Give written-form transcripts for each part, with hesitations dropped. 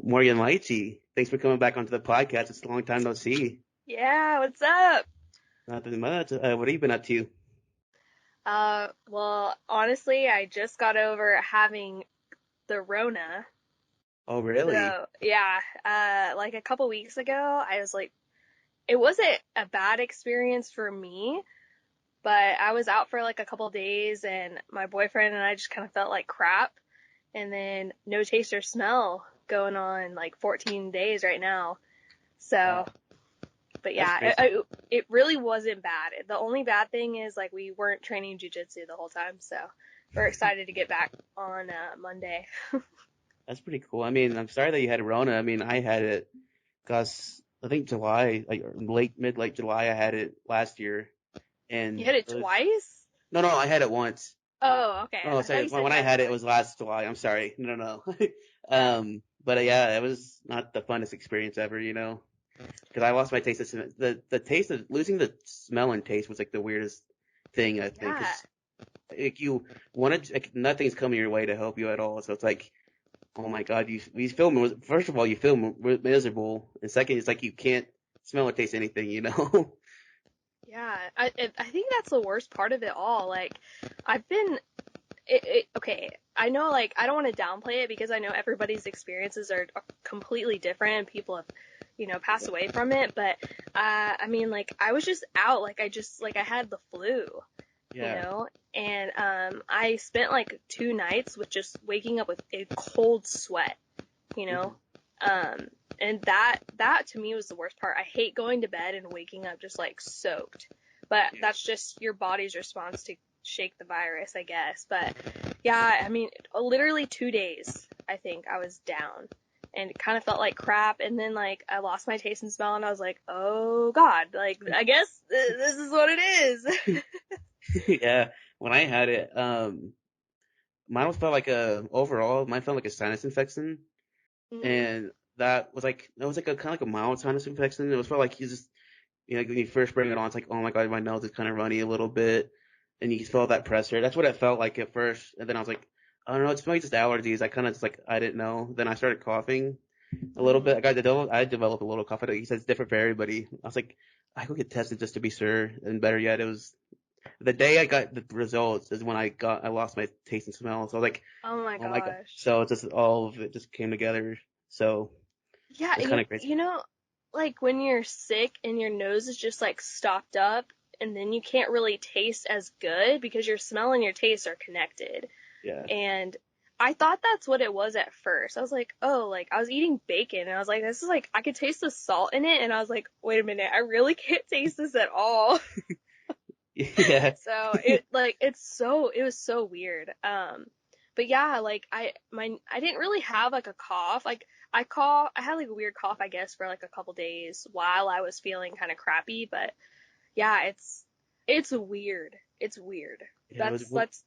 Morgan Lightsey. Thanks for coming back onto the podcast. It's a long time no see. Yeah, what's up? Nothing much. What have you been up to? Well, honestly, I just got over having the Rona. Oh, really? So, yeah, like a couple weeks ago, I was like, it wasn't a bad experience for me, but I was out for like a couple days and my boyfriend and I just kind of felt like crap. And then no taste or smell going on like 14 days right now. So, Wow, but that's yeah, crazy. it really wasn't bad. The only bad thing is like we weren't training jujitsu the whole time, so we're excited to get back on Monday. That's pretty cool. I mean, I'm sorry that you had Rona. I mean, I had it, cause I think July, like late July, I had it last year, You and hit it it was twice? no, I had it once. Oh, okay. No, I thought sorry, you when said you I had it had it twice. was last July. I'm sorry. No. Oh, But yeah, it was not the funnest experience ever, because I lost my taste of the taste of losing the smell and taste was like the weirdest thing I think, yeah. because like you wanted like nothing's coming your way to help you at all, so it's like oh my god, you feel first of all you feel miserable, and second it's like you can't smell or taste anything. Yeah, I think that's the worst part of it all. Like, I've been okay. I know, like, I don't want to downplay it because I know everybody's experiences are completely different and people have, passed away from it. But, I mean, like, I was just out. Like, I had the flu, you Yeah. know, and, I spent like 2 nights with just waking up with a cold sweat, you Hmm. know, um, and that to me was the worst part. I hate going to bed and waking up just like soaked, but Yeah. that's just your body's response to shake the virus, I guess. But yeah, I mean, literally 2 days, I think I was down and it kind of felt like crap. And then like I lost my taste and smell and I was like, oh God, like I guess this is what it is. Yeah. When I had it, mine felt like mine felt like a sinus infection, Mm, and that was like a kind of like a mild sinus infection. It was felt like you just like when you first bring it on, it's like oh my god, my nose is kind of runny a little bit, and you feel that pressure. That's what it felt like at first, and then I was like, I don't know, it's probably just allergies. I kind of just like I didn't know. Then I started coughing a little bit. mm. I developed a little cough. He said it's different for everybody. I was like, I go get tested just to be sure, and better yet, it was the day I got the results is when I lost my taste and smell. So I was like, Oh my oh my god. gosh. So it's just all of it just came together. So Yeah, it's kind of crazy. like when you're sick and your nose is just like stopped up and then you can't really taste as good because your smell and your taste are connected. Yeah. And I thought that's what it was at first. I was like, oh, like I was eating bacon and I was like, this is like, I could taste the salt in it. And I was like, wait a minute, I really can't taste this at all. Yeah. So it was so weird. But yeah, like I didn't really have like a cough. Like I had like a weird cough, I guess, for like a couple days while I was feeling kind of crappy. But yeah, it's weird. It's weird. Yeah.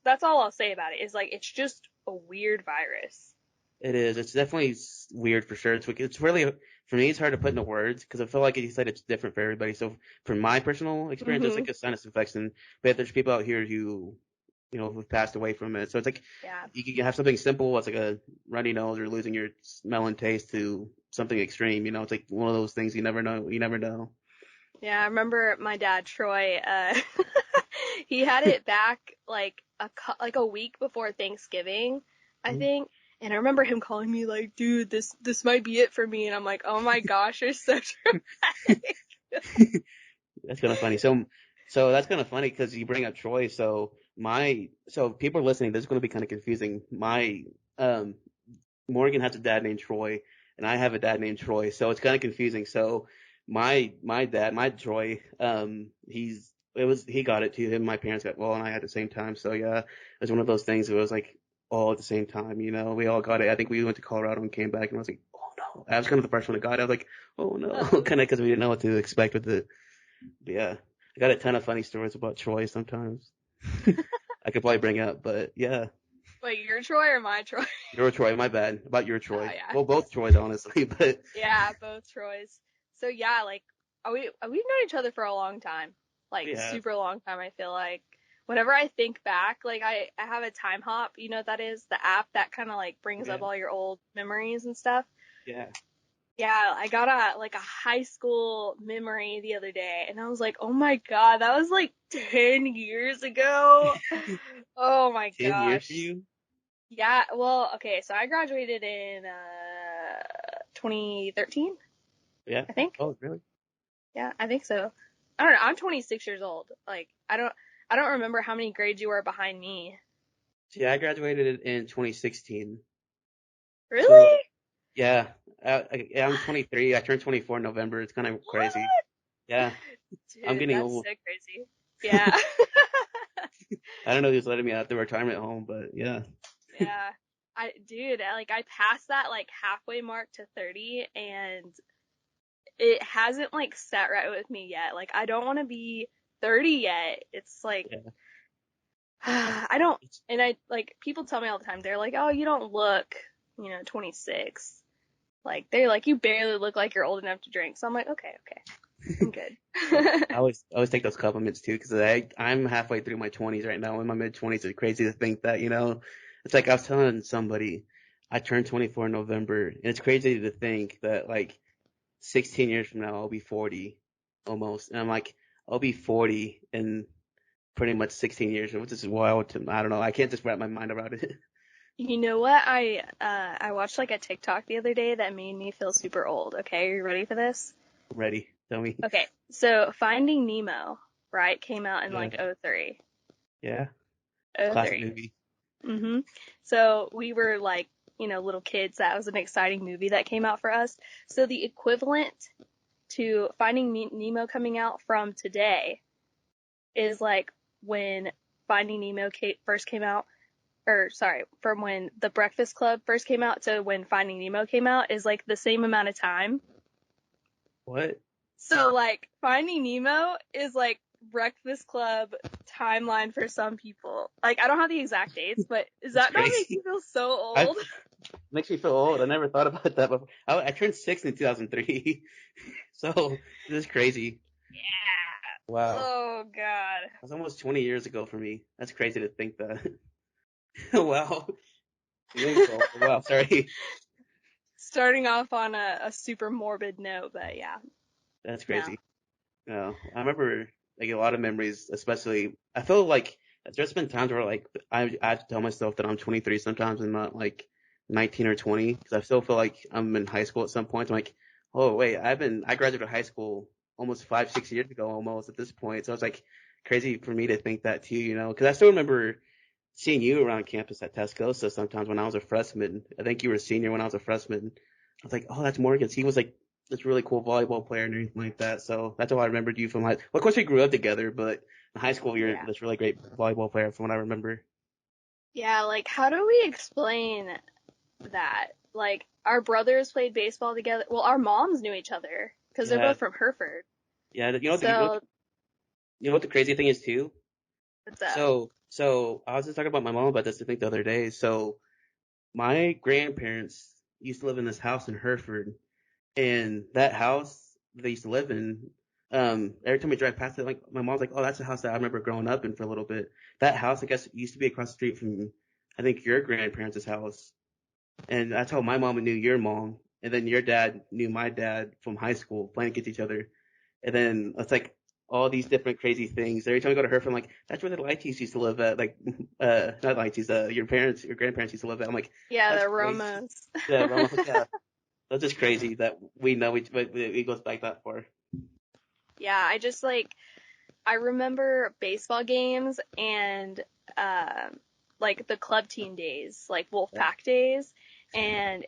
That's all I'll say about it. Is like it's just a weird virus. It is. It's definitely weird for sure. It's really for me. It's hard to put into words because I feel like you said it's different for everybody. So from my personal experience, it's like Mhm. a sinus infection. But there's people out here who've passed away from it. So it's like Yeah. you can have something simple, it's like a runny nose or losing your smell and taste, to something extreme. It's like one of those things you never know. You never know. Yeah, I remember my dad, Troy, he had it back like like a week before Thanksgiving, I Mhm. think. And I remember him calling me like, dude, this might be it for me. And I'm like, oh my gosh, you're so dramatic. That's kind of funny. So that's kind of funny because you bring up Troy. So people are listening. This is going to be kind of confusing. Um, Morgan has a dad named Troy, and I have a dad named Troy. So it's kind of confusing. So my dad, my Troy, he got it too. Him, and my parents got well, and I had at the same time. So yeah, it was one of those things. It was like all at the same time. We all got it. I think we went to Colorado and came back, and I was like, oh no. I was kind of the first one that got it. I was like, oh no, Oh kind of no. because we didn't know what to expect with it. But yeah, I got a ton of funny stories about Troy sometimes. I could probably bring up, but yeah, Wait, your Troy or my Troy? your Troy, my bad. About your Oh Troy. yeah. Well, both Troys, honestly, but Yeah, both Troys. So yeah, like we've known each other for a long time. Like we have. super long time, I feel like. Whenever I think back, like I have a time hop, you know what that is? The app that kind of like brings up Yeah. all your old memories and stuff. Yeah. Yeah, I got a high school memory the other day, and I was like, oh my god, that was like 10 years ago. Oh my 10 years for gosh. you? Yeah, well, okay, so I graduated in 2013, Yeah. I think. Oh, really? Yeah, I think so. I don't know. I'm 26 years old. Like, I don't remember how many grades you were behind me. See, I graduated in 2016. So, Really? yeah, I'm 23. I turned 24 in November. It's kind of crazy. What? Yeah, I'm Dude, getting that's old. so crazy. Yeah. I don't know who's letting me out the retirement home, but yeah. Yeah. I passed that like halfway mark to 30 and it hasn't like sat right with me yet. Like I don't want to be 30 yet. It's like Yeah. I don't It's, and I like people tell me all the time. They're like, "Oh, you don't look, 26." Like they're like, "You barely look like you're old enough to drink." So I'm like, "Okay, okay. I'm good." I always take those compliments too, because I'm halfway through my 20s right now. In my mid 20s, it's crazy to think that, it's like I was telling somebody, I turned 24 in November, and it's crazy to think that like 16 years from now I'll be 40 almost, and I'm like I'll be 40 in pretty much 16 years, which is wild to, I don't know, I can't just wrap my mind around it. You know what? I watched like a TikTok the other day that made me feel super old. Okay, are you ready for this? Ready? Tell me. Okay, so Finding Nemo, right, came out in Yeah, like '03. yeah, classic '03. movie. Mhm. So we were like, little kids. That was an exciting movie that came out for us. So the equivalent to Finding Nemo coming out from today is like when Finding Nemo first came out, or sorry, from when The Breakfast Club first came out to when Finding Nemo came out is like the same amount of time. What? So like Finding Nemo is like Breakfast Club timeline for some people. Like I don't have the exact dates, but does That's that not make crazy. you feel so I old? Makes me feel old. I never thought about that before. I turned 6 in 2003, so this is crazy. Yeah. Wow, Oh God. that's almost 20 years ago for me. That's crazy to think that. Wow, you made me feel old. Wow, sorry. Starting off on a super morbid note, but yeah. That's No. crazy. No, I remember like a lot of memories, especially I feel like there's been times where like I have to tell myself that I'm 23 sometimes and not like 19 or 20 because I still feel like I'm in high school at some point. I'm like, oh wait, I graduated high school almost 5, 6 years ago almost at this point. So it's like crazy for me to think that too, because I still remember seeing you around campus at Tascosa sometimes when I was a freshman. I think you were a senior when I was a freshman. I was like, oh, that's Morgan. He was like this really cool volleyball player and everything like that. So that's how I remembered you from high. Well, of course, we grew up together, but in high school, you're Yeah. this really great volleyball player from what I remember. Yeah, like how do we explain that? Like our brothers played baseball together. Well, our moms knew each other because they're Yeah, both from Hereford. yeah. So You know what the crazy thing is too? what's up? So I was just talking about my mom about this I think the other day. So my grandparents used to live in this house in Hereford, and that house they used to live in, every time we drive past it, like my mom's like, "Oh, that's the house that I remember growing up in for a little bit." That house, I guess, used to be across the street from, I think, your grandparents' house, and that's how my mom knew your mom, and then your dad knew my dad from high school, playing against each other, and then it's like all these different crazy things. Every time we go to Hereford, I'm like, "That's where the Lighties used to live at," like, not Lighties, your grandparents used to live at. I'm like, Yeah, "That's the crazy." Romans. Yeah, Ramos, yeah. That's just crazy that we know it goes back that far. Yeah, I remember baseball games and like the club team days, like Yeah. Wolfpack days, and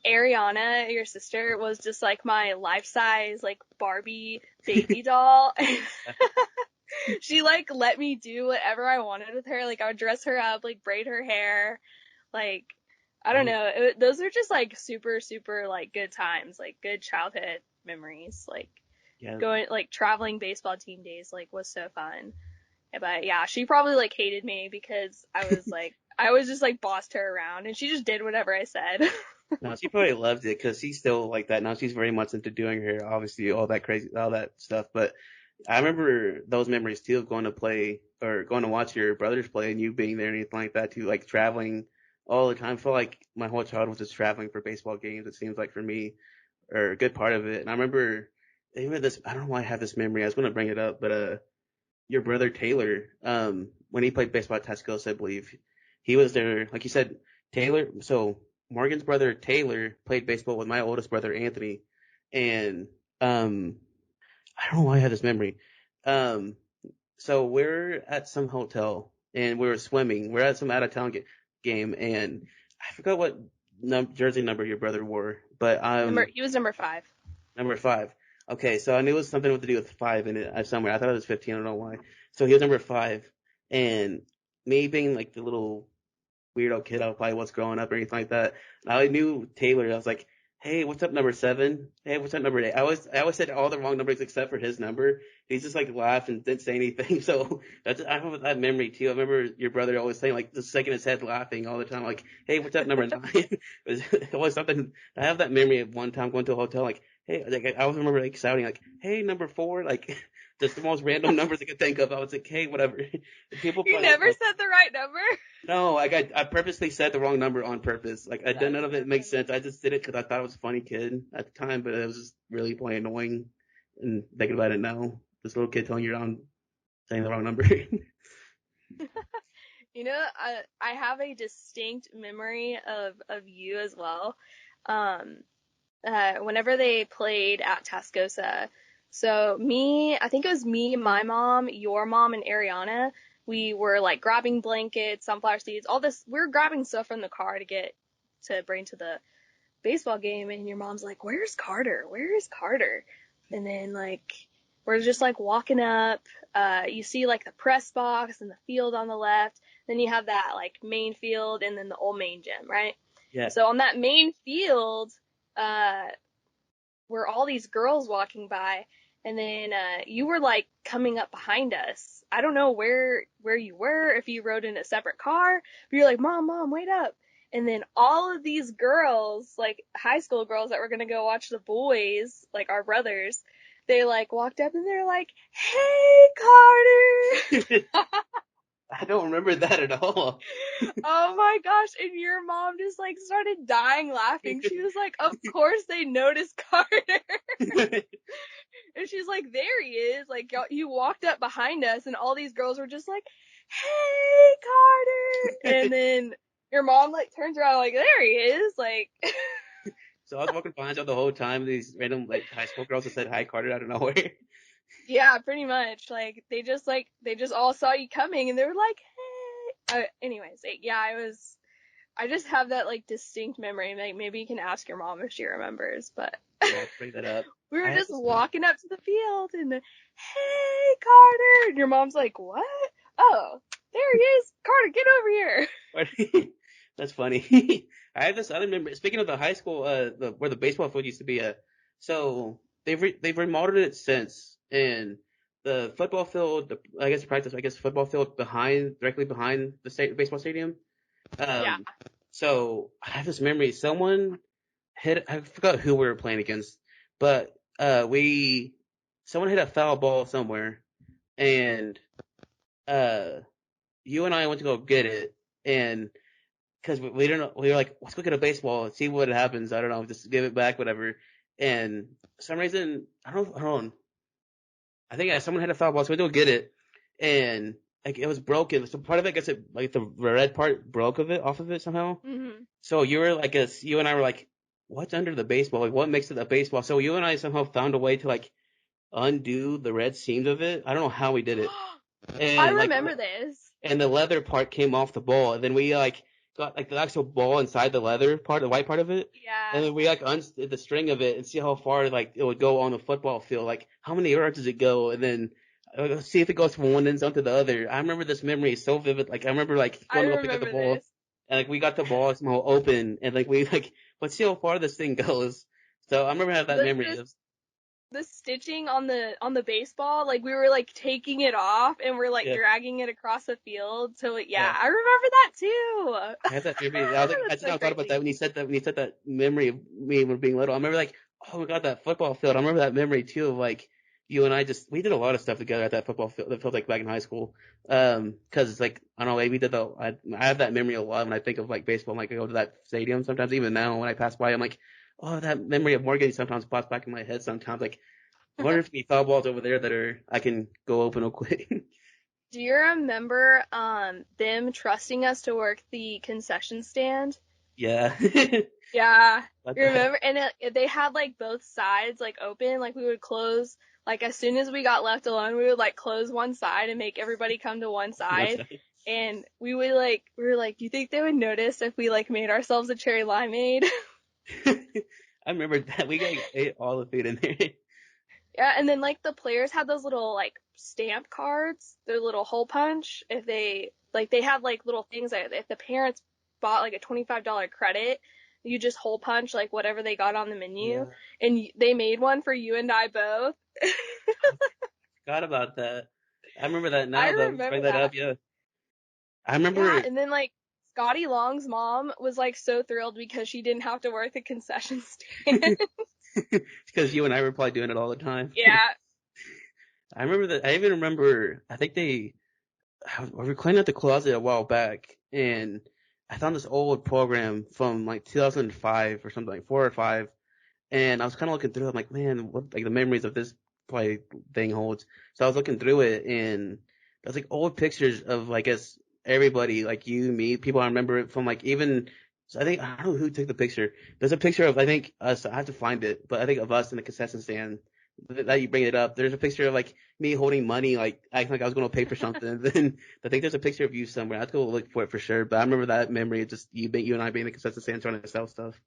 Ariana, your sister, was just like my life size like Barbie baby doll. She like let me do whatever I wanted with her. Like I would dress her up, like braid her hair, like I don't Oh, know. Those are just like super super like good times, like good childhood memories. Like yeah. going like traveling baseball team days like was so fun. But yeah, she probably like hated me because I was just like bossed her around and she just did whatever I said. No, she probably loved it because she's still like that now. She's very much into doing her, obviously, all that crazy, all that stuff. But I remember those memories too of going to play or going to watch your brothers play and you being there and anything like that too, like traveling all the time. I feel like my whole childhood was just traveling for baseball games. It seems like for me, or a good part of it. And I remember even this. I don't know why I have this memory. I was going to bring it up, but your brother Taylor, when he played baseball at Tascosa, I believe he was there. Like you said, Taylor. So Morgan's brother Taylor played baseball with my oldest brother Anthony, and I don't know why I had this memory. Um, so we're at some hotel and we were swimming. We're at some out of town game, and I forgot what jersey number your brother wore, but He was number 5. number 5. Okay, so I knew it was something to do with 5 in it somewhere. I thought it was 15. I don't know why. So he was number 5, and me being like the little weirdo kid I probably was growing up or anything like that. I knew Taylor. I was like, hey, what's up, number 7? Hey, what's up, number 8? I always said all the wrong numbers except for his number. He's just like laughed and didn't say anything. So I have that memory too. I remember your brother always saying like just shaking his head laughing all the time, like, hey, what's up, number 9? It was something. I have that memory of one time going to a hotel, like, hey, like I always remember like shouting like, hey, number 4, like just the most random numbers I could think of. I was like, hey, whatever. People You probably never said the right number? no, like I purposely said the wrong number on purpose. Like That's none of so it makes funny. sense. I just did it because I thought I was a funny kid at the time, but it was just really plain annoying. And thinking about it now, this little kid telling you around saying the wrong number. You know, I have a distinct memory of you as well. Um, Whenever they played at Tascosa. So I think it was me, my mom, your mom, and Ariana. We were like grabbing blankets, sunflower seeds, all this. We were grabbing stuff from the car to bring to the baseball game. And your mom's like, "Where's Carter? Where is Carter?" And then like we're just like walking up. You see like the press box and the field on the left. Then you have that like main field and then the old main gym, right? Yeah. So on that main field, uh, were all these girls walking by, and then you were like coming up behind us. I don't know where you were, if you rode in a separate car, but you're like, Mom, wait up. And then all of these girls, like high school girls that were gonna go watch the boys, like our brothers, they like walked up and they're like, "Hey, Carter." I don't remember that at all. Oh my gosh, and your mom just like started dying laughing. She was like, "Of course they noticed Carter." And she's like, "There he is." Like, you walked up behind us, and all these girls were just like, "Hey, Carter." And then your mom, like, turns around, like, "There he is." Like, So I was walking behind you the whole time. These random like high school girls that said hi Carter out of nowhere. yeah, pretty much. They just all saw you coming, and they were like, "Hey." Anyways, yeah, I just have that, like, distinct memory. Like, maybe you can ask your mom if she remembers, but. Yeah, I'll bring that up. We I were have just this. walking up to the field and hey, Carter. And your mom's like, what? Oh, there he is. Carter, get over here. That's funny. I have this other memory. Speaking of the high school, where the baseball field used to be, so they've remodeled it since, and the football field, I guess football field directly behind the baseball stadium. Yeah. Um, so I have this memory. Someone I forgot who we were playing against, but someone hit a foul ball somewhere, and uh, you and I went to go get it, and because we didn't know, we were like, let's go get a baseball and see what happens. I don't know, just give it back, whatever. And for some reason, I don't know, I think someone had a foul ball, so we go get it, and like it was broken. So part of it, I guess like the red part broke off of it somehow. Hmm. So you and I were like, what's under the baseball? Like what makes it a baseball? So you and I somehow found a way to like undo the red seams of it. I don't know how we did it. I And like remember this. and the leather part came off the ball, and then we like got like the actual ball inside the leather part, the white part of it, and Yeah. then we like undid the string of it and see how far like it would go on the football field, like how many yards does it go, and then see if it goes from one end zone to the other. I remember this memory so vivid. Like I remember like I going to go pick up the remember ball, this. and like we got the ball somehow open, and like we like let's see how far this thing goes. So I remember having that The, memory. the, It was, the stitching on the baseball, like we were like taking it off and we're like yeah, dragging it across the field. So yeah, yeah. I remember that too. I had that memory. I was like, I That's just so now thought about that crazy. when you said that memory of me when being little. I remember like, oh my god, that football field. I remember that memory too of like you and I we did a lot of stuff together at that football field. That felt like back in high school. 'Cause it's like, I don't know, like, I have that memory a lot when I think of like baseball. I'm like, I go to that stadium sometimes, even now when I pass by, I'm like, oh, that memory of Morgan sometimes pops back in my head sometimes. Like, I wonder if any foul balls over there I can go open real quick. Do you remember them trusting us to work the concession stand? Yeah. Yeah, About you that. remember? And they had like both sides like open. Like we would close, like as soon as we got left alone, we would like close one side and make everybody come to one What's side. that? And we were like, do you think they would notice if we like made ourselves a cherry limeade? I remember that. Ate all the food in there. Yeah, and then like the players had those little like stamp cards, their little hole punch. If they had like little things that if the parents bought like a $25 credit, you just hole punch like whatever they got on the menu, Yeah. and they made one for you and I both. Forgot about that. I remember that I now though. You remember bring that that. up, yeah. I Yeah, remember and then like Scotty Long's mom was like so thrilled because she didn't have to work the concession stand. because you and I were probably doing it all the time. Yeah. I remember that. I even remember. I think we were cleaning out the closet a while back, and I found this old program from like 2005 or something, like 4 or 5. And I was kind of looking through it. I'm like, man, what like the memories of this probably thing holds. So I was looking through it, and there's like old pictures of, I guess, everybody, like you, me, people I remember it from, like, even. So I don't know who took the picture. There's a picture of, I think, us. I have to find it, but I think of us in the concession stand. That you bring it up. There's a picture of like me holding money, like acting like I was going to pay for something. Then I think there's a picture of you somewhere. I have to go look for it for sure. But I remember that memory of just you and I being in the concession stand trying to sell stuff.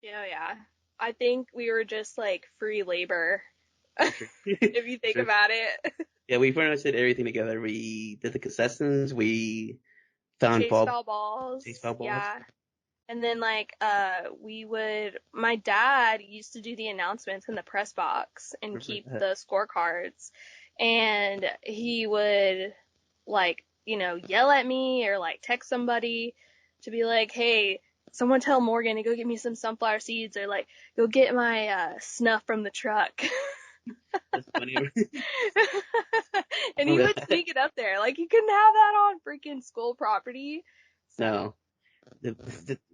Yeah, yeah. I think we were just like free labor, For sure. if you For think sure. about it. Yeah, we pretty much did everything together. We did the concessions. We found Chase ball, foul balls. chase foul balls. Yeah. And then like my dad used to do the announcements in the press box and Remember keep that? the scorecards. And he would like, yell at me or like text somebody to be like, "Hey, someone tell Morgan to go get me some sunflower seeds," or like, "Go get my snuff from the truck." That's funny. And he Remember would that? sneak it up there. Like you couldn't have that on freaking school property. So, No.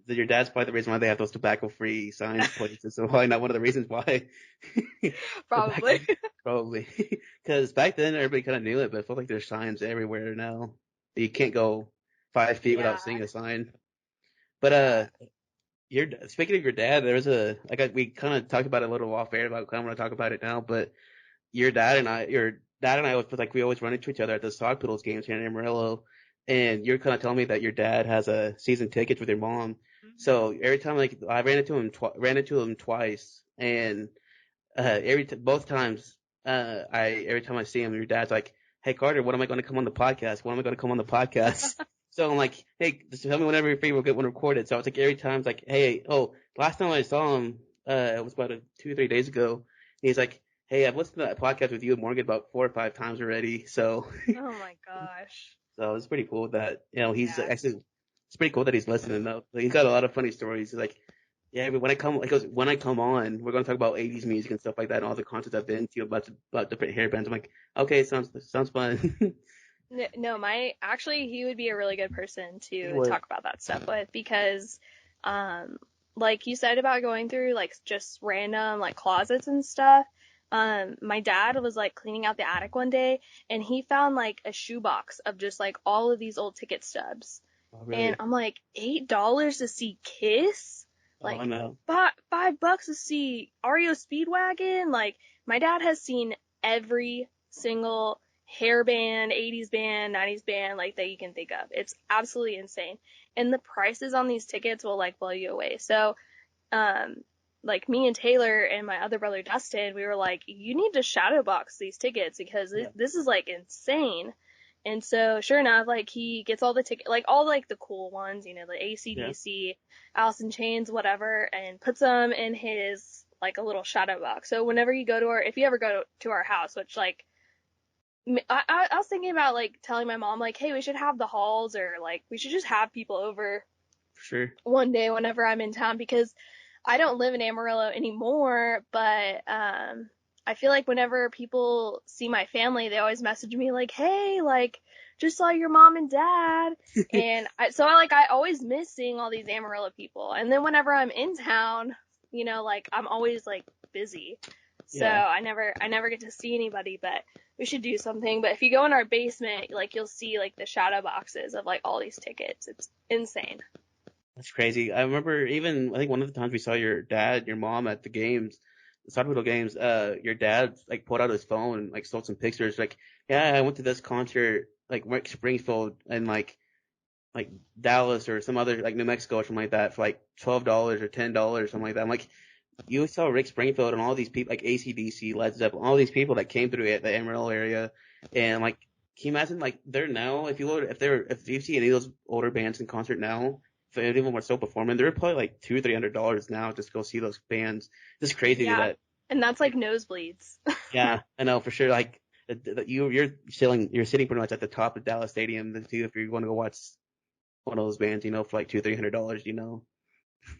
Your dad's probably the reason why they have those tobacco-free signs places. So probably not one of the reasons why. Tobacco, probably. probably. Because back then everybody kind of knew it, but I feel like there's signs everywhere now. You can't go 5 feet Yeah. without seeing a sign. But Yeah. speaking of your dad, we kind of talked about it a little off air about kind of want to talk about it now, but your dad and I was like we always run into each other at the Sod Poodles games here in Amarillo, and you're kind of telling me that your dad has a season ticket with your mom. Mhm. So every time like I ran into him twice, and both times I every time I see him, your dad's like, "Hey Carter, when am I going to come on the podcast? When am I going to come on the podcast?" So I'm like, "Hey, just tell me whenever you're free. We'll get one recorded." So it's like every time it's like, "Hey, oh, last time I saw him, it was about 2 or 3 days ago." And he's like, "Hey, I've listened to that podcast with you and Morgan about 4 or 5 times already." So Oh my gosh. so it's pretty cool that he's Yeah. actually it's pretty cool that he's listening though. Like, he's got a lot of funny stories. He's like, yeah, but when I come on, we're gonna talk about 80s music and stuff like that and all the concerts I've been to about different hair bands. I'm like, okay, sounds fun. No, actually, he would be a really good person He to would. talk about that stuff with because, um, like you said about going through like just random like closets and stuff. My dad was like cleaning out the attic one day and he found like a shoebox of just like all of these old ticket stubs. Oh, And really? I'm like, $8 to see Kiss? Oh, Like, no. $5 to see REO Speedwagon? Like, my dad has seen every single hair band, 80s band, 90s band, like, that you can think of. It's absolutely insane. And the prices on these tickets will, like, blow you away. So, um, like, me and Taylor and my other brother Dustin, we were like, you need to shadow box these tickets because Yeah. this is, like, insane. And so, sure enough, like he gets all the ticket, like all like the cool ones, the Yeah. AC/DC, Alice in Chains, whatever, and puts them in his like a little shadow box. So whenever you go to if you ever go to our house, which like I was thinking about like telling my mom like, hey, we should have the halls or like we should just have people over For sure. one day whenever I'm in town because I don't live in Amarillo anymore, but I feel like whenever people see my family, they always message me like, hey, like, just saw your mom and dad. And I always miss seeing all these Amarillo people. And then whenever I'm in town, like, I'm always like busy. So Yeah. I never get to see anybody, but we should do something. But if you go in our basement, like, you'll see like the shadow boxes of like all these tickets. It's insane. That's crazy. I remember I think one of the times we saw your mom at the games, the Soccer games, your dad like pulled out his phone and like stole some pictures. Like, yeah, I went to this concert, like Rick Springfield and like Dallas or some other like New Mexico or something like that for like $12 or $10, something like that. I'm like, you saw Rick Springfield and all these people like AC/DC, Led Zeppelin, all these people that came through the Amarillo area, and like, can you imagine like they're now if you see any of those older bands in concert now, if any of them are still performing, they're probably like $200-$300 now just to go see those bands. It's crazy Yeah. that. And that's like nosebleeds. Yeah, I know for sure. Like you're sitting pretty much at the top of Dallas Stadium too if you're going to go watch one of those bands, for like $200-$300.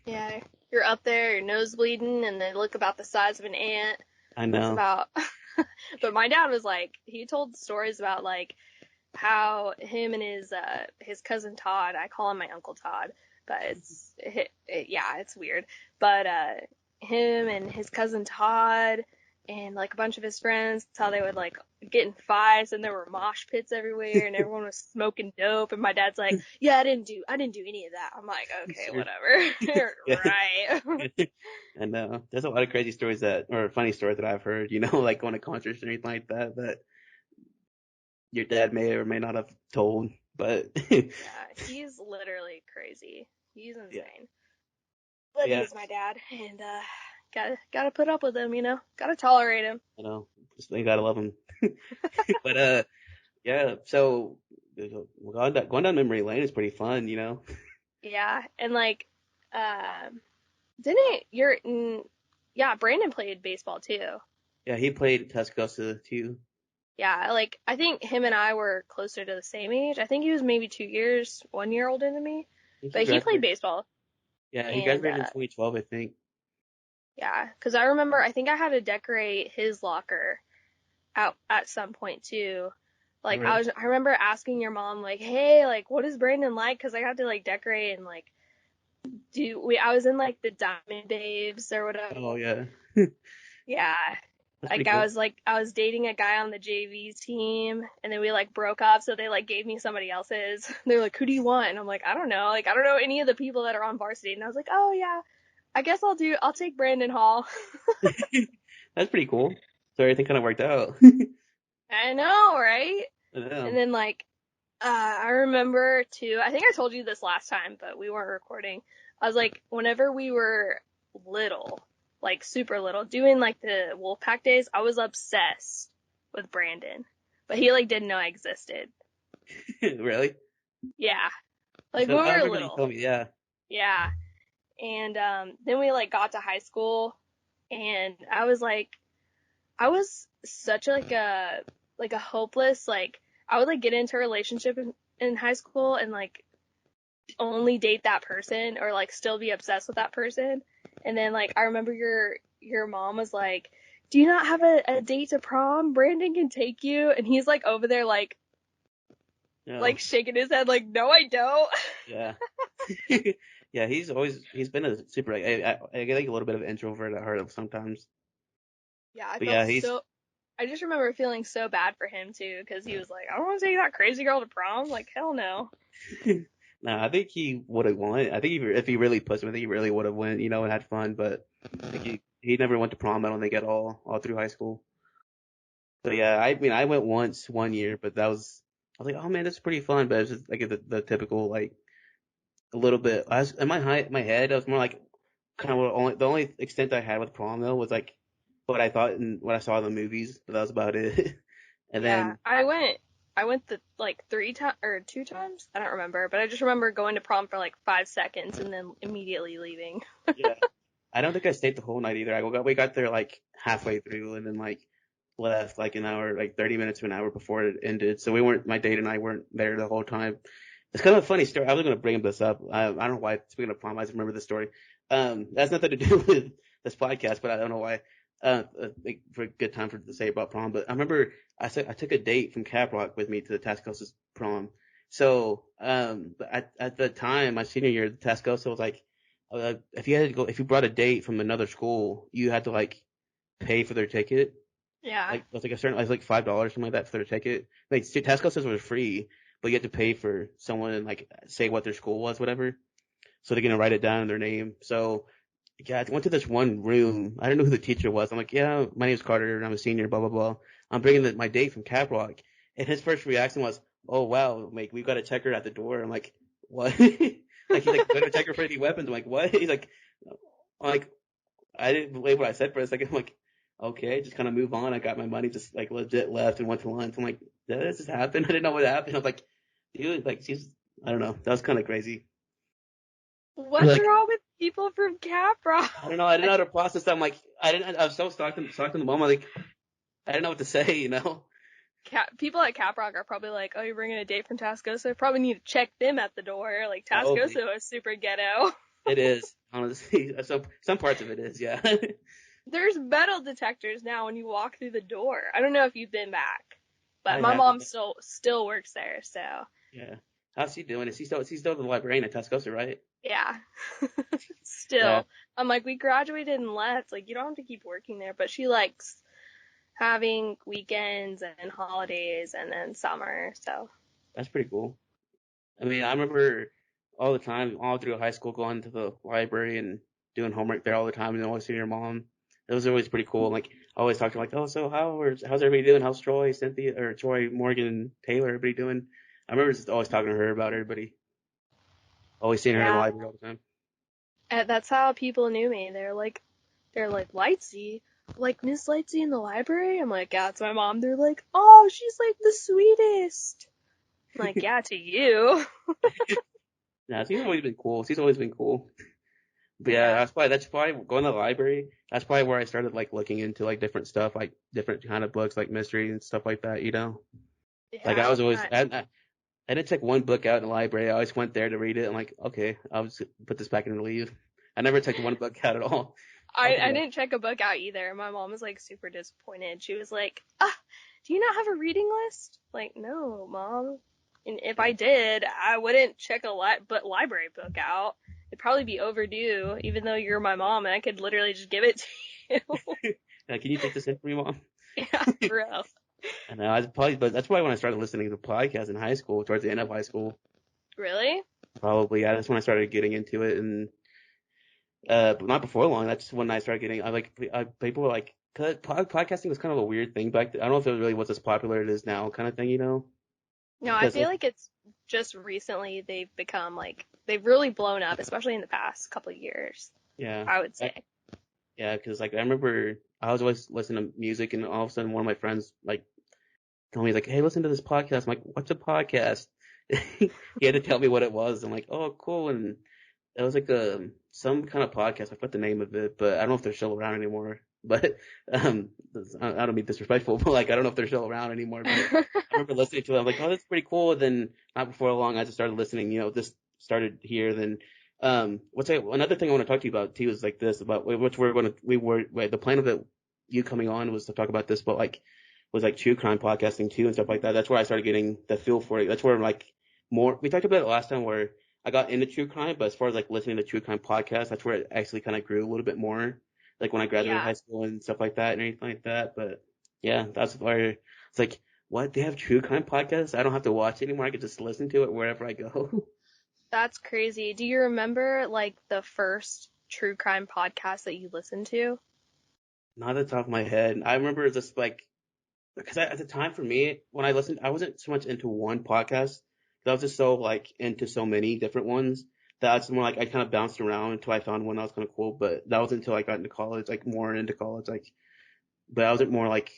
Yeah, you're up there, your nose bleeding, and they look about the size of an ant. I That's know. about. But my dad was like, he told stories about like how him and his cousin Todd, I call him my Uncle Todd, but yeah, it's weird. But him and his cousin Todd and like a bunch of his friends, how they would like get in fights and there were mosh pits everywhere and everyone was smoking dope, and my dad's like, yeah, I didn't do any of that. I'm like, okay, Sure. whatever. Yeah. Right. And there's a lot of crazy stories or funny stories that I've heard, like going to concerts or anything like that your dad may or may not have told, but Yeah, he's literally crazy. He's yeah, insane. But he yeah, is my dad, and gotta put up with him, Gotta tolerate him. you gotta love him. But yeah, so going down memory lane is pretty fun. Yeah, and like, didn't yeah, Brandon played baseball too. Yeah, he played at Tuscaloosa too. Yeah, like I think him and I were closer to the same age. I think he was maybe 2 years, 1 year older than me, I think he but he played graduated. baseball. Yeah, he And graduated in 2012, I think. yeah, because I remember I think I had to decorate his locker out at some point too. Oh, Like really? I remember asking your mom like, "Hey, like what is Brandon like?" Because I had to like decorate and like I was in like the Diamond Babes or whatever. Oh, yeah. Yeah. That's Like pretty cool. I was dating a guy on the JV team and then we like broke up, so they like gave me somebody else's. They're like, "Who do you want?" And I'm like, "I don't know. Like I don't know any of the people that are on varsity." And I was like, "Oh yeah, I guess I'll take Brandon Hall." That's pretty cool. So everything kind of worked out. I know, right? Yeah. And then like I remember too, I think I told you this last time, but we weren't recording. I was like, whenever we were little, like super little, doing like the Wolfpack days, I was obsessed with Brandon. But he like didn't know I existed. Really? Yeah. Like when we I were remember you little. told me, yeah. Yeah. And then we like got to high school and I was such like a hopeless, like I would like get into a relationship in high school and like only date that person or like still be obsessed with that person. And then like I remember your mom was like, "Do you not have a date to prom? Brandon can take you." And he's like over there No. like shaking his head like, "No, I don't." Yeah. Yeah, he's been a super, I get like a little bit of introvert at heart sometimes. Yeah, I But felt yeah, so I just remember feeling so bad for him too cuz he was like, "I don't want to take that crazy girl to prom." Like, hell no. no, I think he would have won. I think if he really pushed him, I think he really would have won, and had fun. But I think he never went to prom. I don't think at all through high school. So yeah, I mean, I went once one year, but I was like, oh man, that's pretty fun. But it's just like the typical like a little bit. I was in my head, I was more like kind of the only extent I had with prom though was like what I thought and what I saw in the movies, but that was about it. And Yeah, then I went the like 3 times or 2 times. I don't remember, but I just remember going to prom for like 5 seconds and then immediately leaving. yeah, I don't think I stayed the whole night either. We got there like halfway through and then like left like an hour, like 30 minutes to an hour before it ended. So my date and I weren't there the whole time. It's kind of a funny story. I was going to bring this up. I don't know why. Speaking of prom, I just remember this story. That's nothing to do with this podcast, but I don't know why. like for a good time to say about prom, but I remember I took a date from Caprock with me to the Tascosa's prom. So, at the time, my senior year, the Tascosa was like, if you brought a date from another school, you had to like pay for their ticket. Yeah. Like, it was like it was like $5, something like that for their ticket. Like, Tascosa's was free, but you had to pay for someone and like say what their school was, whatever. So they're gonna write it down in their name. So, yeah, I went to this one room. I didn't know who the teacher was. I'm like, yeah, my name's Carter and I'm a senior, blah, blah, blah. I'm bringing my date from Caprock. And his first reaction was, oh, wow, like, we've got to check her at the door. I'm like, what? Like, he's like, better check her for any weapons. I'm like, what? I'm like, I didn't believe what I said for a second. I'm like, okay, just kind of move on. I got my money, just like legit left and went to lunch. I'm like, did this just happen? I didn't know what happened. I was like, dude, like, I don't know. That was kind of crazy. What's Like, wrong with people from Capra? I don't know. I didn't know how to process that. I'm like, I was so stuck in the moment. Like, I didn't know what to say, you know? People at Caprock are probably like, oh, you're bringing a date from Tascosa? Probably need to check them at the door. Like, Probably. Tascosa was super ghetto. It is, honestly. Some parts of it is, yeah. There's metal detectors now when you walk through the door. I don't know if you've been back, but I my haven't. mom still works there, so Yeah. How's she doing? She's still the librarian at Tuscaloosa, right? yeah. Yeah. Still, I'm like, we graduated and left. Like, you don't have to keep working there, but she likes having weekends and holidays and then summer. So That's pretty cool. I mean, I remember all the time, all through high school, going to the library and doing homework there all the time and always seeing your mom. It was always pretty cool. Like, I always talk to her, like, oh, so how's everybody doing? How's Troy, Cynthia, or Troy, Morgan, Taylor, everybody doing? I remember just always talking to her about everybody. Always seeing her in the yeah, library all the time. that's how people knew me. They're like Lightsey, like Miss Lightsey in the library. I'm like, yeah, it's my mom. They're like, oh, she's like the sweetest. I'm like, yeah, to you. Yeah, she's always been cool. She's always been cool. But yeah, Yeah, that's why going to the library, that's probably where I started like looking into like different stuff, like different kind of books, like mystery and stuff like that, you know? Like I yeah. was always, I didn't take one book out in the library. I always went there to read it. I'm like, okay, I'll just put this back in and leave. I never took one book out at all. I was I like, didn't check a book out either. My mom was like super disappointed. She was like, ah, do you not have a reading list? Like, no, mom. And if I did, I wouldn't check a library book out. It'd probably be overdue, even though you're my mom and I could literally just give it to you. can you take this in for me, mom? Yeah, for real. And but that's why when I started listening to podcasts in high school, towards the end of high school, Really? probably, yeah, that's when I started getting into it. And but not before long. That's when I started getting. People were like, 'cause podcasting was kind of a weird thing back then. I don't know if it really was as popular as it is now, kind of thing, you know? No, I Because feel like, like it's just recently they've become like, they've really blown up, especially in the past couple of years, yeah, I would say. yeah, because like I remember I was always listening to music, and all of a sudden one of my friends like told me like, "Hey, listen to this podcast." I'm like, "What's a podcast?" He had to tell me what it was. I'm like, "Oh, cool." And it was like some kind of podcast. I forgot the name of it, but I don't know if they're still around anymore. But um, I don't mean disrespectful, but like I don't know if they're still around anymore. But I remember listening to it. I'm like, oh, that's pretty cool. Then not before long, I just started listening. You know, this started here. Then another thing I want to talk to you about too is like this about which the plan of it. You coming on was to talk about this, but like was like true crime podcasting too and stuff like that. That's where I started getting the feel for it. That's where like more we talked about it last time where I got into true crime, but as far as like listening to true crime podcasts, that's where it actually kind of grew a little bit more. Like when I graduated Yeah. high school and stuff like that and anything like that. But yeah, that's where it's like, what? They have true crime podcasts? I don't have to watch anymore. I could just listen to it wherever I go. That's crazy. Do you remember like the first true crime podcast that you listened to? Not at the top of my head. I remember just like, because at the time for me, when I listened, I wasn't so much into one podcast. 'Cause I was just so like into so many different ones that it's more like I kind of bounced around until I found one that was kind of cool. But that was until I got into college, like more into college, like. But I wasn't more like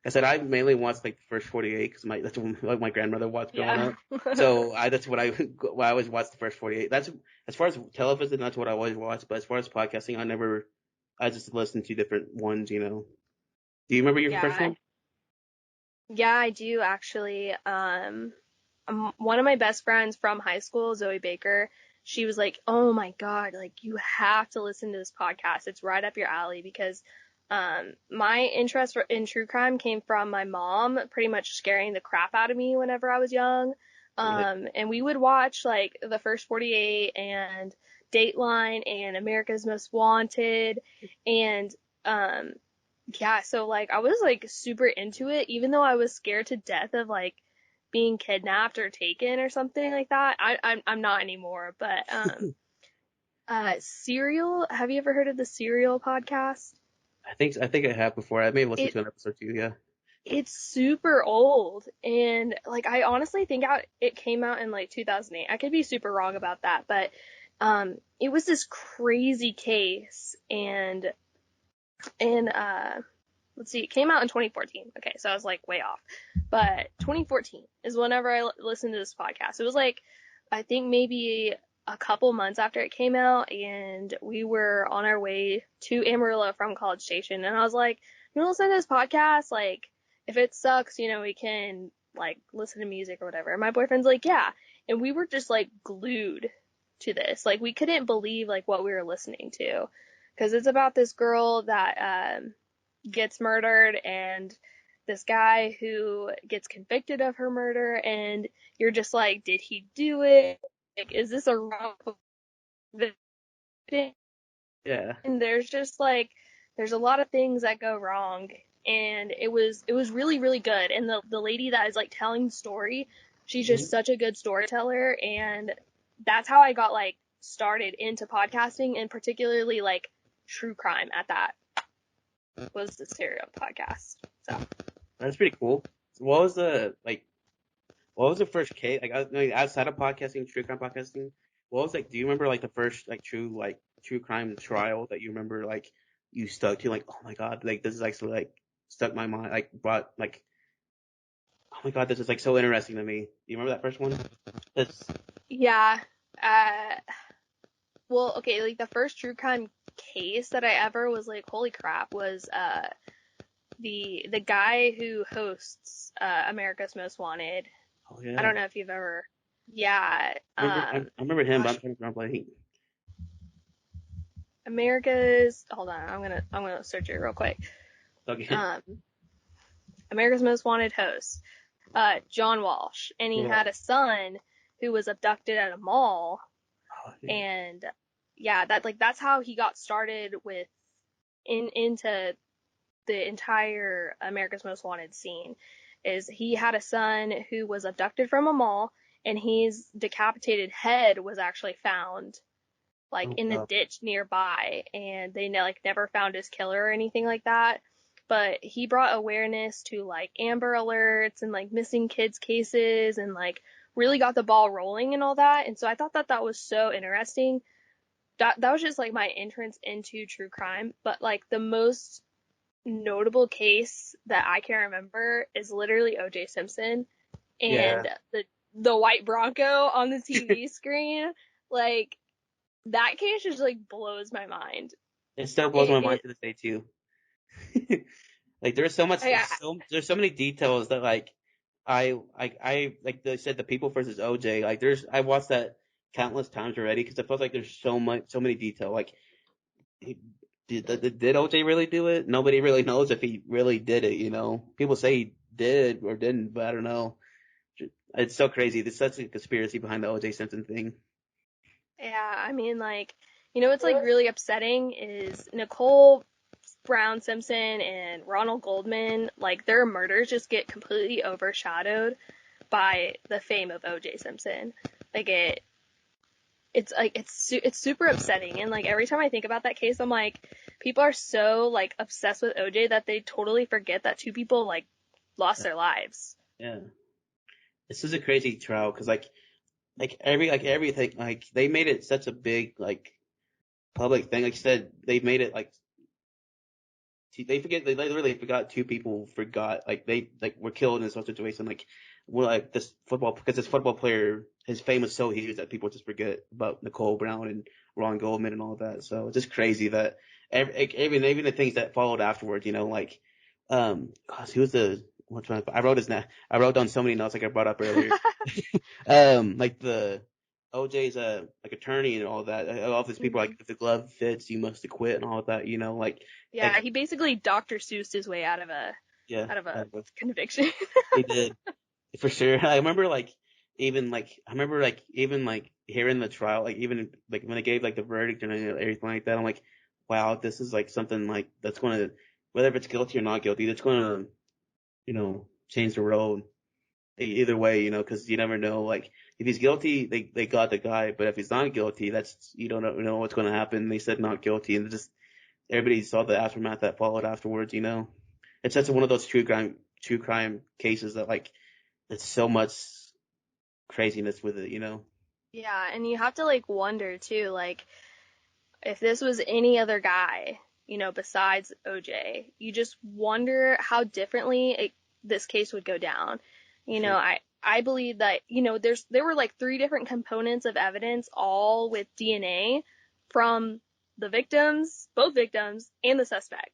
I said. I mainly watched like the first 48 because that's what my grandmother watched growing Yeah. up. So that's what I always watched the first 48. That's as far as television. That's what I always watched. But as far as podcasting, I just listened to different ones. You know. Do you remember your first Yeah. one? Yeah, I do actually. One of my best friends from high school, Zoe Baker, she was like, "Oh my God, like you have to listen to this podcast. It's right up your alley because My interest in true crime came from my mom pretty much scaring the crap out of me whenever I was young. Yeah. And we would watch like the First 48 and Dateline and America's Most Wanted and um yeah, so like I was like super into it even though I was scared to death of like being kidnapped or taken or something like that. I'm not anymore, but Serial, have you ever heard of the Serial podcast? I think I have before. I may have listened It to an episode too. Yeah. it's super old and like I honestly think it came out in like 2008. I could be super wrong about that, but it was this crazy case and let's see, it came out in 2014. Okay, so I was like way off. But 2014 is whenever I listened to this podcast. It was like I think maybe a couple months after it came out, and we were on our way to Amarillo from College Station, and I was like, "You want to listen to this podcast? Like, if it sucks, we can like listen to music or whatever." And my boyfriend's like, "Yeah," and we were just like glued to this. Like, we couldn't believe like what we were listening to, because it's about this girl that gets murdered and this guy who gets convicted of her murder, and you're just like, did he do it? Like, is this a wrong victim? Yeah. And there's just like there's a lot of things that go wrong, and it was really really good. And the lady that is like telling the story, she's just Mhm. such a good storyteller, and that's how I got like started into podcasting, and particularly like true crime at that was the Serial podcast. So That's pretty cool. So what was the first case like outside of podcasting, true crime podcasting? What was like? Do you remember like the first like true crime trial that you remember like you stuck to like oh my god like this is actually like stuck my mind like brought like oh my god this is like so interesting to me. Do you remember that first one? That's yeah, uh, well, okay, like the first true crime case that I ever was like, holy crap, was the guy who hosts America's Most Wanted. oh I yeah. don't know if you've ever, yeah, I remember him, but I'm gosh, trying to remember like America's. Hold on, I'm gonna search it real quick. okay. Um, America's Most Wanted host, John Walsh, and he Yeah. had a son who was abducted at a mall, Oh, yeah. and yeah, that's how he got started with into the entire America's Most Wanted scene. Is he had a son who was abducted from a mall, and his decapitated head was actually found like Oh, in a wow. ditch nearby, and they like never found his killer or anything like that. But he brought awareness to like Amber Alerts and like missing kids cases, and like really got the ball rolling and all that. And so I thought that that was so interesting. That was just like my entrance into true crime. But like the most notable case that I can remember is literally O.J. Simpson Yeah. and the white Bronco on the TV screen. Like, that case just like blows my mind. It still blows It, my mind it to this day too. Like there's so much, I, there's so many details that like I like they said the people versus OJ. Like I watched that countless times already because it feels like there's so many detail. Like he, did OJ really do it? Nobody really knows if he really did it. People say he did or didn't, but I don't know. It's so crazy. There's such a conspiracy behind the OJ Simpson thing. yeah, I mean, like, what's like really upsetting is Nicole Brown Simpson and Ronald Goldman, like their murders just get completely overshadowed by the fame of O.J. Simpson. Like it's like it's super upsetting, and like every time I think about that case, I'm like, people are so like obsessed with OJ that they totally forget that two people like lost their lives. Yeah, this is a crazy trial because everything like they made it such a big like public thing. Like you said, they made it like they literally forgot two people forgot like they like were killed in some situation like like this football because this football player his fame was so huge that people just forget about Nicole Brown and Ron Goldman and all that. So it's just crazy that even the things that followed afterwards, like gosh, who was the which one I wrote his name I wrote down so many notes like I brought up earlier. Like OJ's like attorney and all that. All these people are Hmm. like, if the glove fits, you must acquit and all that. Yeah, Like he basically Dr. Seussed his way yeah, out of a but conviction. he did for sure. I remember I remember like even like hearing the trial, like even like when they gave like the verdict and everything like that. I'm like, wow, this is like something like that's going to, whether if it's guilty or not guilty, that's going to change the road. Either way, because you never know. Like, if he's guilty, they got the guy, but if he's not guilty, that's you don't know what's going to happen. They said not guilty, and just everybody saw the aftermath that followed afterwards. It's just one of those true crime cases that like there's so much craziness with it. Yeah, and you have to like wonder too, like if this was any other guy, besides OJ, you just wonder how differently this case would go down. For You know, sure. I believe that, there were like three different components of evidence, all with DNA from the victims, both victims, and the suspect.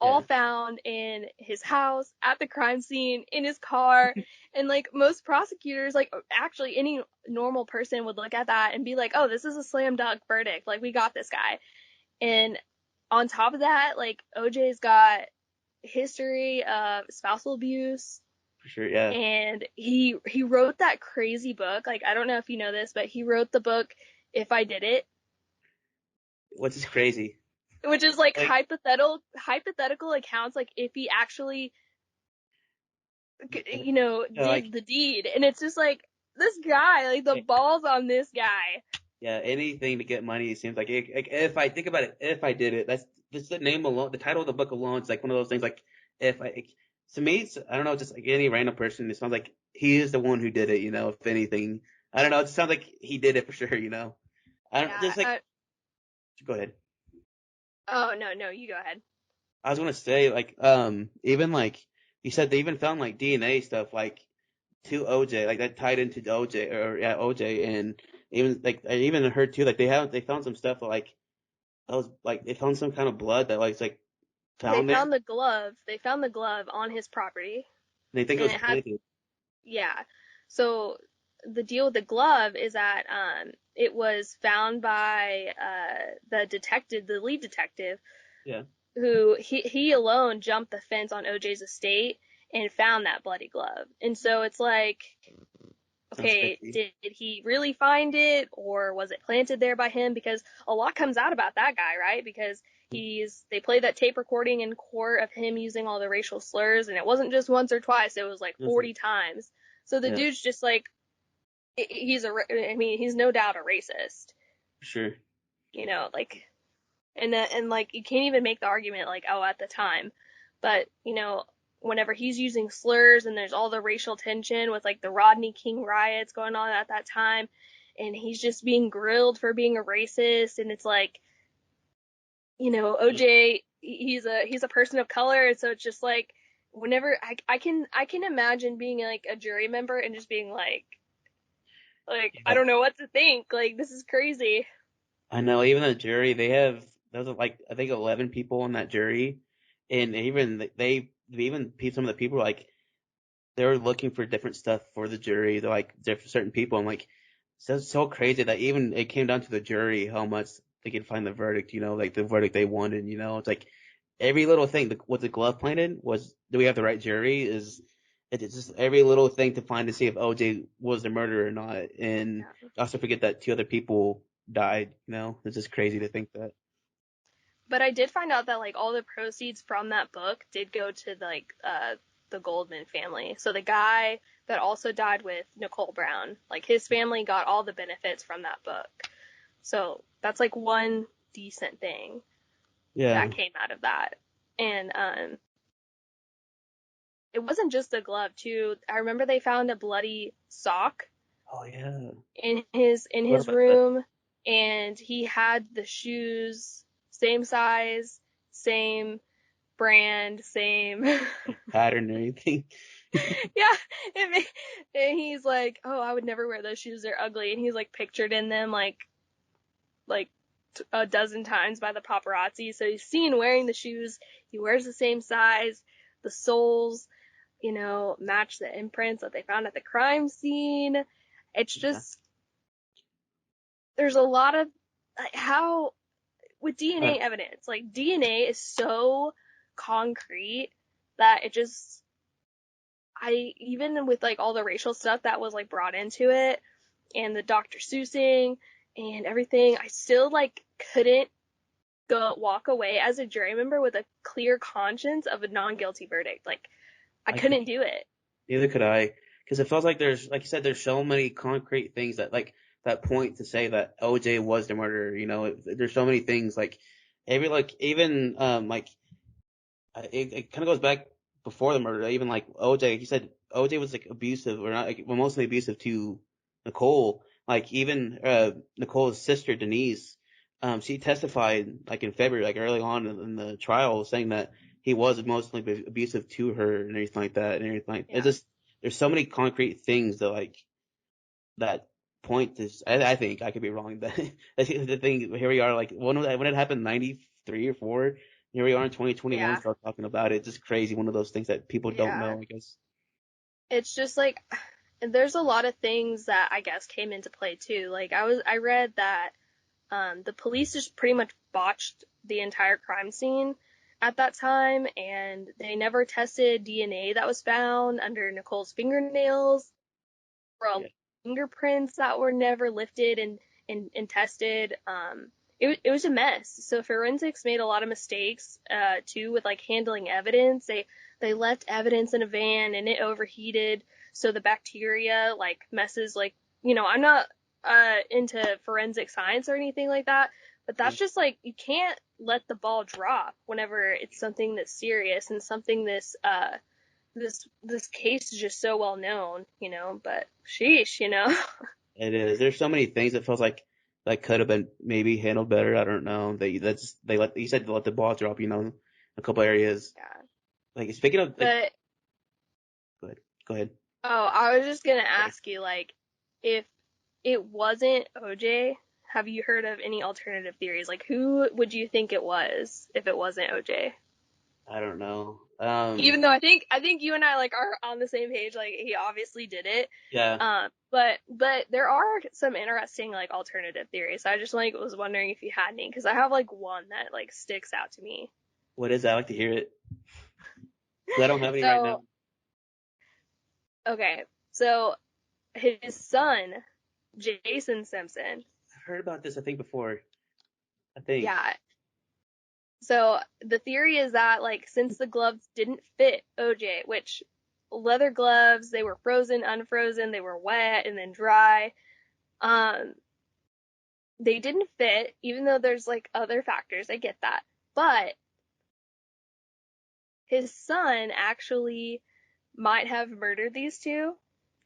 All Yeah, found in his house, at the crime scene, in his car. And like most prosecutors, like actually any normal person would look at that and be like, oh, this is a slam dunk verdict. Like, we got this guy. And on top of that, like, OJ's got history of spousal abuse. for sure. Yeah. And he wrote that crazy book. Like, I don't know if you know this, but he wrote the book If I Did It, What's is crazy? which is like Like, hypothetical accounts, like if he actually, like did the deed. And it's just like, this guy, like, the balls on this guy. yeah, anything to get money. It seems like if I think about it, if I did it, that's just the name alone, the title of the book alone. It's like one of those things. Like if I, to me, I don't know, just like any random person. It sounds like he is the one who did it. If anything, I don't know. It sounds like he did it for sure. I don't Yeah. just like. Go ahead. Oh, no, no, you go ahead. I was gonna say like even like you said they even found like DNA stuff like to OJ, like that tied into OJ or yeah OJ, and even like I even heard too like they found some stuff that was like they found some kind of blood that like it's like They found there. found the glove. They found the glove on his property, And they think it and was it had, planted. yeah. So the deal with the glove is that it was found by the detective, the lead detective, Yeah, who he alone jumped the fence on OJ's estate and found that bloody glove. And so it's like, sounds okay, crazy. did he really find it, or was it planted there by him? Because a lot comes out about that guy, right? Because they played that tape recording in court of him using all the racial slurs, and it wasn't just once or twice, it was like It was 40 times. So the yeah, dude's just like, I mean, he's no doubt a racist, for sure. like, and like, you can't even make the argument like, oh, at the time. But, whenever he's using slurs and there's all the racial tension with like the Rodney King riots going on at that time, and he's just being grilled for being a racist, and it's like, OJ, he's a person of color, and so it's just like, whenever I can imagine being like a jury member and just being like I Yeah, don't know what to think. Like, this is crazy. I know. Even the jury, they have those are like I think 11 people in that jury, and even even some of the people like they were looking for different stuff for the jury. They're like different certain people. I'm like, so crazy that even it came down to the jury how much they could find the verdict. Like the verdict they wanted. It's like every little thing. Was the glove planted? Do we have the right jury? It's just every little thing to find to see if OJ was the murderer or not. And Yeah. also forget that two other people died. It's just crazy to think that. But I did find out that like all the proceeds from that book did go to like the Goldman family. So the guy that also died with Nicole Brown, like his family got all the benefits from that book. So that's like one decent thing Yeah. that came out of that. And it wasn't just the glove too. I remember they found a bloody sock Oh yeah. What in his about that room, and he had the shoes same size, same brand, same. pattern or anything? Yeah, and he's like, oh, I would never wear those shoes, they're ugly, and he's like pictured in them like a dozen times by the paparazzi. So he's seen wearing the shoes. He wears the same size. The soles, match the imprints that they found at the crime scene. It's Yeah. just, there's a lot of like, how with Uh, DNA evidence, like DNA is so concrete that it just I even with like all the racial stuff that was like brought into it and the Dr. Seussing and everything, I still like couldn't go walk away as a jury member with a clear conscience of a non-guilty verdict. Like I I could, couldn't do it. neither could I, because it feels like there's, like you said, there's so many concrete things that like that point to say that OJ was the murderer. You know, there's so many things like every like even like it kind of goes back before the murder. Even like OJ, he said OJ was like abusive or not, like, well, mostly abusive to Nicole. Like even Nicole's sister Denise, she testified like in February, like early on in the trial, saying that he was mostly abusive to her and everything like that and everything. Like, it's Yeah. just there's so many concrete things that like that point is. I think I could be wrong. That's the thing. Here we are, like when it happened, 93 or 4. Here we are in 2021, Yeah. still talking about it. It's just crazy. One of those things that people don't Yeah. know, I guess. It's just like there's a lot of things that I guess came into play too. Like I read that the police just pretty much botched the entire crime scene at that time, and they never tested DNA that was found under Nicole's fingernails or Yeah, fingerprints that were never lifted and tested. It was a mess. So forensics made a lot of mistakes too with like handling evidence. They left evidence in a van and it overheated, so the bacteria like messes like I'm not into forensic science or anything like that, but yeah. that's just like you can't let the ball drop whenever it's something that's serious and something this case is just so well known, but sheesh. It is. There's so many things that feels like that could have been maybe handled better. I don't know. They let you said they let the ball drop. A couple areas. Yeah. Like speaking of, like, But go ahead. Go ahead. oh, I was just gonna Sorry. ask you, like, if it wasn't OJ, have you heard of any alternative theories? Like, who would you think it was if it wasn't OJ? I don't know. Even though I think you and I like are on the same page, like he obviously did it. Yeah. But there are some interesting like alternative theories. So I just like was wondering if you had any, because I have like one that like sticks out to me. What is that? I like to hear it. 'Cause I don't have any right now. So okay, so his son, Jason Simpson. I've heard about this, I think, before. I think. Yeah. So the theory is that like since the gloves didn't fit OJ, which leather gloves, they were frozen, unfrozen, they were wet and then dry. Um, they didn't fit, even though there's like other factors. I get that. But his son actually might have murdered these two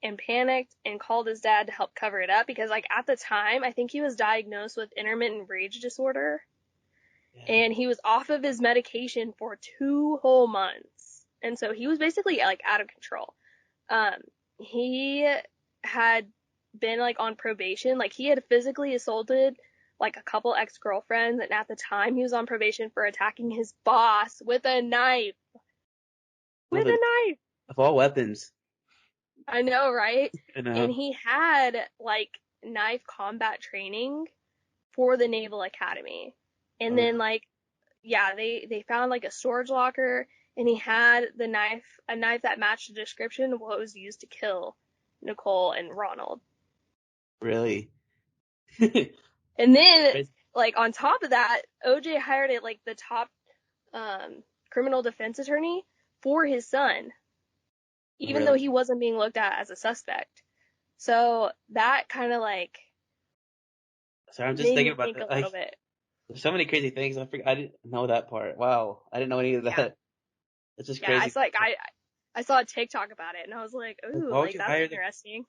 and panicked and called his dad to help cover it up because like at the time, I think he was diagnosed with intermittent rage disorder Yeah. and he was off of his medication for 2 whole months. And so he was basically like out of control. Um, he had been like on probation, like he had physically assaulted like a couple ex-girlfriends, and at the time he was on probation for attacking his boss with a knife. Well, With a knife. of all weapons. I know, right? And And he had like knife combat training for the Naval Academy. And oh, then like yeah, they found like a storage locker and he had a knife that matched the description of what was used to kill Nicole and Ronald. really? And then like on top of that, OJ hired it like the top criminal defense attorney for his son, even though Really? he wasn't being looked at as a suspect. So that kind of like Sorry, I'm just made thinking me about think that. a Like, little bit. there's so many crazy things. I didn't know that part. Wow, I didn't know any of Yeah. that. It's just Yeah, crazy. I saw a TikTok about it and I was like, Like, ooh, why would like you that's hire interesting.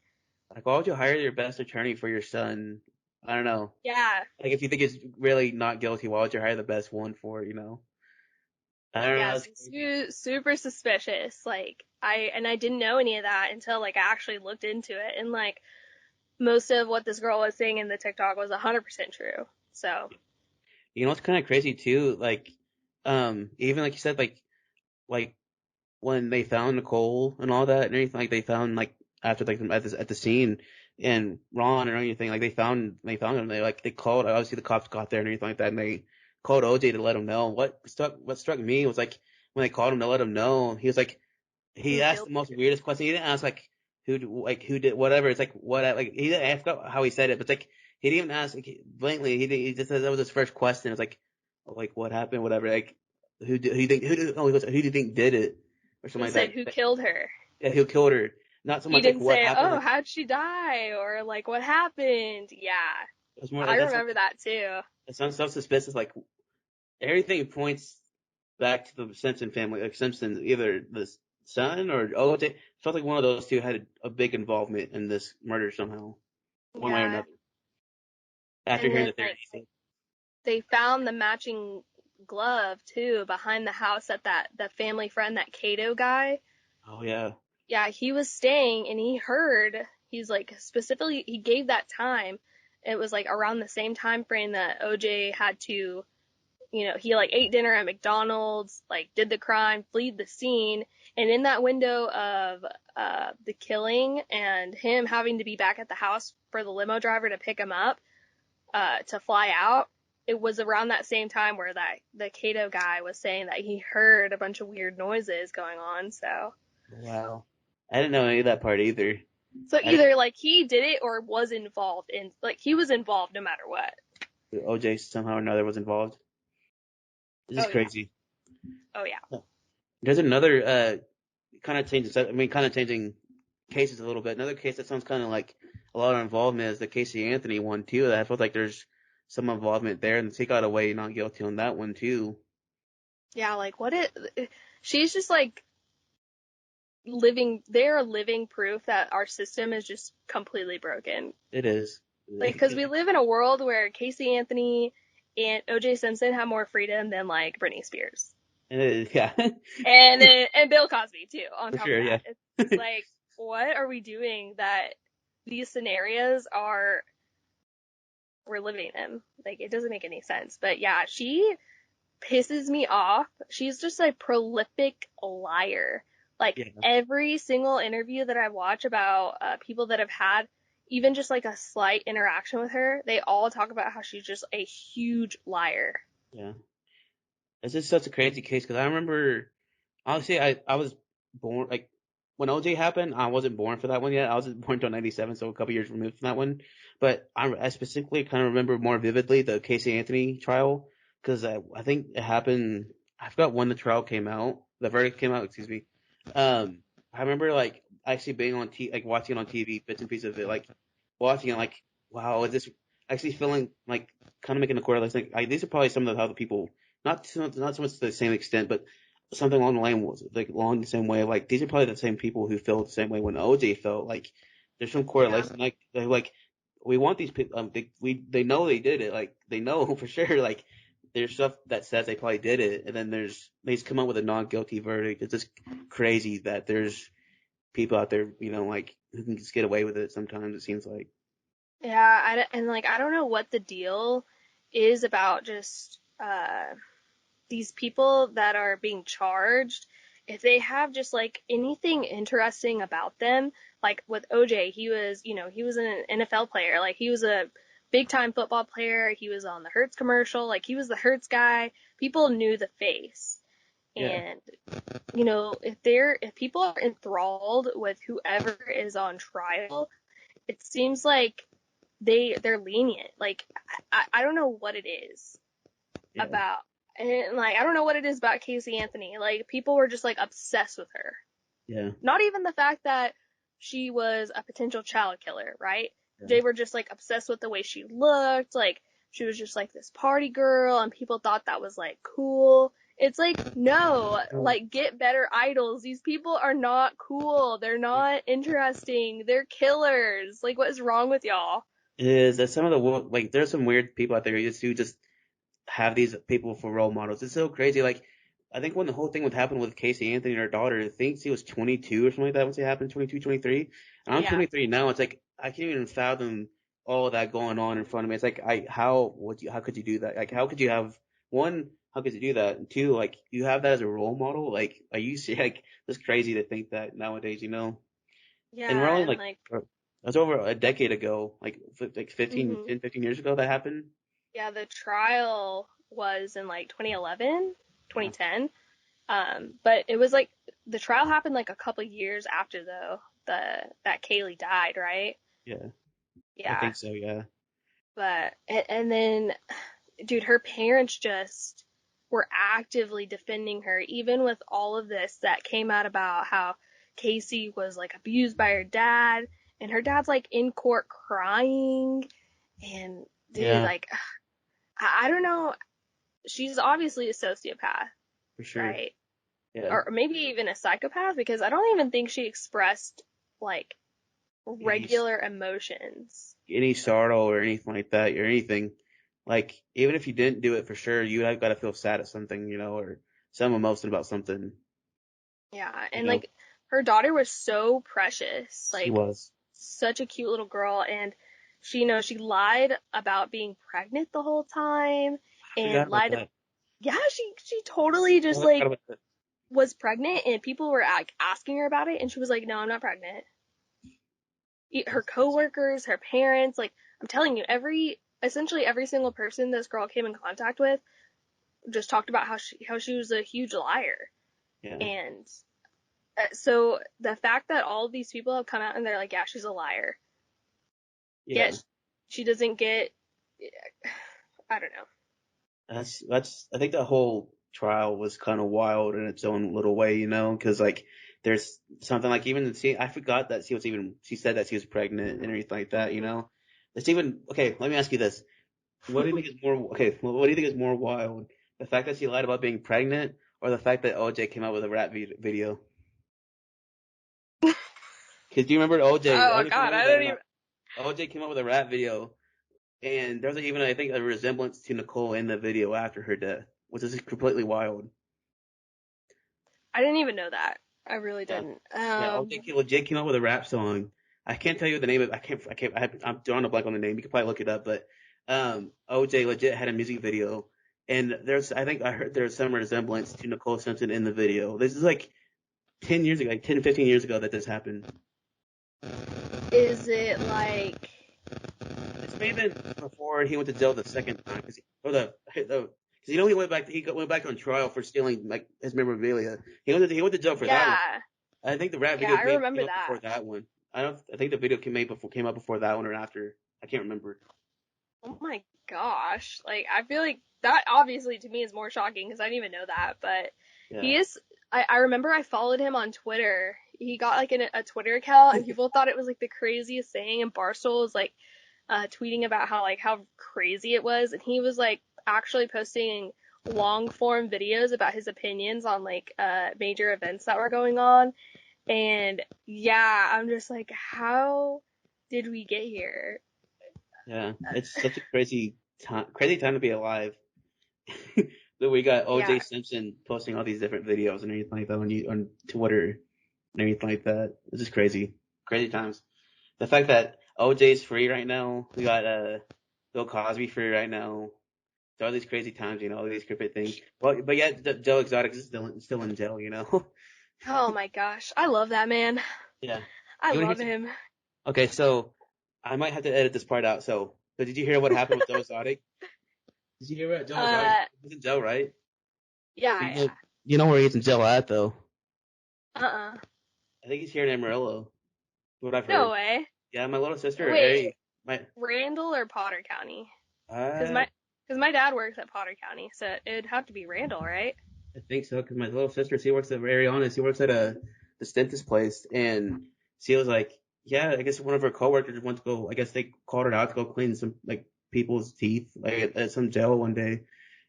why would you hire your best attorney for your son? I don't know. Yeah, Like, if you think it's really not guilty, why would you hire the best one for it? I don't know. yeah, That's crazy. super suspicious. Like I didn't know any of that until like I actually looked into it, and like most of what this girl was saying in the TikTok was 100% true. So You know what's kind of crazy too? Like, even like you said, like when they found Nicole and all that and everything, like they found like after like at the scene, and Ron or anything. Like they found him. They called. Obviously the cops got there and everything like that, and they called OJ to let him know. What struck me was like when they called him to let him know, he was like he Who asked killed the most her? weirdest question. He didn't ask like who did whatever. It's like what like he didn't, I forgot how he said it, but it's like he didn't even ask like, blatantly. He just said that was his first question. It's like what happened, whatever. Like who do you think did it or He something said like who that. killed her. Yeah, who killed her. Not so He much like didn't what say, happened. oh, Like how'd she die? Or like what happened? Yeah. it's more I like remember that too. that sounds so suspicious. Like everything points back to the Simpson family, like Simpson, either the son or OJ. Felt like one of those two had a big involvement in this murder somehow, one way or Yeah. another. After And hearing then the like theories, they found the matching glove too behind the house at that family friend, that Cato guy. oh yeah, Yeah, he was staying and he heard, he's like specifically, he gave that time. It was like around the same time frame that OJ had to, he like ate dinner at McDonald's, like did the crime, fled the scene, and in that window of the killing and him having to be back at the house for the limo driver to pick him up to fly out, it was around that same time where that the Cato guy was saying that he heard a bunch of weird noises going on. wow. I didn't know any of that part either. So I didn't either like he did it or was involved in, like he was involved no matter what. know OJ somehow or another was involved. This is Oh yeah. crazy. Oh yeah. There's another kind of changing. I mean, kind of changing cases a little bit. Another case that sounds kind of like a lot of involvement is the Casey Anthony one too. That I felt like there's some involvement there, and he got away not guilty on that one too. Yeah, like she's just like they're living proof that our system is just completely broken. It is. Like, cause we live in a world where Casey Anthony and OJ Simpson have more freedom than like Britney Spears. It is, yeah, And Bill Cosby too, on for top of sure, yeah. that. It's like, what are we doing that these scenarios we're living in? Like, it doesn't make any sense. But yeah, she pisses me off. She's just a prolific liar. Like Yeah, every single interview that I watch about people that have had even just like a slight interaction with her, they all talk about how she's just a huge liar. yeah. It's just such a crazy case because I remember, honestly, I was born like when OJ happened. I wasn't born for that one yet. I was born until '97, so a couple years removed from that one. But I specifically kind of remember more vividly the Casey Anthony trial because I think it happened. I forgot when the trial came out. The verdict came out. Excuse me. I remember like actually being on like watching it on TV, bits and pieces of it, like watching it, like wow, is this actually feeling like kind of making a correlation? Like these are probably some of the other people, not so much to the same extent, but something along the line was like along the same way. Like these are probably the same people who felt the same way when OJ felt. Like there's some Yeah. correlation. Like they're like we want these people. They know they did it. Like they know for sure. Like there's stuff that says they probably did it, and then they just come up with a non guilty verdict. It's just crazy that there's people out there, like who can just get away with it. Sometimes it seems like. Yeah, and like I don't know what the deal is about just these people that are being charged. If they have just like anything interesting about them, like with OJ, he was an NFL player, like he was a big time football player, he was on the Hertz commercial, like he was the Hertz guy. People knew the face. Yeah, And if people are enthralled with whoever is on trial, it seems like they're lenient. Like I don't know what it is yeah, about, and like I don't know what it is about Casey Anthony. Like people were just like obsessed with her. yeah, Not even the fact that she was a potential child killer, right? yeah. They were just like obsessed with the way she looked. Like she was just like this party girl, and people thought that was like cool. It's like, no, Oh, like get better idols. These people are not cool. They're not interesting. They're killers. Like what is wrong with y'all? it is that some of the like there's some weird people out there who just have these people for role models. It's so crazy. Like, I think when the whole thing would happen with Casey Anthony and her daughter, I think she was 22 or something like that when it happened, 22, 23. And I'm Yeah. 23 now. It's like, I can't even fathom all of that going on in front of me. It's like, how could you do that? Like, how could you have, one, how could you do that? And two, like, you have that as a role model? Like, are you, like, it's crazy to think that nowadays, And we're Yeah, only and like, like That's over a decade ago, like 15, hmm 10, 15 years ago that happened. Yeah, the trial was in like 2011, Yeah, 2010. But it was like the trial happened like a couple years after though that Kaylee died, right? yeah, I Yeah. think so. Yeah, But and then dude, her parents just were actively defending her, even with all of this that came out about how Casey was like abused by her dad, and her dad's like in court crying, and dude, yeah, like, I don't know, she's obviously a sociopath, for sure. right? Yeah, Or maybe even a psychopath, because I don't even think she expressed like any regular emotions. any sorrow or anything like that or anything. Like even if you didn't do it for sure, you have got to feel sad at something, or some emotion about something. Yeah, You and know, like her daughter was so precious, she like was. such a cute little girl, and she, she lied about being pregnant the whole time, I and forgot about lied. that. Yeah, she totally I just forgot like about that. was pregnant, and people were like asking her about it, and she was like, "No, I'm not pregnant." Her That's crazy. coworkers, her parents, like I'm telling you, essentially every single person this girl came in contact with just talked about how she was a huge liar, Yeah, and so the fact that all of these people have come out and they're like, yeah, she's a liar. yeah. Yet she doesn't get, I don't know. That's. I think the whole trial was kind of wild in its own little way, because like there's something like even I forgot that she said that she was pregnant and everything like that. It's even okay. Let me ask you this: what do you think is more okay? What do you think is more wild? The fact that she lied about being pregnant, or the fact that OJ came out with a rap video? Because do you remember OJ? I don't Oh know if you God, remember I that or don't even. not. OJ came out with a rap video, and there's even I think a resemblance to Nicole in the video after her death, which is completely wild. I didn't even know that. I really Yeah. didn't. Yeah, legit came out with a rap song. I can't tell you the name of. I'm drawing a blank on the name. You can probably look it up, but OJ legit had a music video, and I think I heard there's some resemblance to Nicole Simpson in the video. This is like 10 years ago, like 10, 15 years ago that this happened. Is it like? This may have been before he went to jail the second time, because he went back on trial for stealing like his memorabilia. He went to jail for that one. Yeah, I think the rap yeah, video I came remember up before that. that one. I think the video came out before that one or after. I can't remember. Oh my gosh, like I feel like that obviously to me is more shocking because I didn't even know that, but Yeah. he is. I remember I followed him on Twitter. He got like a Twitter account, and people thought it was like the craziest thing. And Barstool was like tweeting about how crazy it was, and he was like actually posting long form videos about his opinions on like major events that were going on. And yeah, I'm just like, how did we get here? Yeah. It's such a crazy time to be alive. That we got Yeah, OJ Simpson posting all these different videos and everything like that on Twitter and everything like that. It's just crazy. Crazy times. The fact that OJ's free right now, we got Bill Cosby free right now. So all these crazy times, all these cryptic things. Well, but yet Joe Exotic is still in jail. oh my gosh, I love that man. Yeah. I You want to hear love some? him. Okay, so I might have to edit this part out. So did you hear what happened with Joe Exotic? Did you hear what Joe Exotic Uh, was in jail, right? yeah, You know, yeah. you know where he's in jail at though. Uh-uh. I think he's here in Amarillo. What I've No heard. way. Yeah, my little sister, Wait, Ari, my Randall or Potter County? Cause uh, my dad works at Potter County, so it'd have to be Randall, right? I think so because my little sister, she works at Ariana's. She works at the dentist place, and she was like, yeah, I guess one of her coworkers went to go. I guess they called her out to go clean some like people's teeth like at some jail one day,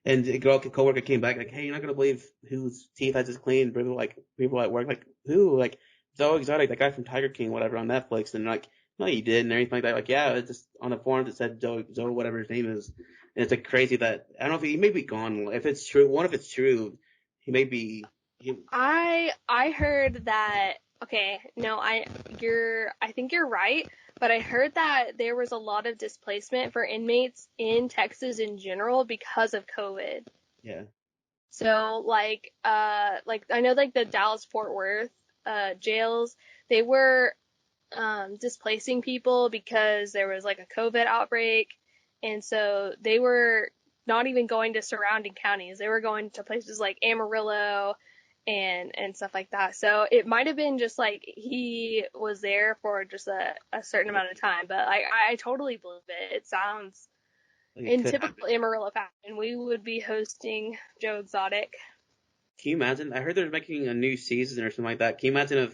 and the coworker came back like, hey, you're not gonna believe whose teeth I just cleaned. People at work like who like Zoe Exotic, that guy from Tiger King, whatever on Netflix, and like no, you did, and everything like that. Like yeah, it's just on the forms it said Zoe whatever his name is. And it's like crazy that I don't know if he may be gone. If it's true, if it's true, he may be. He, I heard that. Okay, no, I think you're right, but I heard that there was a lot of displacement for inmates in Texas in general because of COVID. yeah, So like I know like the Dallas Fort Worth jails, they were displacing people because there was like a COVID outbreak. And so they were not even going to surrounding counties. They were going to places like Amarillo and stuff like that. So it might have been just like he was there for just a certain amount of time. But I totally believe it. It sounds Like it in could happen. typical Amarillo fashion. We would be hosting Joe Exotic. Can you imagine? I heard they're making a new season or something like that. Can you imagine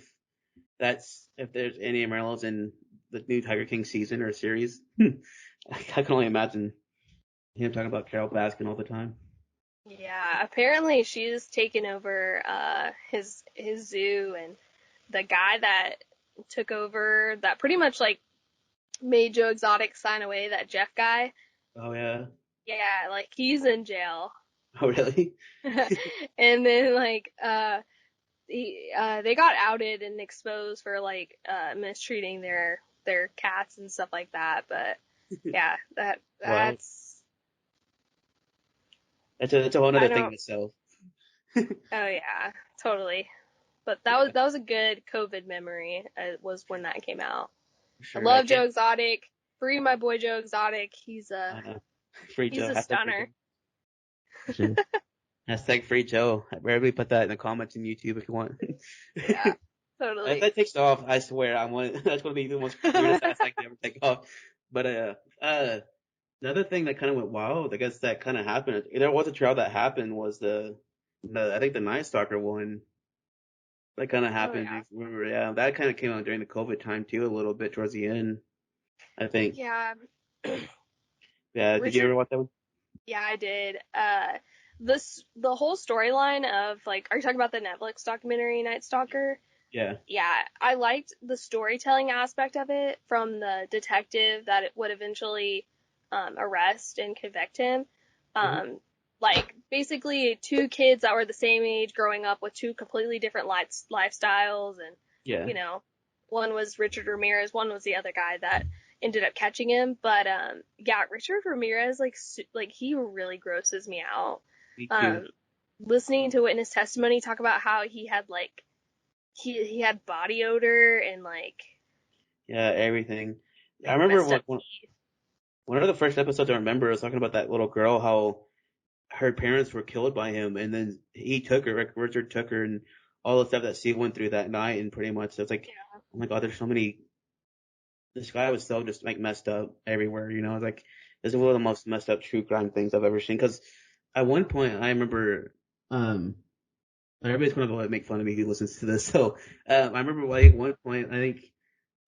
if there's any Amarillos in the new Tiger King season or series? I can only imagine him talking about Carol Baskin all the time. Yeah, apparently she's taken over his zoo, and the guy that took over that pretty much like made Joe Exotic sign away, that Jeff guy. Oh yeah. Yeah, like he's in jail. Oh really? And then like they got outed and exposed for like mistreating their cats and stuff like that, but yeah, Well, that's that's a whole I other thing don't in itself. oh yeah, totally. But Yeah, that was a good COVID memory. Was when that came out. for I sure. I love Joe can't. Exotic. Free my boy Joe Exotic. Uh, free He's Joe. a Hashtag free stunner. Joe. For sure. Hashtag free Joe. Everybody put that in the comments in YouTube if you want. Yeah, If totally. that takes off, I swear that's gonna be the most weirdest hashtag to ever take off. But the other thing that kind of went wild, I guess that kind of happened. There was a trial that happened was the I think the Night Stalker one that kind of Oh happened. yeah. If you remember, yeah, that kind of came out during the COVID time too, a little bit towards the end. I think. Yeah. Yeah, did you Richard. ever watch that one? Yeah, I did. The whole storyline of like, are you talking about the Netflix documentary Night Stalker? Yeah. Yeah, I liked the storytelling aspect of it from the detective that it would eventually arrest and convict him. Hmm. Um, like basically two kids that were the same age growing up with two completely different lifestyles, and Yeah. you know, one was Richard Ramirez, one was the other guy that ended up catching him. But yeah, Richard Ramirez like he really grosses me out. Me too. Um, listening to witness testimony talk about how he had like he had body odor and like Yeah, everything. I remember messed up what teeth. one of the first episodes I remember was talking about that little girl, how her parents were killed by him, and then he took her, like Richard took her, and all the stuff that she went through that night, and pretty much so it's like, oh my god, there's so many. This guy was so just like messed up everywhere, you know. It's like this is one of the most messed up true crime things I've ever seen. Because at one point I remember, um, everybody's gonna go and make fun of me who listens to this. So I remember like one point I think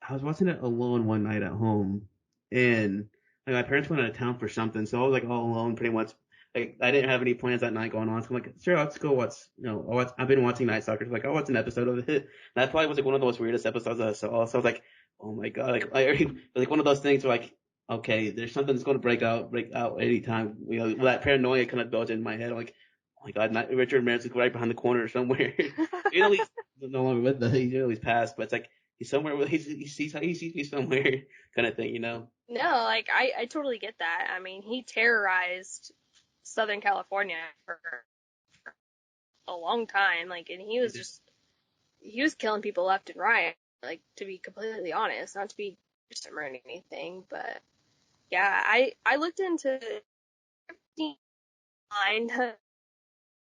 I was watching it alone one night at home, and like my parents went out of town for something, so I was like all alone pretty much. Like I didn't have any plans that night going on, so I'm like, sure, let's go watch. I've been watching Night Stalker. So like, I'll watch an episode of it. And that probably was like one of the most weirdest episodes I saw. So I was like, oh my god, like one of those things where like, okay, there's something that's going to break out anytime. You know, that paranoia kind of built in my head. I'm like, oh my god, not, Richard Ramirez is right behind the corner somewhere. You know, he's no longer with us. He's passed, but it's like he's somewhere. He's somewhere, kind of thing, you know. No, like I totally get that. I mean, he terrorized Southern California for a long time, like, and He did. he was killing people left and right. Like, to be completely honest, not to be gruesome or anything, but yeah, I looked into mind.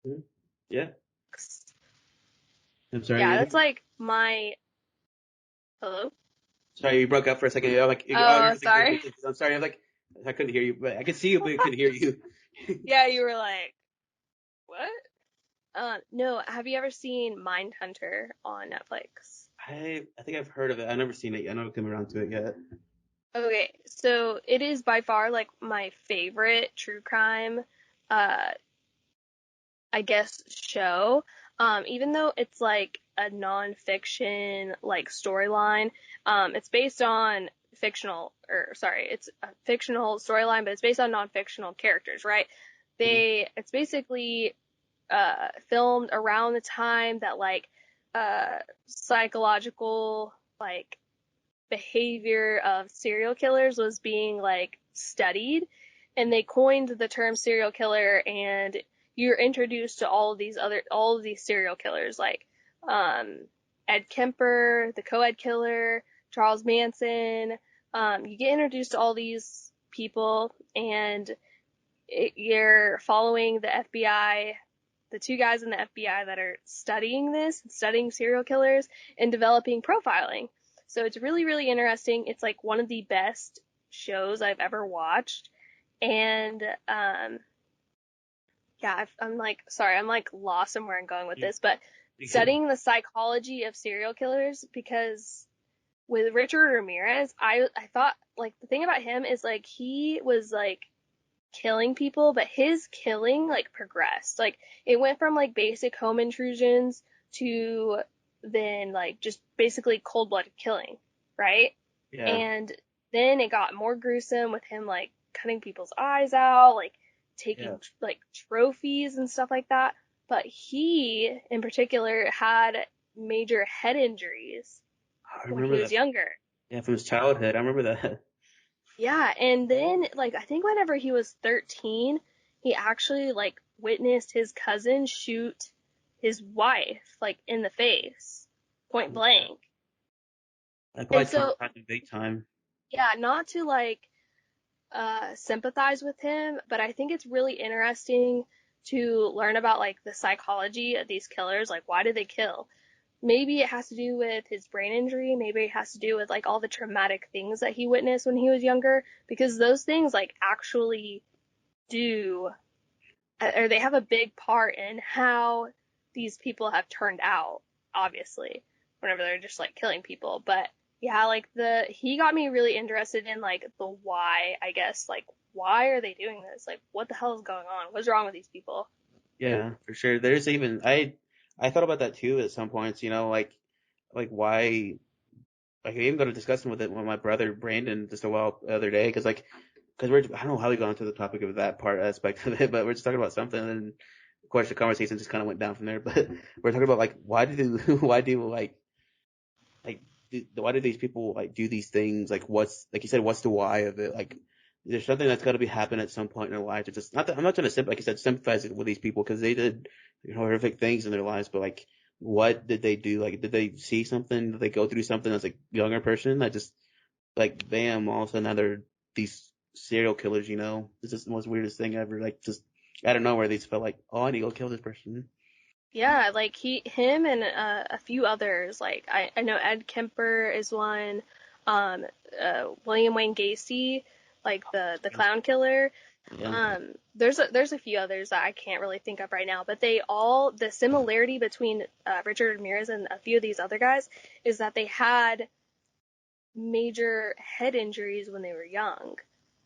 Mhm. Yeah. I'm sorry. Yeah, that's like my hello. Sorry, you broke up for a second. I'm like, oh, Oh, here's the sorry. good. I'm sorry. I'm like, I couldn't hear you, but I could see you, but I couldn't hear you. Yeah, you were like, what? No, have you ever seen Mindhunter on Netflix? I think I've heard of it. I've never seen it yet. I never come around to it yet. Okay, so it is by far like my favorite true crime, uh, I guess show. Even though it's like a nonfiction like storyline, it's based on fictional, or sorry, it's a fictional storyline, but it's based on non-fictional characters, right? Mhm. It's basically filmed around the time that like psychological like behavior of serial killers was being like studied, and they coined the term serial killer, and you're introduced to all of these serial killers like um Ed Kemper, the co-ed killer, Charles Manson. You get introduced to all these people, and you're following the FBI, the two guys in the FBI that are studying serial killers and developing profiling. So it's really, really interesting. It's like one of the best shows I've ever watched. And, yeah, I'm like, sorry, I'm like lost in where I'm going with You, this, but you could, studying the psychology of serial killers, because with Richard Ramirez, I thought like the thing about him is like he was like killing people, but his killing like progressed. Like it went from like basic home intrusions to then like just basically cold-blooded killing, right? yeah, And then it got more gruesome with him like cutting people's eyes out, like yeah. taking like trophies and stuff like that. But he in particular had major head injuries I when he remember was that. younger. Yeah, from his childhood. I remember that. Yeah, and then like I think whenever he was 13, he actually like witnessed his cousin shoot his wife like in the face, point Yeah. blank. That And probably so, traumatized him big time. yeah, not to like sympathize with him, but I think it's really interesting to learn about like the psychology of these killers, like why do they kill? Maybe it has to do with his brain injury, maybe it has to do with like all the traumatic things that he witnessed when he was younger, because those things like actually do, or they have a big part in how these people have turned out, obviously, whenever they're just like killing people. But yeah, like he got me really interested in like the why, I guess, like why are they doing this? Like what the hell is going on? What's wrong with these people? Yeah, for sure. There's even I thought about that too at some points. Like why. Like I even got to discussing with it with my brother Brandon just a while the other day because I don't know how we got into the topic of that part aspect of it, but we're just talking about something and of course the conversation just kind of went down from there. But we're talking about like why do why do like why do these people like do these things? Like what's like you said, what's the why of it? Like there's something that's got to be happen at some point in their life to just not that I'm not trying to like you said sympathize with these people because they did horrific things in their lives, but like what did they do? Like did they see something? Did they go through something as a younger person that just like bam all of a sudden now they're these serial killers? It's just the most weirdest thing ever. Like just out of nowhere they just felt like oh I need to go kill this person. Yeah, like him and a few others. Like I know Ed Kemper is one. Um, William Wayne Gacy, like the clown killer. Yeah, There's a few others that I can't really think of right now, but the similarity between Richard Ramirez and a few of these other guys is that they had major head injuries when they were young.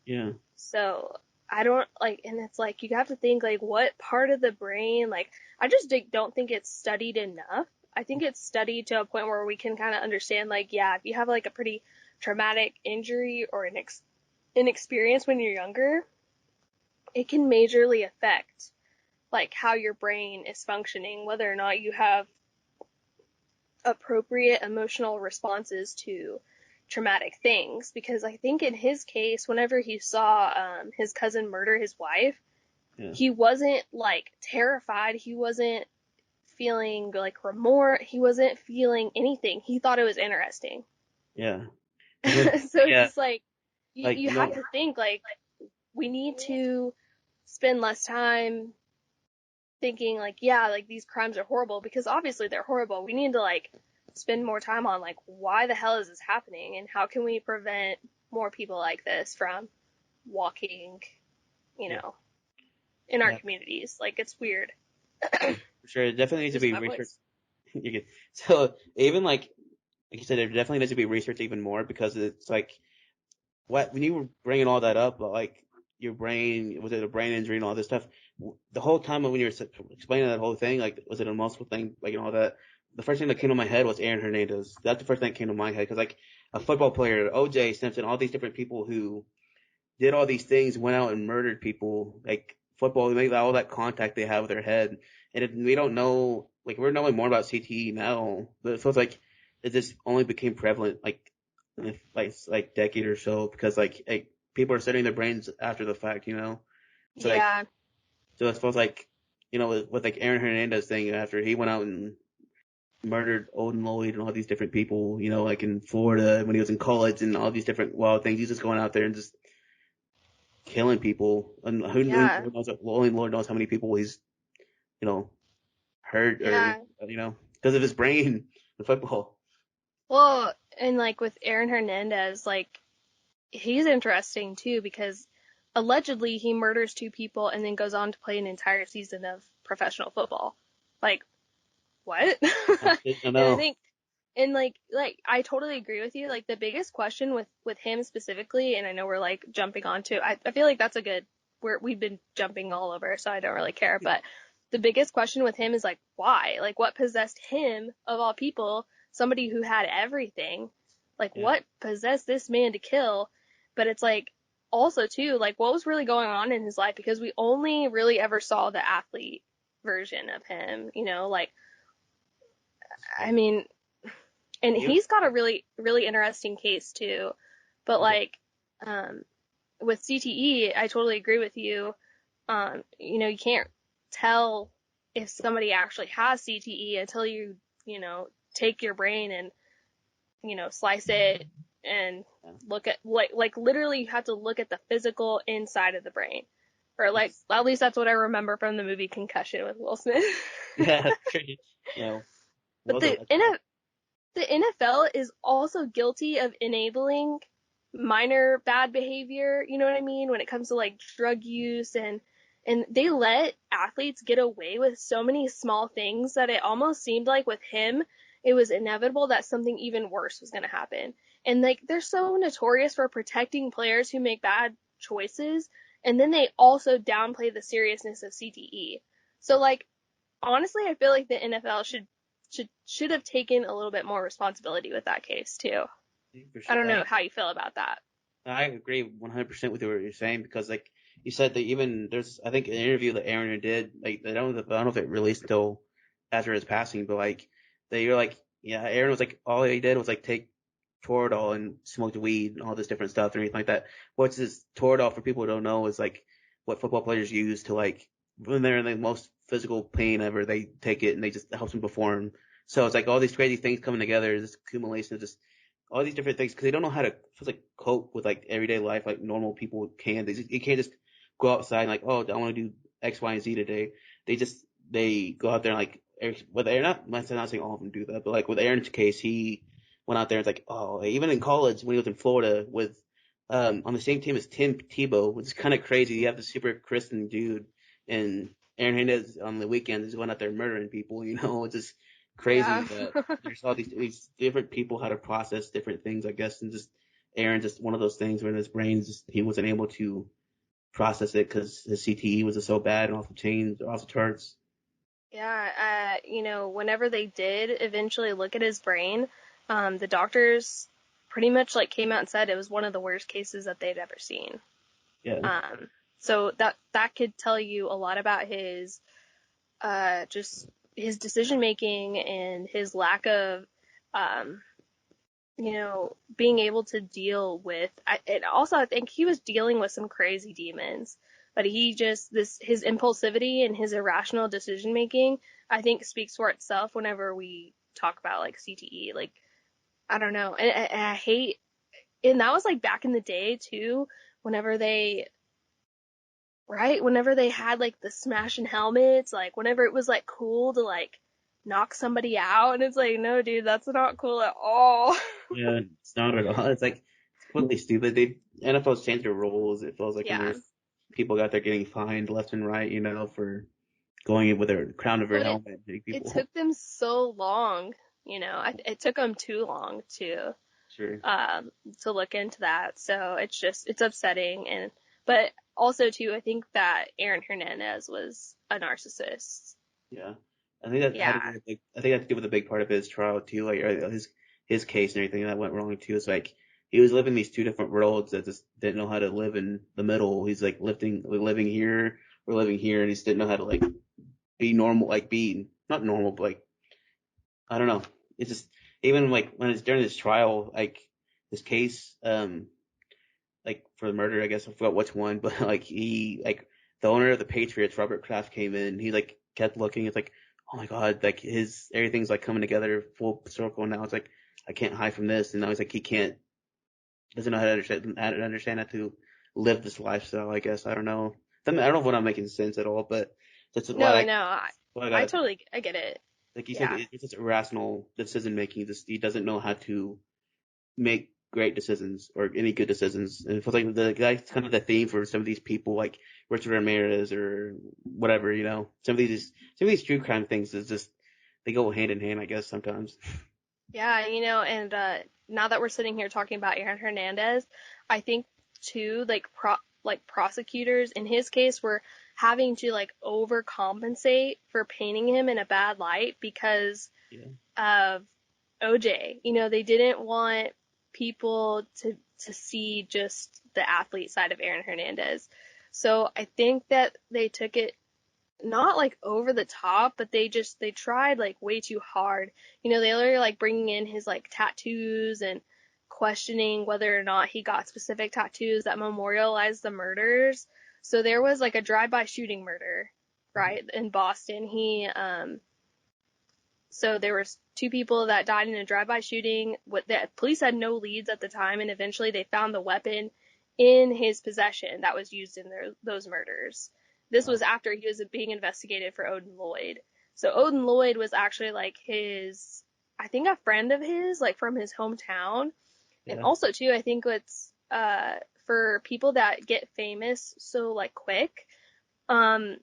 yeah, So I don't like, and it's like you have to think like what part of the brain, like I just don't think it's studied enough. I think it's studied to a point where we can kind of understand like, yeah, if you have like a pretty traumatic injury or an experience when you're younger, it can majorly affect like how your brain is functioning, whether or not you have appropriate emotional responses to traumatic things. Because I think in his case, whenever he saw his cousin murder his wife, yeah, he wasn't like terrified. He wasn't feeling like remorse. He wasn't feeling anything. He thought it was interesting. yeah. So Because it's yeah, just like like you have to think like we need to spend less time thinking like, yeah, like these crimes are horrible because obviously they're horrible. We need to like spend more time on like why the hell is this happening and how can we prevent more people like this from walking, you yeah, know, in our yeah, communities. Like it's weird. for sure. It definitely needs to Losing be my researched. voice. You get so even like you said, it definitely needs to be researched even more because it's like what when you were bringing all that up, like your brain was it a brain injury and all this stuff. The whole time when you were explaining that whole thing, like was it a muscle thing, like and all that. The first thing that came to my head was Aaron Hernandez. That's the first thing that came to my head because like a football player, O.J. Simpson, all these different people who did all these things, went out and murdered people, like football, they make all that contact they have with their head. And if we don't know, like we're knowing more about CTE now, but it feels like it just only became prevalent like in the like decade or so because like people are studying their brains after the fact. So like Yeah. so it feels like with like Aaron Hernandez thing after he went out and murdered Odin Lloyd and all these different people, you know, like in Florida when he was in college and all these different wild things. He's just going out there and just killing people. And who Yeah. knows, only Lord knows how many people he's, you know, hurt or, Yeah. you know, because of his brain, the football. Well, and like with Aaron Hernandez, like he's interesting too because allegedly he murders two people and then goes on to play an entire season of professional football. Like, what? I And I know. think and like I totally agree with you. Like the biggest question with him specifically, and I know we're like jumping onto I feel like that's a good we've been jumping all over, so I don't really care. But the biggest question with him is like why? Like what possessed him of all people, somebody who had everything? Like Yeah. what possessed this man to kill? But it's like also too, like what was really going on in his life because we only really ever saw the athlete version of him, you know, like I mean, and He was, he's got a really interesting case too. But okay. like um with CTE, I totally agree with you. You know, you can't tell if somebody actually has CTE until you know, take your brain and, you know, slice it and Yeah. look at like literally you have to look at the physical inside of the brain. Or like It's, at least that's what I remember from the movie Concussion with Will Smith. yeah. You know, But those are, that's bad. the NFL is also guilty of enabling minor bad behavior, you know what I mean, when it comes to like drug use and they let athletes get away with so many small things that it almost seemed like with him it was inevitable that something even worse was going to happen. And like they're so notorious for protecting players who make bad choices and then they also downplay the seriousness of CTE. So like honestly, I feel like the NFL should have taken a little bit more responsibility with that case too. For I sure. don't know how you feel about that. I agree 100% with what you're saying because, like you said, that even there's, I think, an interview that Aaron did, like, I don't know if it released until after his passing, but like, that you're like, yeah, Aaron was like, all he did was like take Toradol and smoked weed and all this different stuff and everything like that. What's this Toradol for people who don't know is like what football players use to like, when they're in the most physical pain ever, they take it and they just helps them perform. So it's like all these crazy things coming together, this accumulation of just all these different things because they don't know how to just like cope with like everyday life like normal people can. You can't just go outside and like, oh, I want to do X, Y, and Z today. They go out there and like with Aaron, not saying all of them do that, but like with Aaron's case, he went out there and it's like, oh, even in college when he was in Florida with on the same team as Tim Tebow, which is kind of crazy. You have the super Christian dude and Aaron Hernandez on the weekends is going out there murdering people. You know, it's just crazy Yeah. that there's all these different people how to process different things, I guess, and just Aaron just one of those things where his brain just he wasn't able to process it because his CTE was just so bad and off the chains, off the charts. Yeah, you know, whenever they did eventually look at his brain, the doctors pretty much like came out and said it was one of the worst cases that they'd ever seen. Yeah, Um, so that could tell you a lot about his just his decision making and his lack of um you know, being able to deal with, and also I think he was dealing with some crazy demons, but he just, his impulsivity and his irrational decision making, I think speaks for itself whenever we talk about like CTE. Like, I don't know. And I hate, and that was like back in the day too, whenever they, right? Whenever they had like the smashing helmets, like whenever it was like cool to like knock somebody out, and it's like, no, dude, that's not cool at all. yeah, it's not at all. It's like it's completely stupid. They NFL's changed their rules. It feels like when Yeah. there's people out there getting fined left and right, you know, for going in with their crown over their Well, helmet, hitting it people. took them so long, you know, it took them too long Sure. um, to look into that. So it's just, it's upsetting. And, but also too, I think that Aaron Hernandez was a narcissist. Yeah. I think that had to Yeah. do with like I think that had to do with a big part of his trial too, like or his case and everything that went wrong too. It's like he was living these two different worlds that just didn't know how to live in the middle. He's like living here or living here, and he just didn't know how to like be normal, like be not normal, but like I don't know. It's just even like when it's during his trial, like his case, like for the murder, I guess I forgot which one, but like he like the owner of the Patriots, Robert Kraft came in. He like kept looking. It's like oh my God, like everything's like coming together full circle now. It's like, I can't hide from this. And now he's like, doesn't know how to understand how to live this lifestyle, I guess. I don't know. I don't know if I'm making sense at all, but that's No, why no, I I got totally, I get it. like you said, Yeah. it's just irrational decision making. Just he doesn't know how to make great decisions or any good decisions. And it feels like that's kind of the theme for some of these people, like Richard Ramirez or whatever. Some of these true crime things is just they go hand in hand, I guess sometimes. Yeah, and now that we're sitting here talking about Aaron Hernandez, I think too, like prosecutors in his case were having to like overcompensate for painting him in a bad light because Yeah, of OJ. They didn't want people to see just the athlete side of Aaron Hernandez. So I think that they took it not like over the top, but they tried like way too hard. They were like bringing in his like tattoos and questioning whether or not he got specific tattoos that memorialized the murders. So there was like a drive-by shooting murder, right, in Boston. So there was two people that died in a drive-by shooting. The police had no leads at the time, and eventually they found the weapon in his possession that was used in those murders. This was wow. after he was being investigated for Odin Lloyd. So Odin Lloyd was actually like I think a friend of his, like from his hometown. And Yeah, also too, I think what's for people that get famous so like quick, um,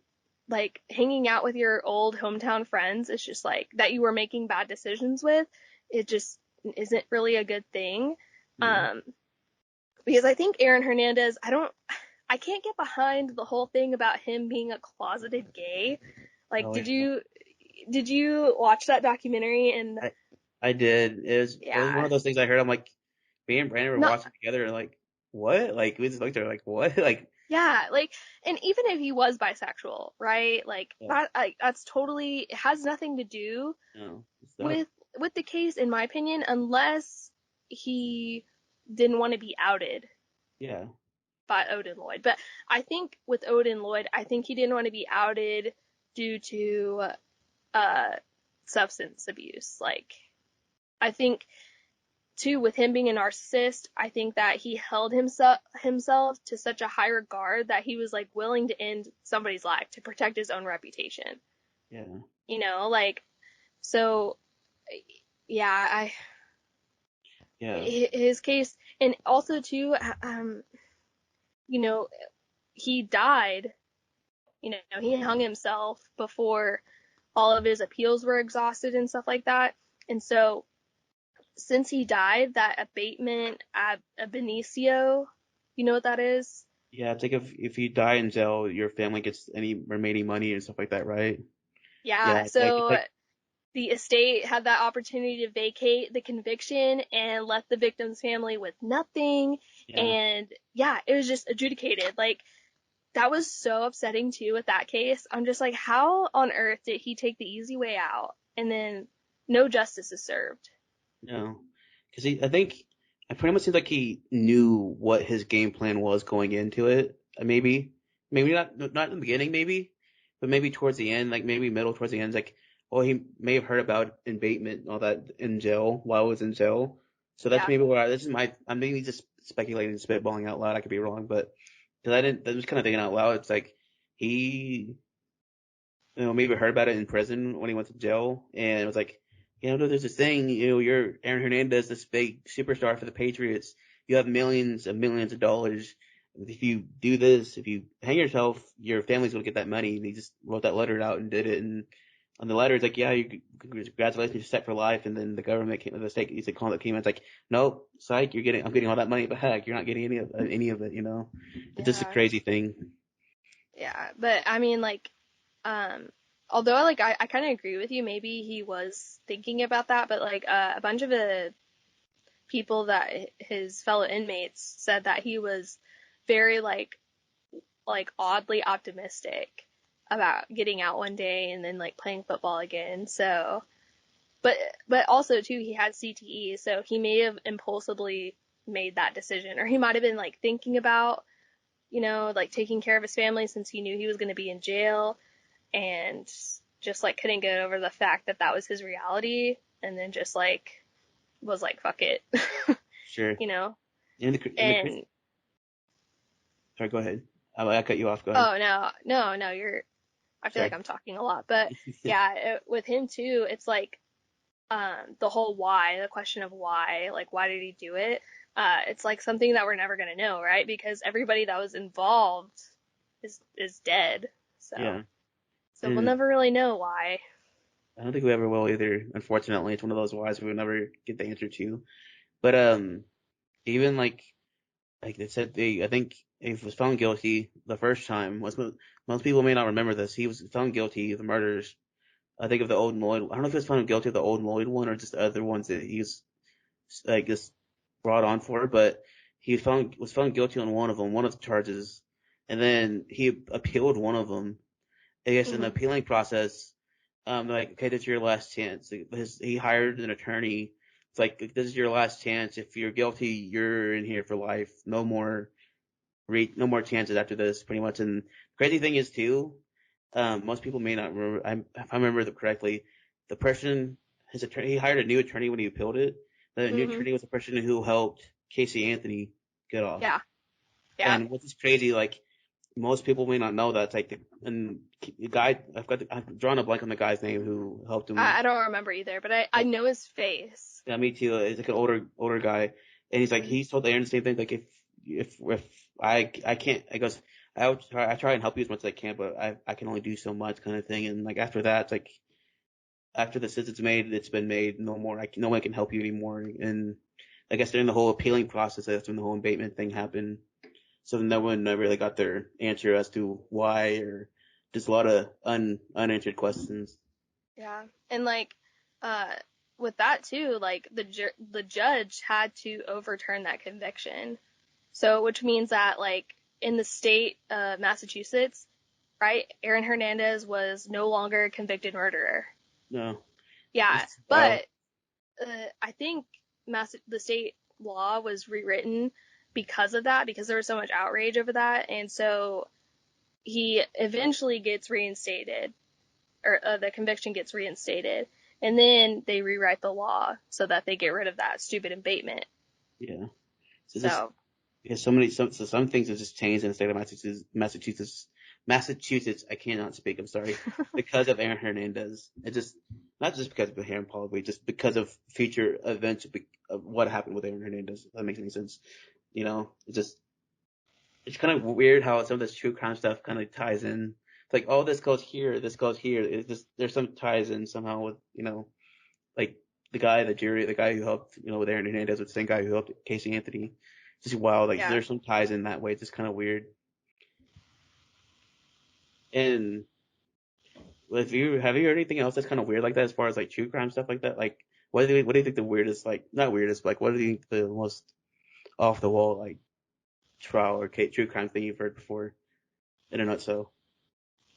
like hanging out with your old hometown friends is just like that you were making bad decisions with. It just isn't really a good thing. yeah. Um, because I think Aaron Hernandez, I can't get behind the whole thing about him being a closeted gay. Like, Oh did you watch that documentary? And I I did. It was one yeah, of those things I heard. I'm like, me and Brandon were not watching together and like, what? Like we just looked at her like, what? Like, yeah, like, and even if he was bisexual, right? Like yeah, that's totally, it has nothing to do no, it's not. with with the case, in my opinion, unless he didn't want to be outed Yeah, by Odin Lloyd. But I think with Odin Lloyd, I think he didn't want to be outed due to uh substance abuse. Like, I think too, with him being a narcissist, I think that he held himself to such a high regard that he was like willing to end somebody's life to protect his own reputation. yeah, Like, so yeah, yeah, his case, and also too, you know, he died. He hung himself before all of his appeals were exhausted and stuff like that. And so since he died, that abatement ab initio, you know what that is? yeah. It's like if you die in jail, your family gets any remaining money and stuff like that, right? Yeah, Yeah, it's so like the estate had that opportunity to vacate the conviction and left the victim's family with nothing. yeah, And yeah, it was just adjudicated. Like, that was so upsetting too with that case. I'm just like, how on earth did he take the easy way out and then no justice is served? no, because I think it pretty much seems like he knew what his game plan was going into it. Maybe not in the beginning, maybe, but maybe towards the end, like maybe middle towards the end, like, well, he may have heard about abatement and all that in jail while I was in jail. So that's Yeah. maybe where this is I'm maybe just speculating, spitballing out loud. I could be wrong, but because I was kind of thinking out loud. It's like he, maybe heard about it in prison when he went to jail, and it was like, no, there's this thing, you're Aaron Hernandez, this big superstar for the Patriots. You have millions and millions of dollars. If you do this, if you hang yourself, your family's gonna get that money. And he just wrote that letter out and did it. And on the letter, it's like, yeah, congratulations, you're set for life. And then the government came, the state, he said, call that came in. It's like, no, psych, I'm getting all that money back. You're not getting any of it. It's just a Yeah. crazy thing. Yeah. But I mean, like, um, although like I kind of agree with you, maybe he was thinking about that, but like a bunch of the people that his fellow inmates said that he was very like oddly optimistic about getting out one day and then like playing football again. So, but also too, he had CTE, so he may have impulsively made that decision, or he might have been like thinking about, like taking care of his family since he knew he was going to be in jail. And just like couldn't get over the fact that that was his reality, and then just like was like, fuck it, Sure. you know? In the And sorry, go ahead. I cut you off. Go ahead. oh no, I feel like Sorry. I'm talking a lot, but yeah, with him too, it's like the whole why, the question of why, like why did he do it? It's like something that we're never gonna know, right? Because everybody that was involved is dead. Yeah. So we'll And never really know why. I don't think we ever will either. Unfortunately, it's one of those whys we will never get the answer to. But even like they said, I think he was found guilty the first time. Most people may not remember this. He was found guilty of the murders. I think of the old Lloyd. I don't know if he was found guilty of the old Lloyd one or just the other ones that he's like just brought on for. But he was found guilty on one of them, one of the charges, and then he appealed one of them. I guess in the Hmm. appealing process, they're like, okay, this is your last chance. He hired an attorney. It's like, this is your last chance. If you're guilty, you're in here for life. No more chances after this, pretty much. And crazy thing is too, most people may not remember. If I remember correctly, the person, his attorney, he hired a new attorney when he appealed it. The new Hmm. attorney was the person who helped Casey Anthony get off. Yeah. Yeah. And what's is crazy, like most people may not know that. It's like the guy, I've drawn a blank on the guy's name who helped him. I don't remember either, but I know his face. Yeah, me too. He's like an older guy, and he's like Hmm. he's told Aaron the same thing. Like if I can't, I goes I try and help you as much as I can, but I can only do so much kind of thing. And like after that, it's like after the decision's made, it's been made. No more. No one can help you anymore. And I guess during the whole appealing process, that's when the whole abatement thing happened. So no one really got their answer as to why, or just a lot of unanswered questions. Yeah. And like, uh, with that too, like the judge had to overturn that conviction. So, which means that like in the state of Massachusetts, right, Aaron Hernandez was no longer a convicted murderer. No, Yeah, it's wild. but I think the state law was rewritten because of that, because there was so much outrage over that, and so he eventually gets reinstated, or the conviction gets reinstated, and then they rewrite the law so that they get rid of that stupid abatement. Yeah. So just So, Because some things have just changed in the state of Massachusetts. I cannot speak. I'm sorry, because of Aaron Hernandez. It just not just because of Aaron Paul, but just because of future events of what happened with Aaron Hernandez. If that makes any sense. It's kind of weird how some of this true crime stuff kind of ties in. It's like, oh, this goes here, this goes here. It's just there's some ties in somehow with like the guy who helped with Aaron Hernandez was the same guy who helped Casey Anthony. It's just wild. Like yeah. there's some ties in that way. It's just kind of weird. And if you have you heard anything else that's kind of weird like that as far as like true crime stuff like that? Like what do you think the weirdest, like not weirdest, but like what do you think the most off the wall like trial or true crime thing you've heard before in a nutshell?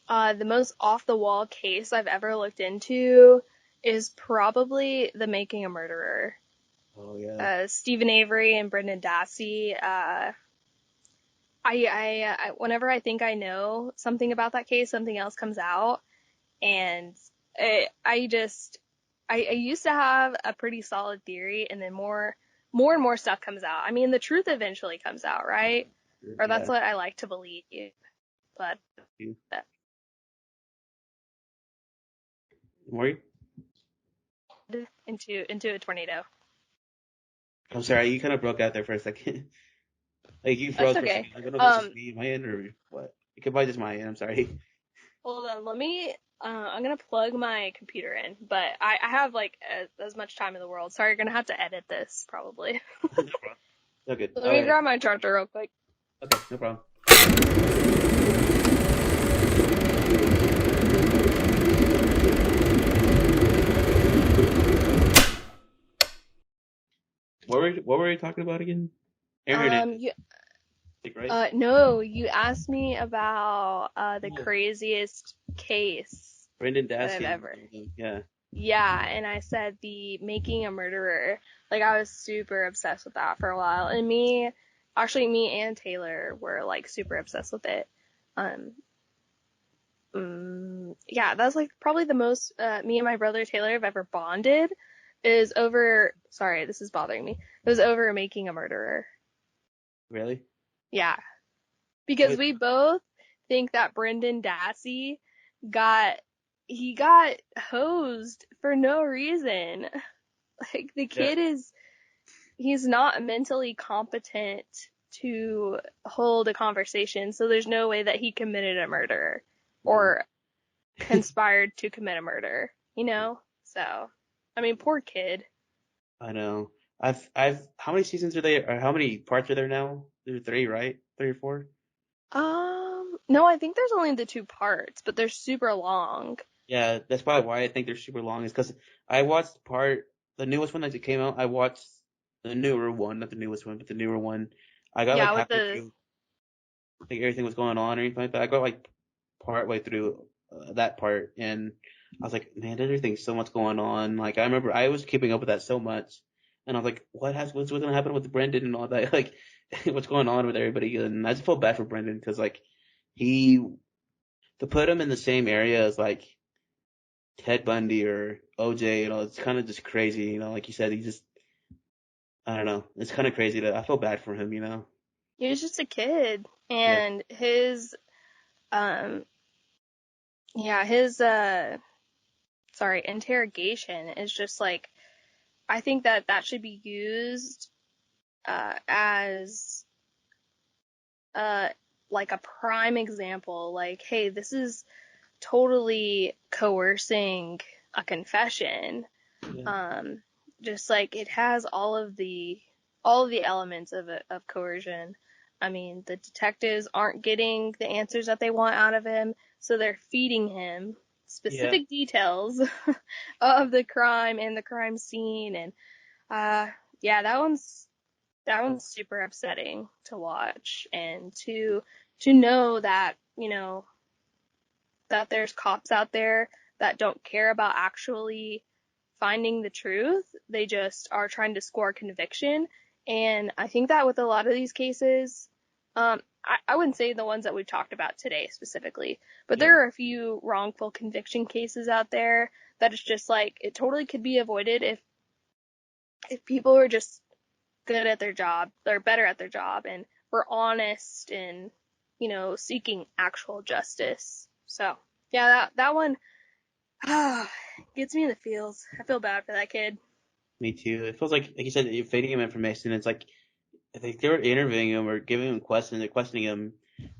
The most off the wall case I've ever looked into is probably The Making a Murderer. Oh yeah. Stephen Avery and Brendan Dassey. Whenever I think I know something about that case, something else comes out, and I used to have a pretty solid theory, and then more and more stuff comes out. I mean, the truth eventually comes out, right? Or that's Yeah. what I like to believe, but You, uh, Maury? into a tornado. I'm sorry, you kind of broke out there for a second. Like you That's froze for a okay. second. I don't know if it's just me, my end, or what. It could probably just my end. I'm sorry. Hold on, let me. I'm gonna plug my computer in, but I have like as much time in the world. Sorry, you're gonna have to edit this probably. No problem. No good. Let All me right. grab my charger real quick. Okay. No problem. What were we talking about again? Aaron Hernandez, You, right? no, you asked me about the Oh, craziest case Brendan that I've Dassey and ever. all them. Yeah. Yeah, and I said the Making a Murderer. Like I was super obsessed with that for a while, and me and Taylor were like super obsessed with it. Um, Yeah, that's like probably the most me and my brother Taylor have ever bonded is over. Sorry, this is bothering me. It was over making a murderer. Really? Yeah, because What? we both think that Brendan Dassey got he got hosed for no reason. Like the Yeah. kid he's not mentally competent to hold a conversation, so there's no way that he committed a murder Mm. or conspired to commit a murder, you know? So, I mean, poor kid. I know. How many seasons are there, or how many parts are there now? There's three, right? Three or four? No, I think there's only the two parts, but they're super long. Yeah, that's probably why I think they're super long. Is because I watched the newest one that came out. I watched the newer one, not the newest one, but the newer one. I got like Yeah, with halfway the, through, like everything was going on or anything like that. I got like part way through that part, and I was like, man, there's everything so much going on. Like I remember I was keeping up with that so much, and I was like, what's gonna happen with Brendan and all that? Like, what's going on with everybody? And I just felt bad for Brendan because like he to put him in the same area as like Ted Bundy or OJ, it's kind of just crazy, like you said, I don't know, it's kind of crazy I feel bad for him. he was just a kid, Yeah, and um, his, interrogation is just like, I think that that should be used, as, uh, like a prime example, like, hey, this is totally coercing a confession. yeah, Um, just like it has all of the elements of coercion. I mean, the detectives aren't getting the answers that they want out of him, so they're feeding him yeah, specific details of the crime and the crime scene, and uh, yeah, that one's super upsetting to watch, and to know that that there's cops out there that don't care about actually finding the truth. They just are trying to score conviction. And I think that with a lot of these cases, I wouldn't say the ones that we've talked about today specifically, but yeah, there are a few wrongful conviction cases out there that it's just like it totally could be avoided if people were just good at their job, they're better at their job, and were honest and seeking actual justice. So yeah, that one gets me in the feels. I feel bad for that kid. me too. It feels like you said, you're feeding him information. It's like I think they were interviewing him or giving him questions, they're questioning him,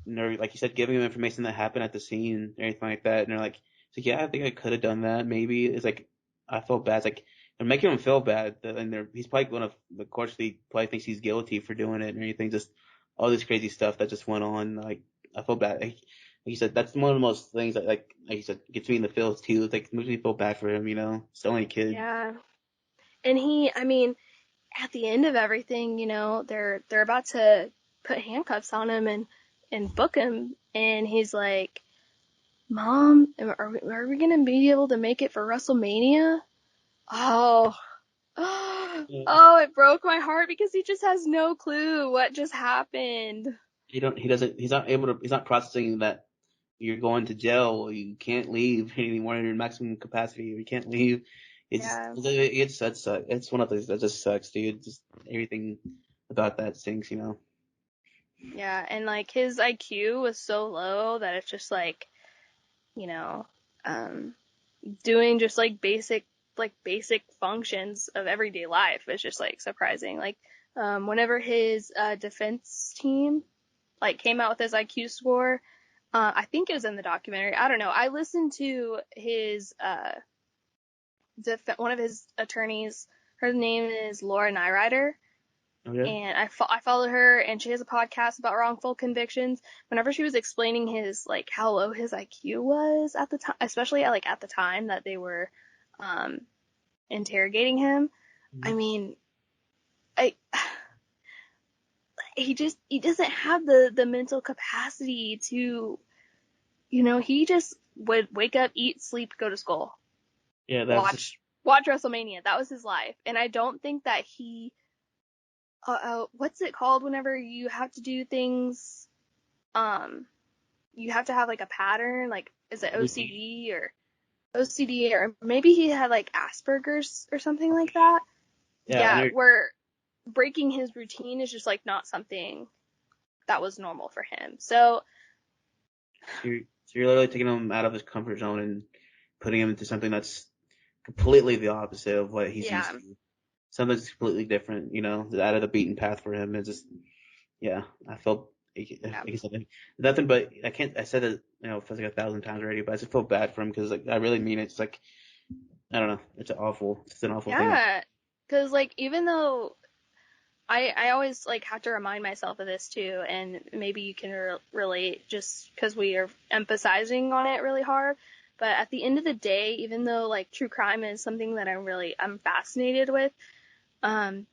and they're like you said, giving him information that happened at the scene and everything like that, and they're like, it's like, yeah, I think I could have done that. Maybe it's like I felt bad. It's like they're making him feel bad, and he's probably gonna, of course, he probably thinks he's guilty for doing it and everything. Just all this crazy stuff that just went on. Like I feel bad. Like you said, that's one of the most things that like you said gets me in the feels too. It's like makes me feel bad for him. Still only a kid. Yeah. And I mean, at the end of everything, they're about to put handcuffs on him and book him, and he's like, "Mom, are we gonna be able to make it for WrestleMania?" Oh, Yeah. oh, it broke my heart because he just has no clue what just happened. He's not able to, he's not processing that you're going to jail. You can't leave anymore in your maximum capacity. You can't leave. Yeah. It's it's one of those that just sucks, dude. Just everything about that stinks. Yeah, and like his IQ was so low that it's just you know, um, doing just like basic functions of everyday life is just like surprising. Like, whenever his defense team like came out with his IQ score, I think it was in the documentary. I don't know. I listened to his one of his attorneys. Her name is Laura Nyrider, Okay. and I follow her, and she has a podcast about wrongful convictions. Whenever she was explaining his like how low his IQ was at the time, especially at the time that they were um, interrogating him, I mean, I he doesn't have the mental capacity to he just would wake up, eat, sleep, go to school, Yeah, watch watch WrestleMania. That was his life, and I don't think that he what's it called whenever you have to do things um you have to have like a pattern, like is it routine. OCD or maybe he had like Asperger's or something like that. Yeah, I Yeah, know. where breaking his routine is just like not something that was normal for him. So So you're literally taking him out of his comfort zone and putting him into something that's completely the opposite of what he's used yeah, to. Something that's completely different, out of the beaten path for him. It's just, yeah, I felt, like yeah, I said, nothing but, I said it, feels like 1,000 times already, but I just feel bad for him because, like, I really mean it. It's like, I don't know, it's an awful thing. yeah. Because like even though I always like have to remind myself of this too, and maybe you can relate just because we are emphasizing on it really hard. But at the end of the day, even though like true crime is something that I'm fascinated with, um,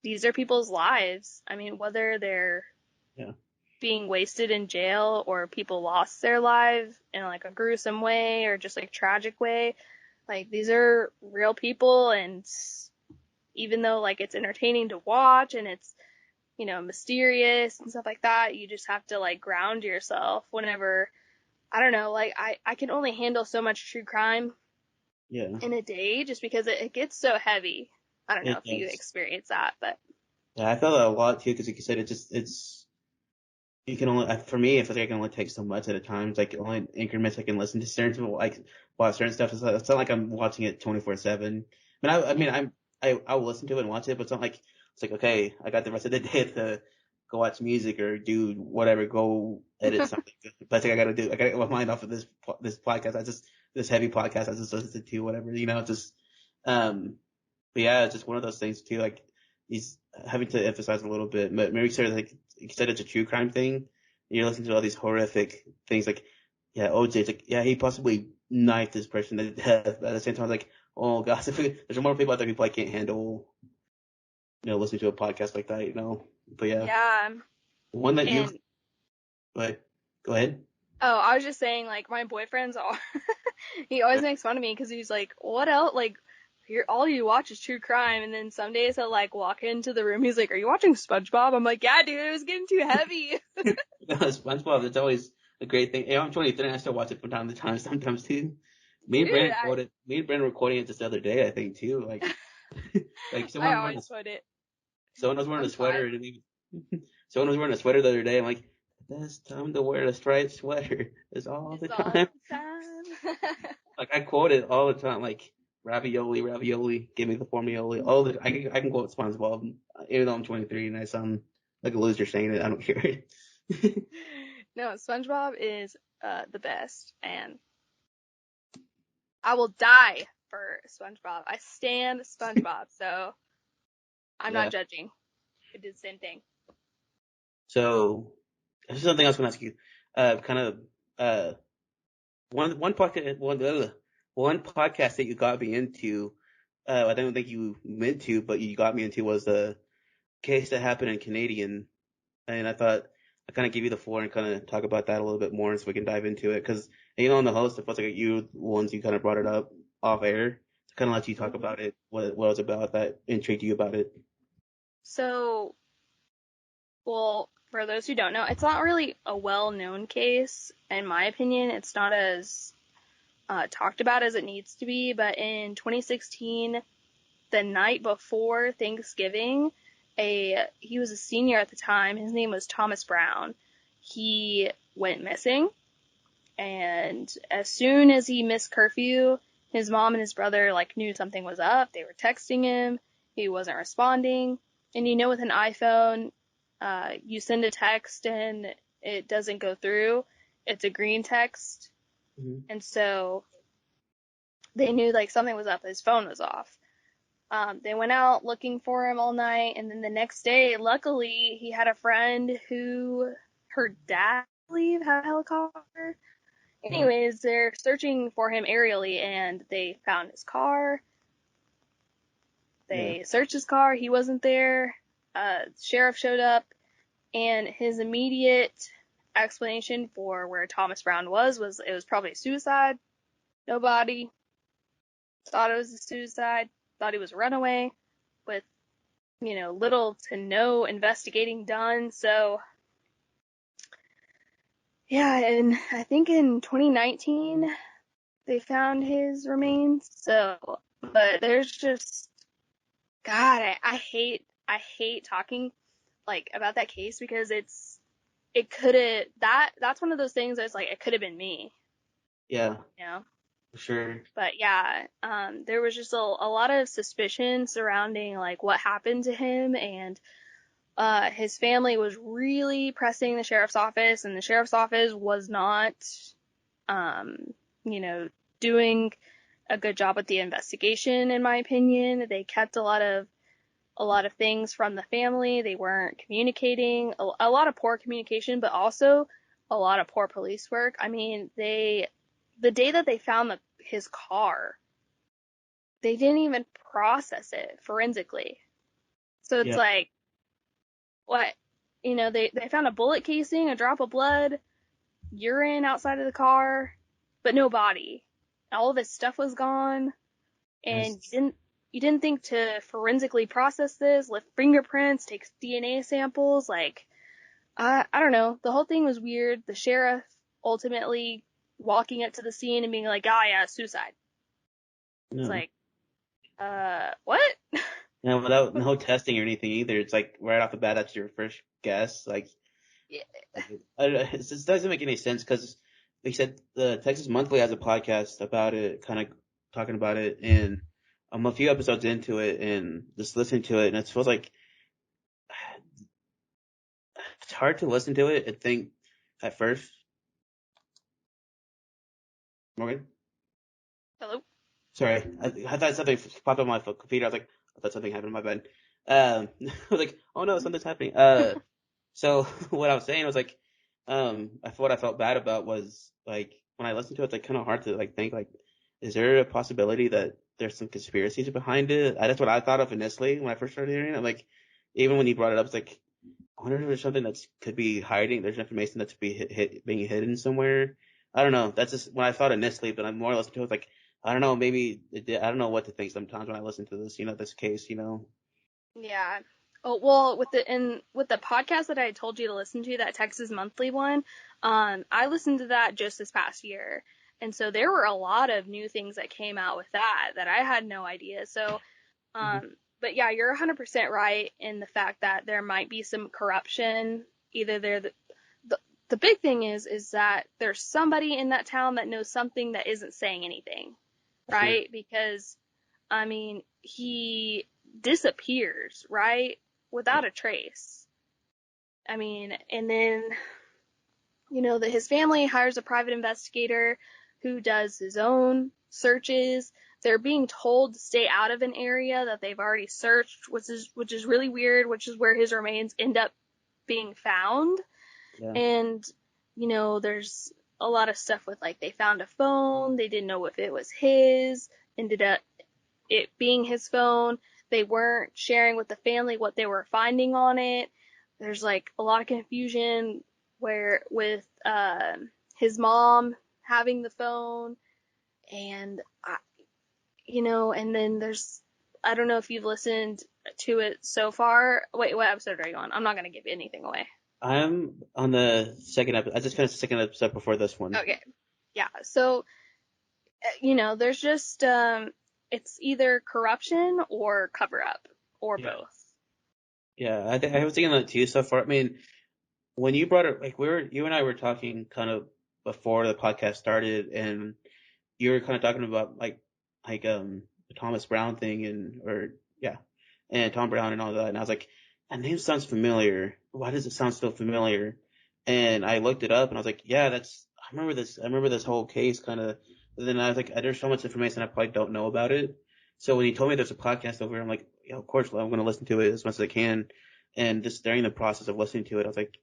these are people's lives. I mean, whether they're Yeah, being wasted in jail or people lost their lives in like a gruesome way or just like tragic way, like these are real people, and even though like it's entertaining to watch and it's mysterious and stuff like that, you just have to like ground yourself whenever, I don't know, like I can only handle so much true crime yeah, in a day just because it gets so heavy. I don't know it if you does. experience that, but Yeah, I felt that a lot too because, like you said, you can only, for me, it feels like I can only take so much at a time. It's like only increments I can listen to certain, like, watch certain stuff. It's not like I'm watching it 24/7. I mean, yeah. I will listen to it and watch it, but it's not like, it's like, okay, I got the rest of the day to go watch music or do whatever, go edit something. But it's like I gotta get my mind off of this podcast. This heavy podcast I just listened to, whatever, just, um, but yeah, it's just one of those things too. Like he's having to emphasize a little bit, but maybe sort of like you said, it's a true crime thing. And you're listening to all these horrific things, like yeah, OJ. It's like yeah, he possibly knifed this person to death. But at the same time, it's like oh gosh, there's more people out there who probably can't handle listening to a podcast like that. But yeah, Yeah. one that you And but go ahead. oh, I was just saying, like, my boyfriend's all, he always makes fun of me because he's like, what else? Like, here, all you watch is true crime. And then some days he'll, like, walk into the room. He's like, are you watching SpongeBob? I'm like, yeah, dude, it was getting too heavy. No, SpongeBob, it's always a great thing. Hey, I'm 23 and I still watch it from time to time, sometimes too. Dude, Me and Brandon recording it just the other day, I think too. Like, like I always put it. someone was wearing a I'm sweater five. and someone was wearing a sweater the other day. I'm like, best time to wear a striped sweater is all the It's all time. the time. Like I quote it all the time, like ravioli, ravioli, give me the formioli. I can quote SpongeBob, even though I'm 23 and I sound like a loser saying it. I don't care. No, SpongeBob is the best, and I will die for SpongeBob. I stand SpongeBob, so I'm not Yeah. judging. I did the same thing. So this is something I was going to ask you. Kind of uh one podcast that you got me into. I don't think you meant to, but you got me into was the case that happened in Canadian, and I thought I kind of give you the floor and kind of talk about that a little bit more so we can dive into it. Because on the host, it feels like you ones you kind of brought it up off air to kind of let you talk Hmm. about it, what it was about that intrigued you about it. So, well, for those who don't know, it's not really a well-known case, in my opinion. It's not as talked about as it needs to be. But in 2016, the night before Thanksgiving, he was a senior at the time. His name was Thomas Brown. He went missing, and as soon as he missed curfew, his mom and his brother like knew something was up. They were texting him. He wasn't responding. And with an iPhone, you send a text and it doesn't go through. It's a green text. Mm-hmm. And so they knew like something was up. His phone was off. They went out looking for him all night, and then the next day, luckily, he had a friend who her dad, I believe, had a helicopter. Mm-hmm. Anyways, they're searching for him aerially, and they found his car. Yeah. They searched his car. He wasn't there. Sheriff showed up, and his immediate explanation for where Thomas Brown was it was probably suicide. Nobody thought it was a suicide. Thought he was a runaway with little to no investigating done. So Yeah, and I think in 2019 they found his remains. So, but there's just God, I hate talking like about that case because it could have that's one of those things that's like it could have been me, Yeah, you know. for sure. But yeah, there was just a lot of suspicion surrounding like what happened to him, and his family was really pressing the sheriff's office, and the sheriff's office was not, um, you know, doing a good job with the investigation, in my opinion. They kept a lot of things from the family. They weren't communicating, a lot of poor communication, but also a lot of poor police work. I mean, the day that they found his car, they didn't even process it forensically. So it's Yeah. like, what? They found a bullet casing, a drop of blood, urine outside of the car, but no body. All of his stuff was gone, and That's, you didn't think to forensically process this, lift fingerprints, take DNA samples. Like, I don't know. The whole thing was weird. The sheriff ultimately walking up to the scene and being like, "Ah, yeah, suicide." It's no. like, what? No, without no testing or anything either. It's like right off the bat, that's your first guess. Yeah. It just doesn't make any sense because they said the Texas Monthly has a podcast about it, kind of talking about it, and I'm a few episodes into it and just listening to it, and it feels like it's hard to listen to it and think at first. Morgan, Hello? sorry, I thought something popped on my computer. I was like, I thought something happened in my bed. I was like, oh no, something's happening. So what I was saying was like, what I felt bad about was like when I listened to it, it's like kind of hard to like think like, is there a possibility that there's some conspiracies behind it? That's what I thought of initially when I first started hearing it. Like, even when you brought it up, it's like, I wonder if there's something that's could be hiding. There's information that's being hidden somewhere. I don't know. That's just what I thought initially, but I'm more listening to it. It's like, I don't know. Maybe I don't know what to think sometimes when I listen to this. This case. Yeah. Oh, well, with the podcast that I told you to listen to, that Texas Monthly one, I listened to that just this past year. And so there were a lot of new things that came out with that I had no idea. So, Hmm. but yeah, you're 100% right in the fact that there might be some corruption. Either the, the big thing is that there's somebody in that town that knows something that isn't saying anything, Sure. right? Because I mean, he disappears, right? Yeah. Without a trace. I mean, and then, that his family hires a private investigator who does his own searches. They're being told to stay out of an area that they've already searched, which is really weird, which is where his remains end up being found. Yeah. And, there's a lot of stuff with like they found a phone, they didn't know if it was his, ended up it being his phone. They weren't sharing with the family what they were finding on it. There's like a lot of confusion where with his mom having the phone, and and then there's I don't know if you've listened to it so far. Wait, what episode are you on? I'm not gonna give anything away. I'm on the second episode. I just finished the second episode before this one. Okay, yeah. So there's just it's either corruption or cover up or Yeah. both. Yeah, I think I was thinking that too so far. I mean, when you brought it, like you and I were talking kind of before the podcast started, and you were kind of talking about like the Thomas Brown thing or yeah, and Tom Brown and all that, and I was like, that name sounds familiar. Why does it sound so familiar? And I looked it up, and I was like, yeah, I remember this. I remember this whole case kind of. Then I was like, there's so much information I probably don't know about it. So when you told me there's a podcast over, I'm like, yeah, of course, I'm going to listen to it as much as I can. And just during the process of listening to it, I was like,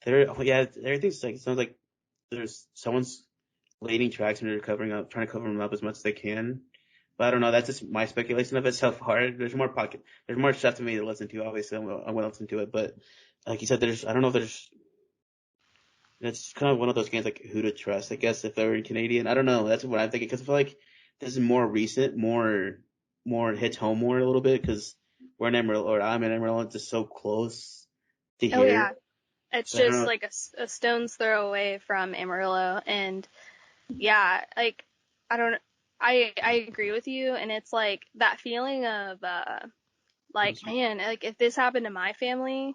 yeah, everything's like sounds like there's someone's leading tracks and they're trying to cover them up as much as they can. But I don't know. That's just my speculation of it so far. There's more stuff to me to listen to. Obviously, I'm gonna listen to it. But like you said, I don't know if it's kind of one of those games like who to trust. I guess if they're Canadian, I don't know. That's what I'm thinking because I feel like this is more recent, more hits home more a little bit because we're in Emerald or I'm in Emerald. It's just so close to Oh here. yeah, It's So I don't just know. like a stone's throw away from Amarillo. And yeah, like, I don't, I agree with you. And it's like that feeling of, like, man, like if this happened to my family,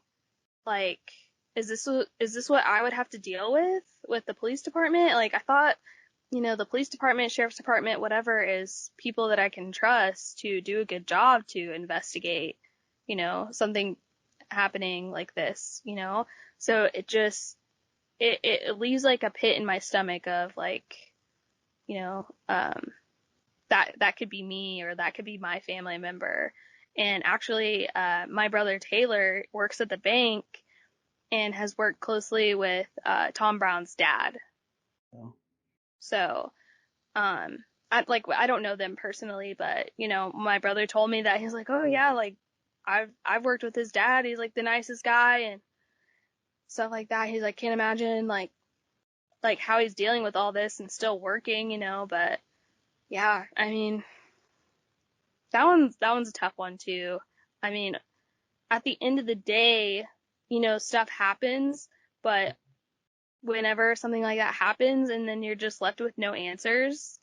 like, is this what I would have to deal with the police department? Like, I thought, the police department, sheriff's department, whatever, is people that I can trust to do a good job to investigate, something happening like this. So it just, it leaves like a pit in my stomach of like, you know, um, that could be me or that could be my family member. And actually, my brother Taylor works at the bank and has worked closely with Tom Brown's dad. Oh, So, I don't know them personally, but my brother told me that he's like, oh yeah, like I've worked with his dad. He's like the nicest guy and stuff like that. He's like, can't imagine like how he's dealing with all this and still working. But yeah, I mean, that one's a tough one too. I mean, at the end of the day, stuff happens, but whenever something like that happens and then you're just left with no answers,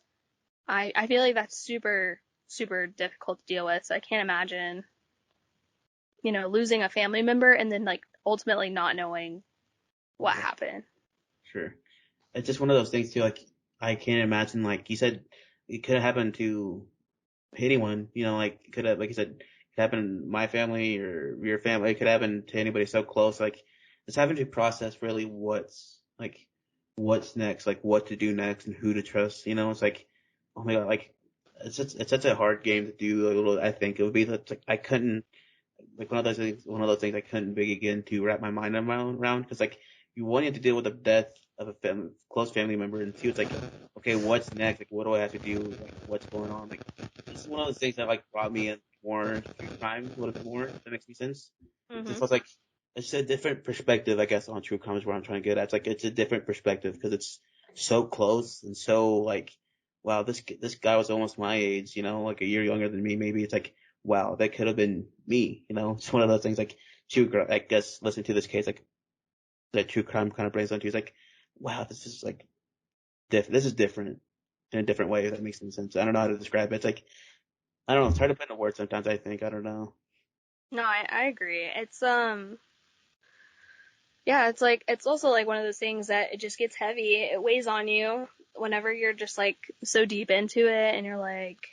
I feel like that's super, super difficult to deal with. So I can't imagine, losing a family member and then like ultimately not knowing what yeah, happened. sure. It's just one of those things too. Like I can't imagine. Like you said, it could have happened to anyone. Like it could have, like you said, it could happen to my family or your family. It could happen to anybody so close. Like it's having to process really what's next, like what to do next and who to trust. It's like, oh my god, like it's such a hard game to do. I think it would be like I couldn't, like one of those things I couldn't begin to wrap my mind around because like one, you have to deal with the death of a close family member, and two, it's like, okay, what's next? Like, what do I have to do? Like, what's going on? Like, this is one of those things that like brought me in more true crime a little bit more. If that makes any sense. Just Mhm. was like, it's a different perspective, I guess, on true crime is where I'm trying to get at. It's like it's a different perspective because it's so close and so like, wow, this guy was almost my age, like a year younger than me. Maybe it's like, wow, that could have been me. It's one of those things like I guess listening to this case, like that true crime kind of brings onto you. It's like, wow, this is like this is different in a different way. If that makes any sense. I don't know how to describe it. It's like, I don't know. It's hard to put into words sometimes. I think I don't know. No, I agree. It's yeah, it's like it's also like one of those things that it just gets heavy. It weighs on you whenever you're just like so deep into it and you're like,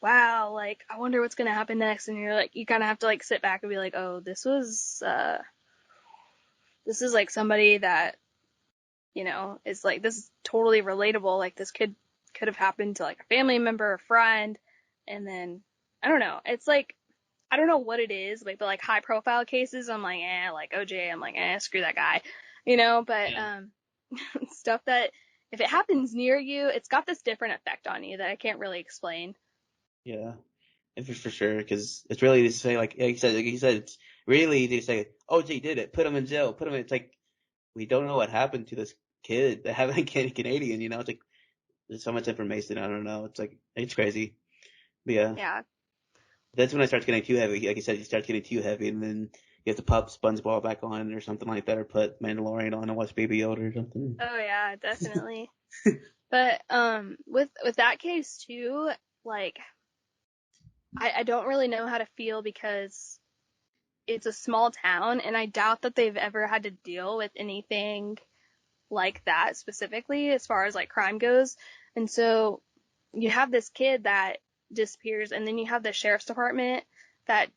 wow, like I wonder what's gonna happen next, and you're like you kind of have to like sit back and be like, oh, this is like somebody that is like this is totally relatable. Like this could have happened to like a family member, a friend, and then I don't know. It's like I don't know what it is, like the like high profile cases. I'm like, like OJ. I'm like, screw that guy, But Yeah. stuff that if it happens near you, it's got this different effect on you that I can't really explain. Yeah. If it's for sure, because it's really easy to say, like you said, it's really easy to say, oh, gee, did it, put him in jail, put him in, it's like, we don't know what happened to this kid that happened Canadian, it's like, there's so much information, I don't know, it's like, it's crazy, but yeah, Yeah, that's when it starts getting too heavy, like you said, it starts getting too heavy, and then you have to pop SpongeBob back on or something like that, or put Mandalorian on and watch Baby Yoda or something. oh yeah, definitely. But with that case too, like I don't really know how to feel because it's a small town, and I doubt that they've ever had to deal with anything like that specifically as far as like crime goes. And so you have this kid that disappears, and then you have the sheriff's department that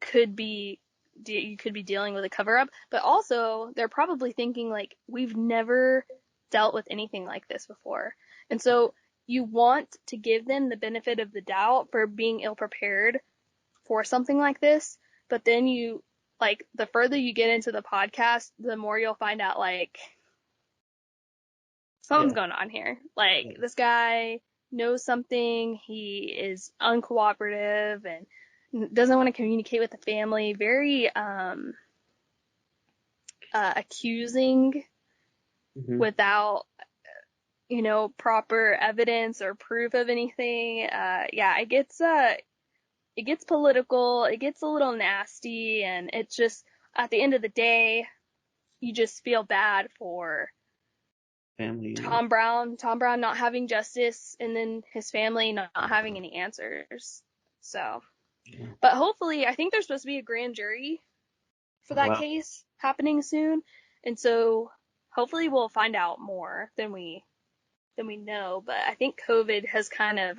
could be you could be dealing with a cover up, but also they're probably thinking like we've never dealt with anything like this before. And so you want to give them the benefit of the doubt for being ill prepared for something like this, but then you like the further you get into the podcast, the more you'll find out like something's Yeah. going on here. Like Yeah. this guy knows something, he is uncooperative and doesn't want to communicate with the family, very accusing Hmm. without proper evidence or proof of anything. Yeah, it gets political, it gets a little nasty, and it's just at the end of the day, you just feel bad for family. Tom Brown not having justice, and then his family not having any answers. So, Yeah. but hopefully, I think there's supposed to be a grand jury for Oh, that wow. case happening soon, and so hopefully we'll find out more than we know. But I think COVID has kind of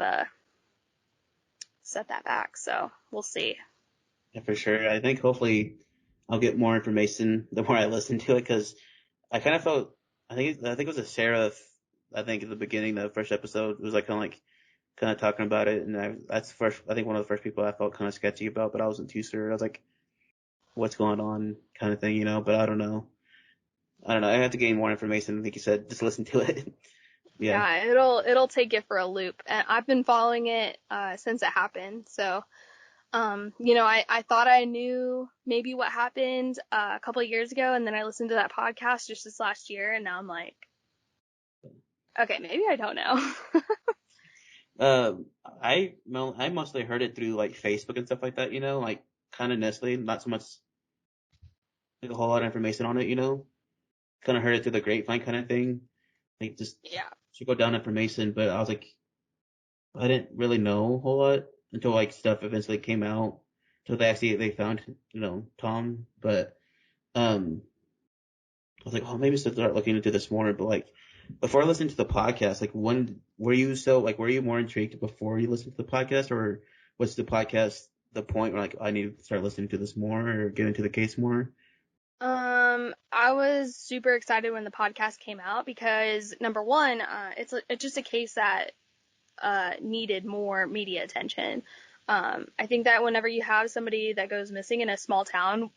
set that back, so we'll see. Yeah, for sure. I think hopefully I'll get more information the more I listen to it, because I kind of felt, I think it was a Sarah, I think at the beginning, the first episode, it was kind of talking about it, and that's first, I think one of the first people I felt kind of sketchy about, but I wasn't too sure. I was like, what's going on kind of thing, but I don't know. I don't know. I have to gain more information. I think you said just listen to it. Yeah. Yeah, it'll take it for a loop. And I've been following it since it happened. So, I thought I knew maybe what happened a couple of years ago, and then I listened to that podcast just this last year, and now I'm like, okay, maybe I don't know. I mostly heard it through like Facebook and stuff like that, like kind of necessarily, not so much like a whole lot of information on it, kind of heard it through the grapevine kind of thing. Like just Yeah. to go down information, but I was like, I didn't really know a whole lot until like stuff eventually came out, until they found, Tom. But um, I was like, oh, maybe I should start looking into this more. But like before listening to the podcast, like when were you more intrigued before you listened to the podcast, or was the podcast the point where like I need to start listening to this more or get into the case more? I was super excited when the podcast came out because number one, it's just a case that needed more media attention. I think that whenever you have somebody that goes missing in a small town,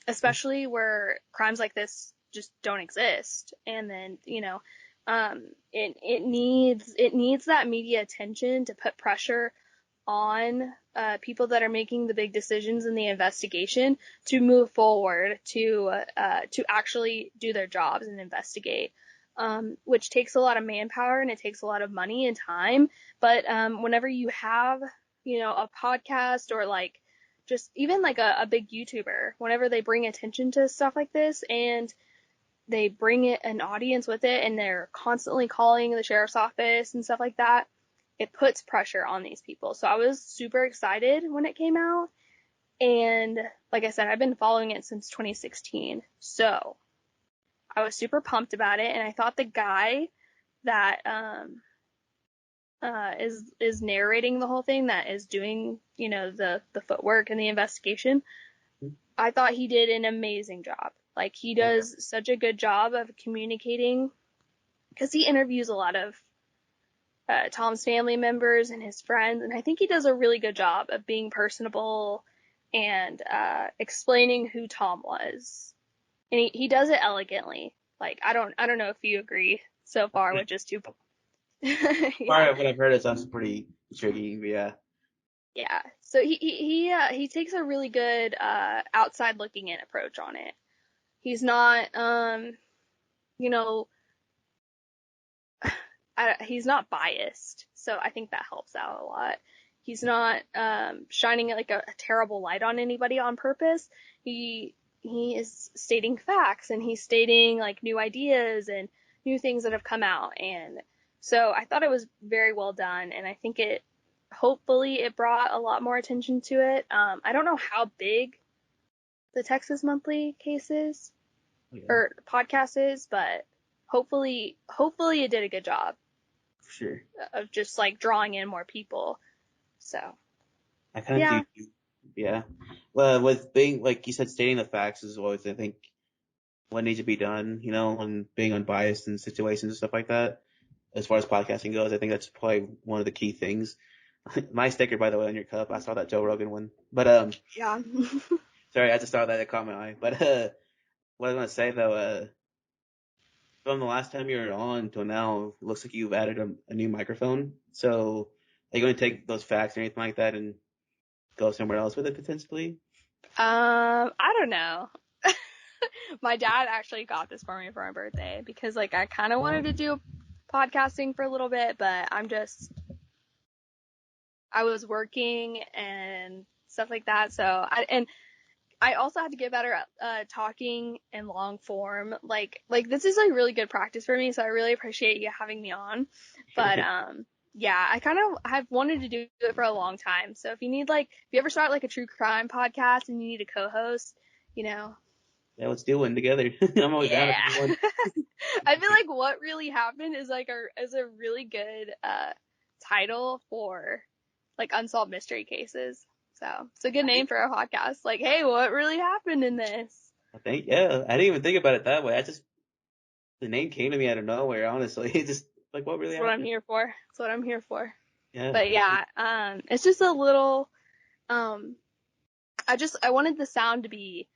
especially where crimes like this just don't exist, and then it needs that media attention to put pressure on people that are making the big decisions in the investigation to move forward to actually do their jobs and investigate, which takes a lot of manpower and it takes a lot of money and time. But whenever you have a podcast or like just even like a big YouTuber, whenever they bring attention to stuff like this and they bring it an audience with it and they're constantly calling the sheriff's office and stuff like that, it puts pressure on these people. So I was super excited when it came out. And like I said, I've been following it since 2016. So I was super pumped about it. And I thought the guy that is narrating the whole thing, that is doing, the footwork and the investigation, I thought he did an amazing job. Like he does such a good job of communicating because he interviews a lot of Tom's family members and his friends, and I think he does a really good job of being personable and explaining who Tom was, and he does it elegantly. Like I don't know if you agree so far with just two. Yeah, What I've heard, it sounds pretty intriguing. But yeah. yeah. So he takes a really good outside looking in approach on it. He's not you know he's not biased, so I think that helps out a lot. He's not shining like a terrible light on anybody on purpose. He is stating facts and he's stating like new ideas and new things that have come out, and so I thought it was very well done, and I think hopefully it brought a lot more attention to it. I don't know how big the Texas Monthly case is or podcast is, but hopefully it did a good job Sure. of just like drawing in more people. So I kind of yeah, do. Yeah. Well, with being, like you said, stating the facts is always, I think, what needs to be done, and being unbiased in situations and stuff like that. As far as podcasting goes, I think that's probably one of the key things. My sticker, by the way, on your cup, I saw that Joe Rogan one. But, yeah. sorry, I just saw that. It caught my eye. But, what I was going to say though, from the last time you were on till now, it looks like you've added a new microphone. So, are you going to take those facts or anything like that and go somewhere else with it potentially? I don't know. My dad actually got this for me for my birthday because like I kind of wanted to do podcasting for a little bit, but I was working and stuff like that. So I also have to get better at talking in long form. Like this is like really good practice for me, so I really appreciate you having me on. But yeah, I kind of have wanted to do it for a long time. So if you need like if you ever start like a true crime podcast and you need a co-host, you know. Yeah, let's do one together. I'm always down Yeah. to do one. I feel like what really happened is like a really good title for like unsolved mystery cases. So it's a good name for a podcast. Like, hey, what really happened in this? I think, yeah, I didn't even think about it that way. The name came to me out of nowhere, honestly. It just, like, what really That's what I'm happened? here for. That's what I'm here for. Yeah, But yeah, it's just a little, um, I wanted the sound to be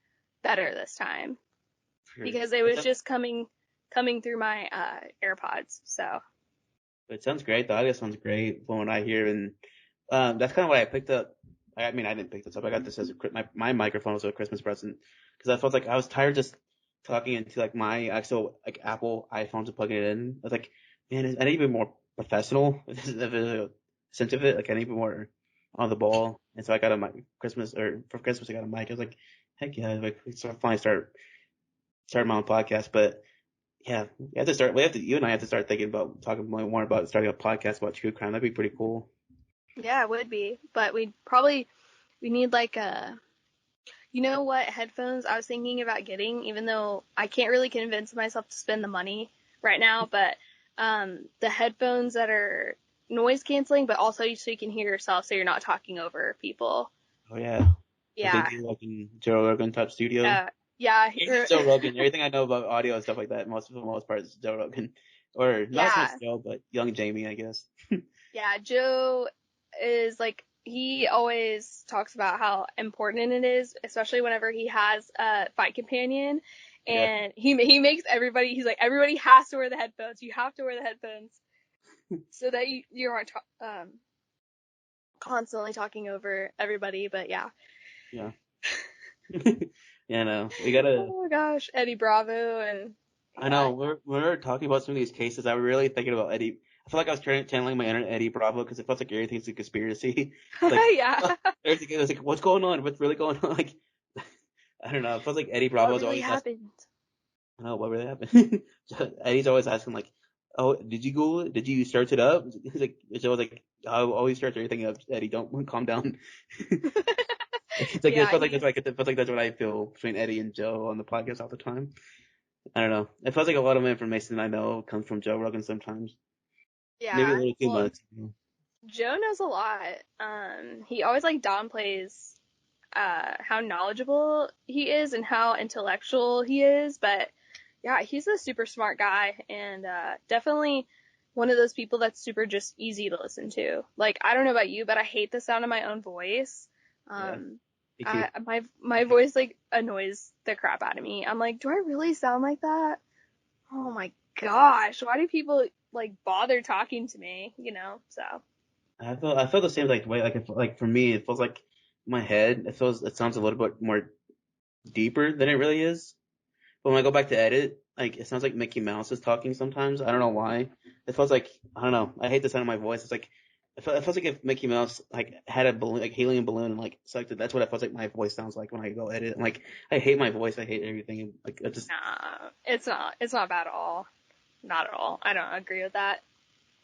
better this time sure. because it It was sounds, just coming through my, AirPods. So, it sounds great. The audio sounds great from what I hear. And, that's kind of what I picked up. I mean, I didn't pick this up. I got this as my microphone was a Christmas present because I felt like I was tired just talking into like my actual like Apple iPhone to plugging it in. I was like, man, I need to be more professional if there's a sense of it. Like I need to be more on the ball. And so I got a mic for Christmas I got a mic. I was like, heck yeah, like we finally start my own podcast. But yeah, you and I have to start thinking about talking more about starting a podcast about true crime. That'd be pretty cool. yeah, it would be. But we need like a, you know what headphones I was thinking about getting, even though I can't really convince myself to spend the money right now, but the headphones that are noise canceling, but also so you can hear yourself so you're not talking over people. Oh yeah. Like they Yeah. do like in Joe Rogan type studio. Yeah. Everything's Joe Rogan. Everything I know about audio and stuff like that, for the most part, is Joe Rogan. Or not so much Yeah. Joe, but young Jamie, I guess. Yeah. Joe is like, he always talks about how important it is, especially whenever he has a fight companion. Yeah. And he makes everybody, he's like, everybody has to wear the headphones. You have to wear the headphones so that you aren't constantly talking over everybody. But yeah. Yeah. Yeah, no. We gotta, Oh my gosh, Eddie Bravo and I yeah. know, we're talking about some of these cases. I was really thinking about Eddie. I feel like I was channeling my inner Eddie Bravo because it felt like everything's a conspiracy. Like, Yeah. everything is like, what's going on? What's really going on? Like, I don't know. It feels like Eddie What Bravo's really always asking, happened? I don't know, what really happened? Eddie's always asking like, oh, did you Google it? Did you search it up? He's like, it's always like, I always search everything up. Eddie, don't calm down. It's like, it Yeah, feels like he's that's like, it feels like that's what I feel between Eddie and Joe on the podcast all the time. I don't know. It feels like a lot of my information I know comes from Joe Rogan sometimes. Maybe a yeah. little too Well, much. Joe knows a lot. He always like downplays how knowledgeable he is and how intellectual he is, but yeah, he's a super smart guy and definitely one of those people that's super just easy to listen to. Like, I don't know about you, but I hate the sound of my own voice. Yeah, Um, me too. my voice like annoys the crap out of me. I'm like, do I really sound like that? Oh my gosh, why do people like bother talking to me? You know, so I feel the same like way. Like for me, it feels like my head. It sounds a little bit more deeper than it really is. But when I go back to edit, like it sounds like Mickey Mouse is talking sometimes. I don't know why. It feels like I don't know. I hate the sound of my voice. It's like it feels like if Mickey Mouse like had a balloon, like helium balloon, and like sucked it. That's what it feels like my voice sounds like when I go edit. And, like I hate my voice. I hate everything. And, like I just nah, it's not. It's not bad at all. Not at all. I don't agree with that.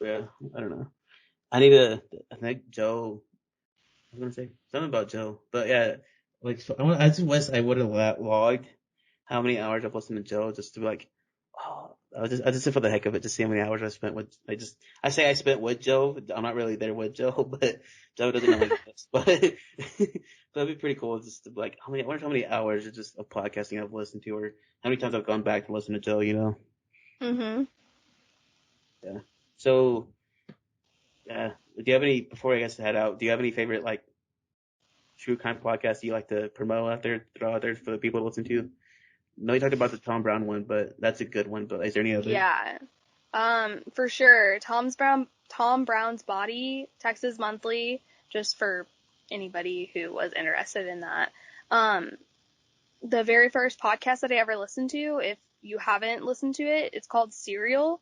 yeah. I don't know. I need to. I think Joe. I was gonna say something about Joe, but yeah. Like so I just wish I would have logged how many hours I've listened to Joe just to be like, oh, I just did for the heck of it to see how many hours I spent with. I say I spent with Joe. I'm not really there with Joe, but Joe doesn't know any of this. But that'd be pretty cool just to be like, I wonder how many hours of podcasting I've listened to, or how many times I've gone back to listen to Joe. Mhm. Yeah. So yeah, do you have any before I guess to head out? Do you have any favorite like true crime podcasts you like to promote out there, throw out there for the people to listen to? No, you talked about the Tom Brown one, but that's a good one. But is there any other? Yeah. For sure. Tom Brown's Body, Texas Monthly, just for anybody who was interested in that. Um, the very first podcast that I ever listened to, if you haven't listened to it, it's called Serial.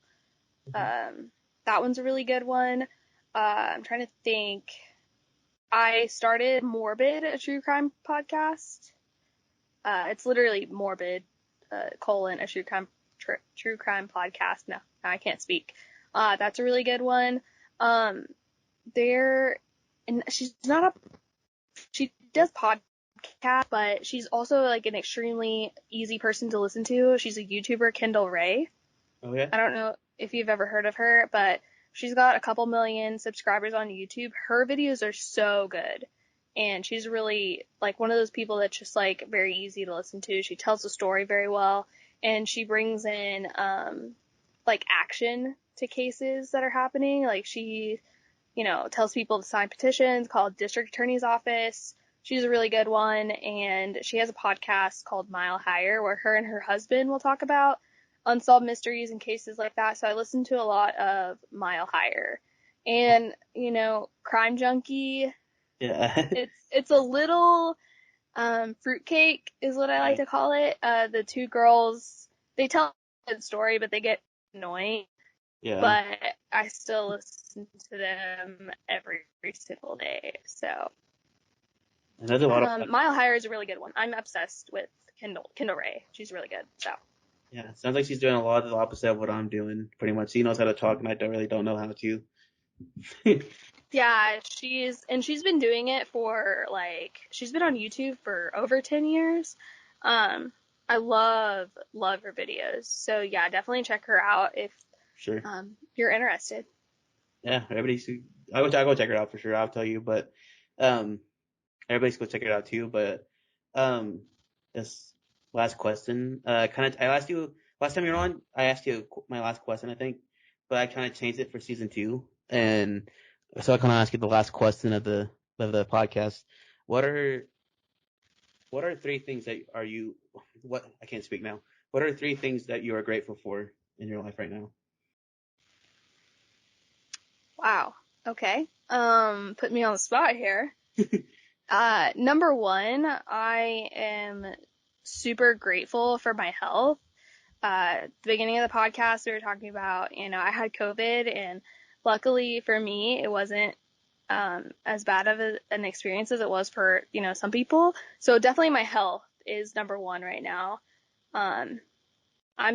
Mhm. Um, that one's a really good one. I'm trying to think. I started Morbid, a true crime podcast. It's literally morbid, colon, a true crime podcast. No, I can't speak. That's a really good one. There, and she does podcast, but she's also like an extremely easy person to listen to. She's a YouTuber, Kendall Ray. Oh yeah. I don't know if you've ever heard of her, but she's got a couple million subscribers on YouTube. Her videos are so good. And she's really like one of those people that's just like very easy to listen to. She tells the story very well, and she brings in like action to cases that are happening. Like she, tells people to sign petitions, call district attorney's office. She's a really good one, and she has a podcast called Mile Higher where her and her husband will talk about unsolved mysteries and cases like that. So I listen to a lot of Mile Higher. And, Crime Junkie, Yeah. it's a little fruitcake is what I like to call it. The two girls, they tell a good story, but they get annoying. Yeah. But I still listen to them every single day. So And there's a lot of Mile Higher is a really good one. I'm obsessed with Kendall Ray. She's really good. So yeah, sounds like she's doing a lot of the opposite of what I'm doing. Pretty much, she knows how to talk, and I don't know how to. yeah, she's been doing it for she's been on YouTube for over 10 years. I love her videos. So yeah, definitely check her out if Sure. you're interested. Yeah, I go check her out for sure. I'll tell you, but everybody's go check it out too. But this last question, I asked you last time you were on. I asked you my last question, I think, but I kind of changed it for season 2, and so I kind of ask you the last question of the podcast. What are 3 things that I can't speak now. What are 3 things that you are grateful for in your life right now? Wow. Okay. Put me on the spot here. Number 1, I am super grateful for my health. At the beginning of the podcast, we were talking about, I had COVID, and luckily for me, it wasn't as bad of an experience as it was for, some people. So definitely my health is number 1 right now. I'm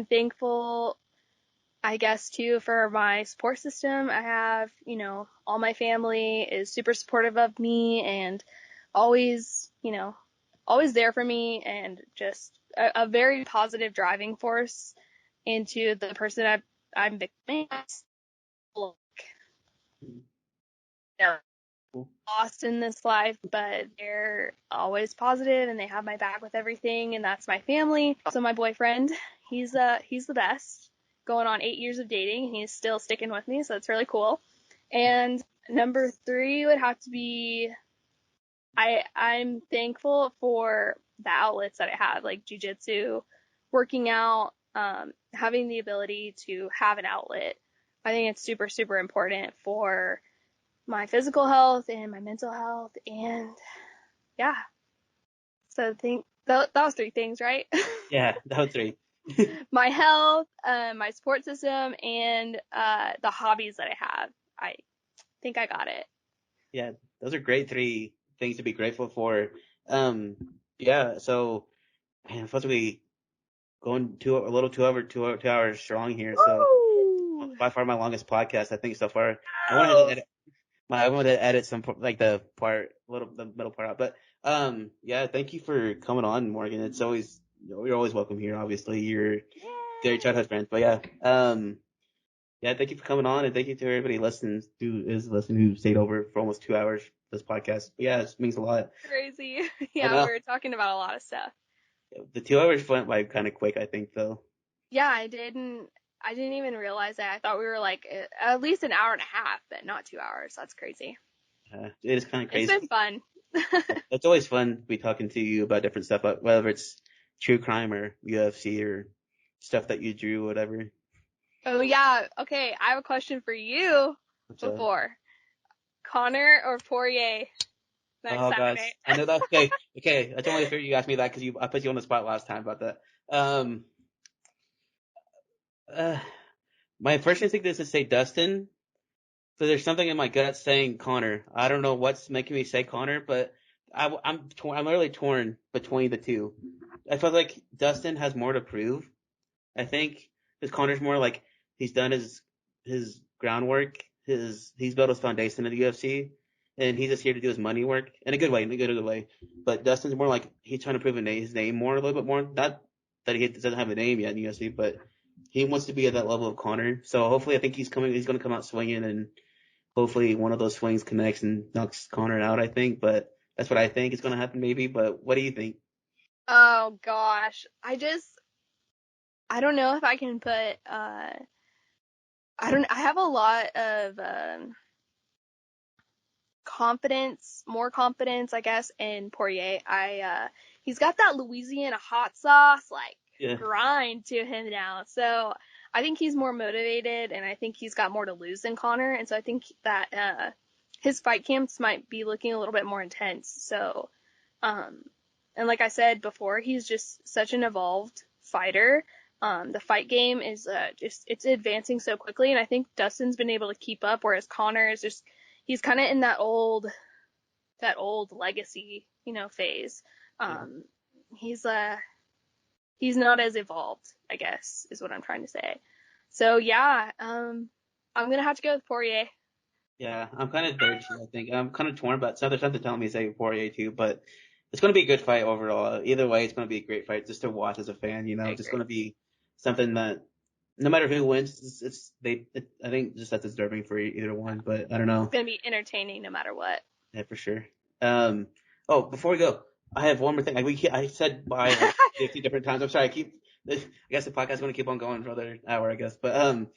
thankful, I guess, too, for my support system. I have, all my family is super supportive of me and always, always there for me, and just a very positive driving force into the person I'm becoming. Lost in this life, but they're always positive and they have my back with everything, and that's my family. Also my boyfriend, he's the best. Going on 8 years of dating, he's still sticking with me, so it's really cool. And number 3 would have to be I'm thankful for the outlets that I have, like jujitsu, working out, having the ability to have an outlet. I think it's super, super important for my physical health and my mental health, and yeah. So I think that was 3 things, right? Yeah, that was 3. My health, my support system, and the hobbies that I have. I think I got it. Yeah, those are great 3 things to be grateful for. Yeah, so man, supposed to be going a little 2 hours strong here. So Woo! by far my longest podcast, I think, so far. Oh! I wanted to edit some like the middle part out. But yeah, thank you for coming on, Morgan. It's always you're always welcome here. Obviously, you're very childhood friends. But yeah, yeah, thank you for coming on, and thank you to everybody who stayed over for almost 2 hours for this podcast. But yeah, it means a lot. Crazy. I Yeah, know. we were talking about a lot of stuff. The 2 hours went by kind of quick, I think, though. Yeah, I didn't even realize that. I thought we were like at least an hour and a half, but not 2 hours. That's crazy. It is kind of It's crazy. been fun. It's always fun to be talking to you about different stuff, whether it's true crime or UFC or stuff that you drew, whatever. Oh yeah. Okay, I have a question for you before. Connor or Poirier next Oh gosh, Saturday? I know that. Okay, okay. I totally figured you asked me that because I put you on the spot last time about that. Um, uh, my first instinct is to say Dustin. So there's something in my gut saying Connor. I don't know what's making me say Connor, but I'm literally torn between the two. I feel like Dustin has more to prove. I think his Connor's more like he's done his groundwork, he's built his foundation in the UFC, and he's just here to do his money work in a good way, in a good way. But Dustin's more like he's trying to prove his name more, a little bit more. Not that he doesn't have a name yet in the UFC, but he wants to be at that level of Connor. So hopefully, I think he's going to come out swinging, and hopefully one of those swings connects and knocks Connor out. I think, but that's what I think is going to happen, maybe. But what do you think? Oh gosh, I don't know if I can put I have a lot of more confidence, I guess, in Poirier. He's got that Louisiana hot sauce like Yeah, grind to him now. So I think he's more motivated, and I think he's got more to lose than Connor. And so I think that his fight camps might be looking a little bit more intense. So, um, and like I said before, he's just such an evolved fighter. The fight game is it's advancing so quickly, and I think Dustin's been able to keep up, whereas Connor is just he's kind of in that old legacy, phase. yeah, Um, he's he's not as evolved, I guess, is what I'm trying to say. So yeah, I'm gonna have to go with Poirier. yeah. I'm kind of there too. I think I'm kind of torn, but there's something telling me to say Poirier too. But it's going to be a good fight overall. Either way, it's going to be a great fight just to watch as a fan. I Just going agree. to be something that no matter who wins, I think just that's deserving for either one. But I don't It's know. gonna be entertaining no matter what. Yeah, for sure. Um. Oh, before we go, I have one more thing. I said bye like 50 different times. I'm sorry. I guess the podcast is going to keep on going for another hour. I guess. But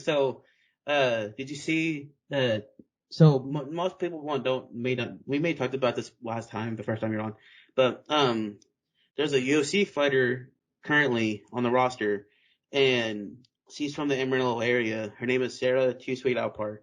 so did you see that? So most people don't may not. We may have talked about this last time, the first time you're on, but there's a UFC fighter currently on the roster, and she's from the Amarillo area. Her name is Sarah Too Sweet Alpar.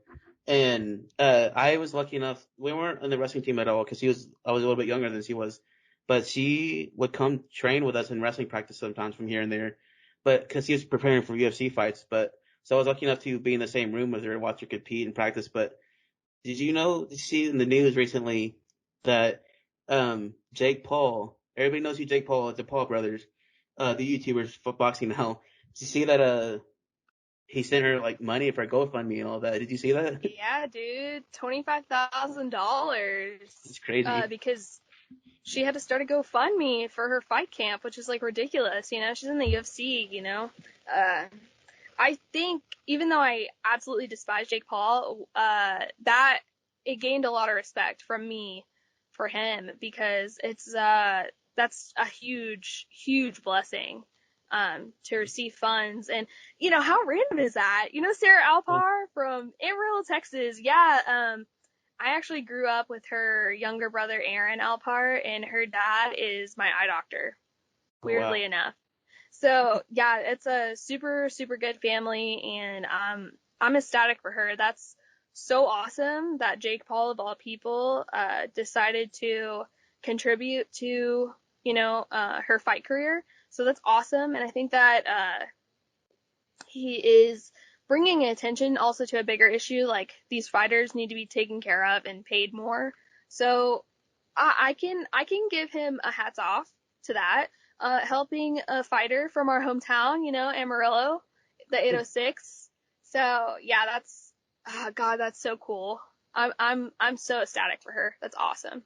And I was lucky enough. We weren't on the wrestling team at all because I was a little bit younger than she was, but she would come train with us in wrestling practice sometimes from here and there. But because she was preparing for UFC fights, but so I was lucky enough to be in the same room with her and watch her compete and practice. But did you see in the news recently that Jake Paul, everybody knows who Jake Paul is, the Paul brothers, the YouTubers for boxing now. Did you see that he sent her like money for GoFundMe and all that? Did you see that? Yeah, dude, $25,000. It's crazy. Because she had to start a GoFundMe for her fight camp, which is like ridiculous. She's in the UFC. Uh, I think even though I absolutely despise Jake Paul, that it gained a lot of respect from me for him because that's a huge, huge blessing to receive funds. And how random is that? Sarah Alpar from Amarillo, Texas. Yeah, I actually grew up with her younger brother Aaron Alpar, and her dad is my eye doctor, Oh wow. weirdly enough. So yeah, it's a super, super good family, and I'm ecstatic for her. That's so awesome that Jake Paul of all people decided to contribute to her fight career. So that's awesome, and I think that he is bringing attention also to a bigger issue. Like these fighters need to be taken care of and paid more. So I can give him a hats off to that. Helping a fighter from our hometown, Amarillo, the 806. So yeah, that's God, that's so cool. I'm so ecstatic for her. That's awesome.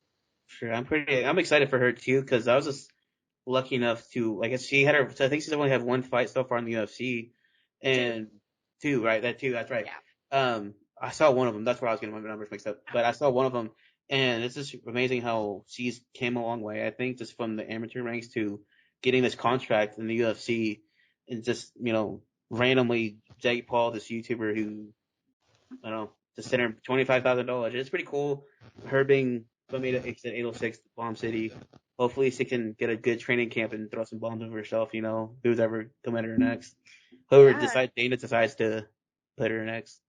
Sure. I'm excited for her too because I was just lucky enough to like she had her. So I think she's only had one fight so far in the UFC, Two. and two, right? That two. That's right. Yeah. I saw one of them. That's where I was getting my numbers mixed up. But I saw one of them, and it's just amazing how she's came a long way. I think just from the amateur ranks to getting this contract in the UFC, and just randomly Jake Paul, this YouTuber who I don't know, just sent her $25,000. It's pretty cool. Her being from 806 Bomb City. Hopefully she can get a good training camp and throw some bombs over herself. Who's ever come at her next. Whoever Yeah. Dana decides to put her next.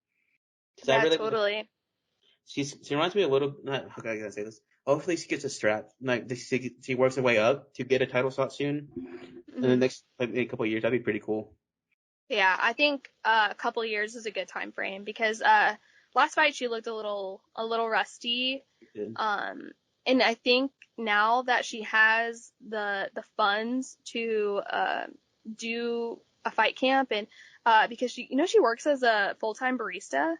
Because I Yeah, really want to. totally. She reminds me a little. Not, how can I say this? Hopefully she gets a strap. Like she works her way up to get a title shot soon. In the Hmm. next like, a couple of years, that'd be pretty cool. Yeah, I think a couple of years is a good time frame because last fight she looked a little rusty. Good. Um, and I think now that she has the funds to do a fight camp, and because she works as a full-time barista.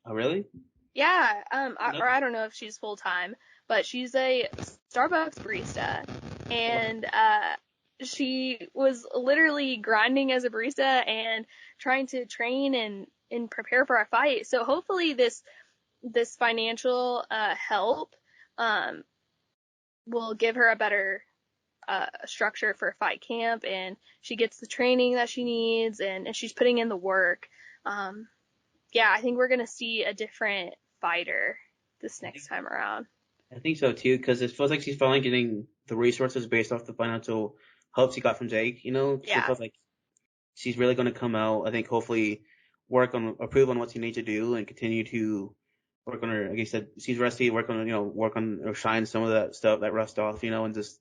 Oh, really? Yeah, No. or I don't know if she's full-time, but she's a Starbucks barista, and she was literally grinding as a barista and trying to train and prepare for a fight. So hopefully this financial help um will give her a better structure for fight camp, and she gets the training that she needs, and she's putting in the work. Um, yeah, I think we're gonna see a different fighter this next time around. I think so too, because it feels like she's finally getting the resources based off the financial help she got from Jake. So it Yeah, feels like she's really going to come out. I think hopefully improve on what she needs to do and continue to work on her. Like I said, she's rusty. Work on or shine some of that stuff that rust off. And just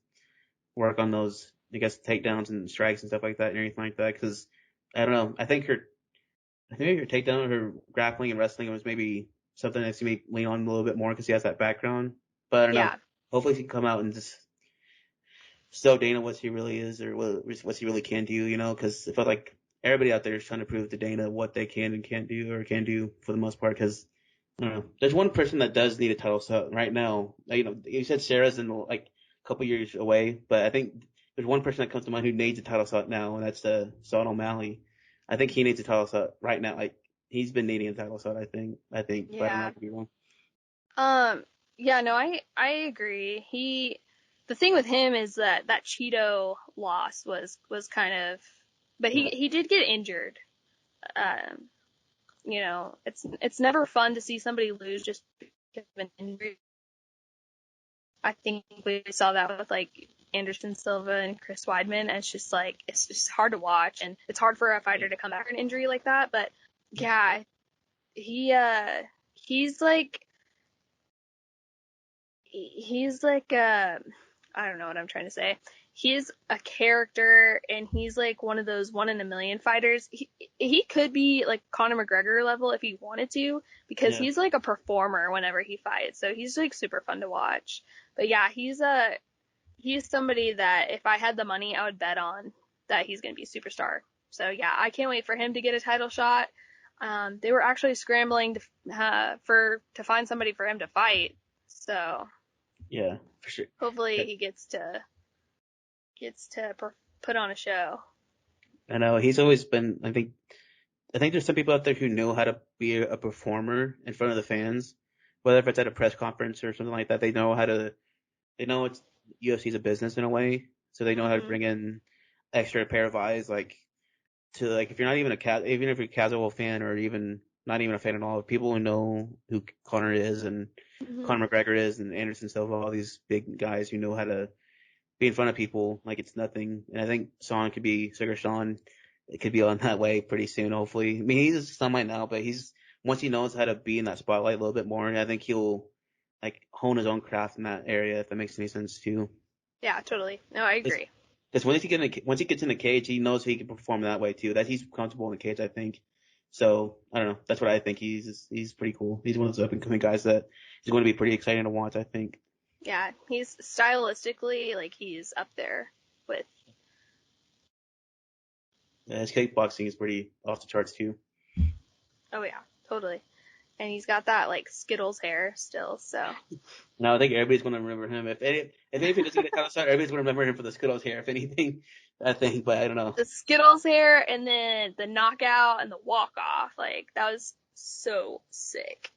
work on those, I guess, takedowns and strikes and stuff like that and everything like that. Because I don't know. I think her takedown, her grappling and wrestling was maybe something that she may lean on a little bit more because she has that background. But I don't know. yeah, Hopefully she can come out and just show Dana what she really is or what she really can do, because it felt like everybody out there is trying to prove to Dana what they can and can't do or can do for the most part. Because I don't know. There's one person that does need a title shot right now. You said Sarah's in like a couple years away, but I think there's one person that comes to mind who needs a title shot now, and that's Sean O'Malley. I think he needs a title shot right now. Like he's been needing a title shot. I think, but I don't know. I yeah. could be wrong. Um, yeah, no, I agree. The thing with him is that Cheeto loss was kind of, but Yeah. he did get injured. Um, it's never fun to see somebody lose just because of an injury. I think we saw that with like Anderson Silva and Chris Weidman, and it's just hard to watch, and it's hard for a fighter to come back from an injury like that. But yeah, he he's like he's like I don't know what I'm trying to say. He's a character, and he's like one of those one in a million fighters. He could be like Conor McGregor level if he wanted to, because Yeah. he's like a performer whenever he fights. So he's like super fun to watch. But yeah, he's somebody that if I had the money, I would bet on that he's going to be a superstar. So yeah, I can't wait for him to get a title shot. They were actually scrambling to find somebody for him to fight. So Yeah, for sure. hopefully he gets to put on a show. I know he's always been. I think there's some people out there who know how to be a performer in front of the fans, whether if it's at a press conference or something like that. They know how to. They know it's UFC's a business in a way, so they know how to Hmm. bring in extra pair of eyes, like to like if you're not even even if you're a casual fan or even not even a fan at all, people who know who Conor is and Hmm. Conor McGregor is and Anderson Silva, all these big guys who know how to be in front of people like it's nothing. And I think Sugar Sean, it could be on that way pretty soon, hopefully. I mean, he's sunlight now, but once he knows how to be in that spotlight a little bit more, I think he'll like hone his own craft in that area, if that makes any sense too. Yeah, totally. No, I agree. Because once he gets in the cage, he knows he can perform that way too. That he's comfortable in the cage, I think. So I don't know. That's what I think. He's pretty cool. He's one of those up and coming guys that is going to be pretty exciting to watch, I think. Yeah, he's stylistically like he's up there with. Yeah, his kickboxing is pretty off the charts too. Oh yeah, totally. And he's got that like Skittles hair still, so. No, I think everybody's going to remember him. If anything doesn't get a title shot, everybody's going to remember him for the Skittles hair. If anything, I think, but I don't know. The Skittles hair, and then the knockout and the walk off, like that was so sick.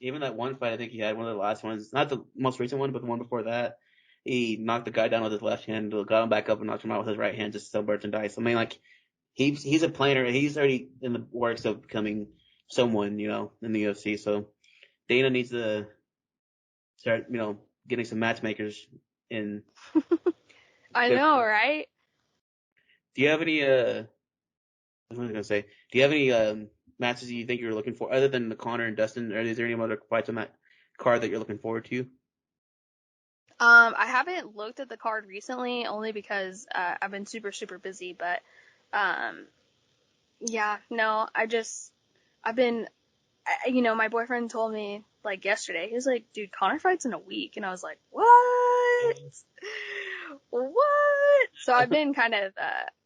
Even that one fight, I think he had one of the last ones, not the most recent one, but the one before that. He knocked the guy down with his left hand, got him back up, and knocked him out with his right hand, just so birds and dice. I mean, like he's a planner. He's already in the works of becoming someone, in the UFC. So Dana needs to start, getting some matchmakers in. I know, right? Do you have any what was I gonna say? Do you have any matches you think you're looking for other than the Connor and Dustin? Or is there any other fights on that card that you're looking forward to? I haven't looked at the card recently, only because I've been super super busy. But um, yeah, no, I've been, my boyfriend told me like yesterday. He was like, dude, Connor fights in a week. And I was like, what? What? So I've been kind of,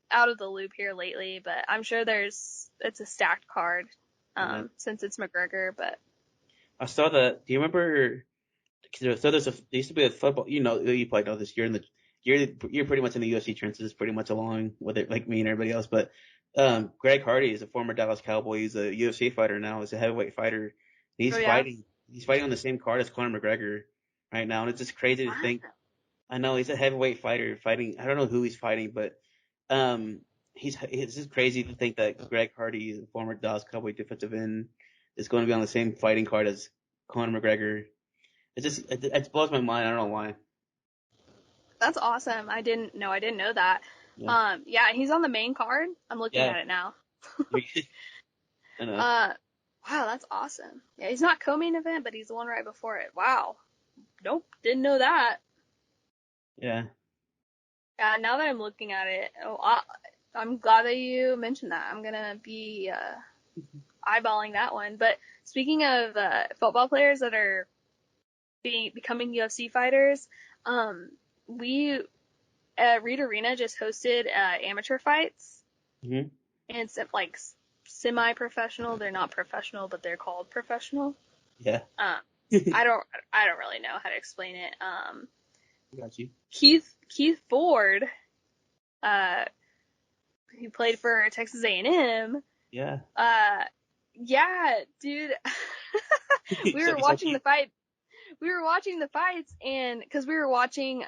out of the loop here lately, but I'm sure it's a stacked card, since it's McGregor, but. I saw that. Do you remember? So there used to be a football. You probably know this. You're pretty much in the UFC trenches, pretty much along with it, like me and everybody else. But Greg Hardy is a former Dallas Cowboy. He's a UFC fighter now. He's a heavyweight fighter. He's Oh, yeah? fighting. He's fighting on the same card as Conor McGregor right now, and it's just crazy to think. I know he's a heavyweight fighter fighting. I don't know who he's fighting, but it's just crazy to think that Greg Hardy, the former Dallas Cowboy defensive end, is going to be on the same fighting card as Conor McGregor. It blows my mind. I don't know why. That's awesome. I didn't know that. Yeah. Yeah, he's on the main card. I'm looking Yeah. at it now. I know. Wow, that's awesome. Yeah, he's not co-main event, but he's the one right before it. Wow. Nope, didn't know that. Yeah. Yeah, now that I'm looking at it, I'm glad that you mentioned that. I'm gonna be eyeballing that one. But speaking of football players that are becoming UFC fighters, we at Reed Arena just hosted amateur fights, Mhm. and it's like semi-professional. They're not professional, but they're called professional. Yeah. I don't really know how to explain it. Got you. Keith Ford, who played for Texas A&M. Yeah. Yeah, dude. We were watching the fight. We were watching the fights, and because we were watching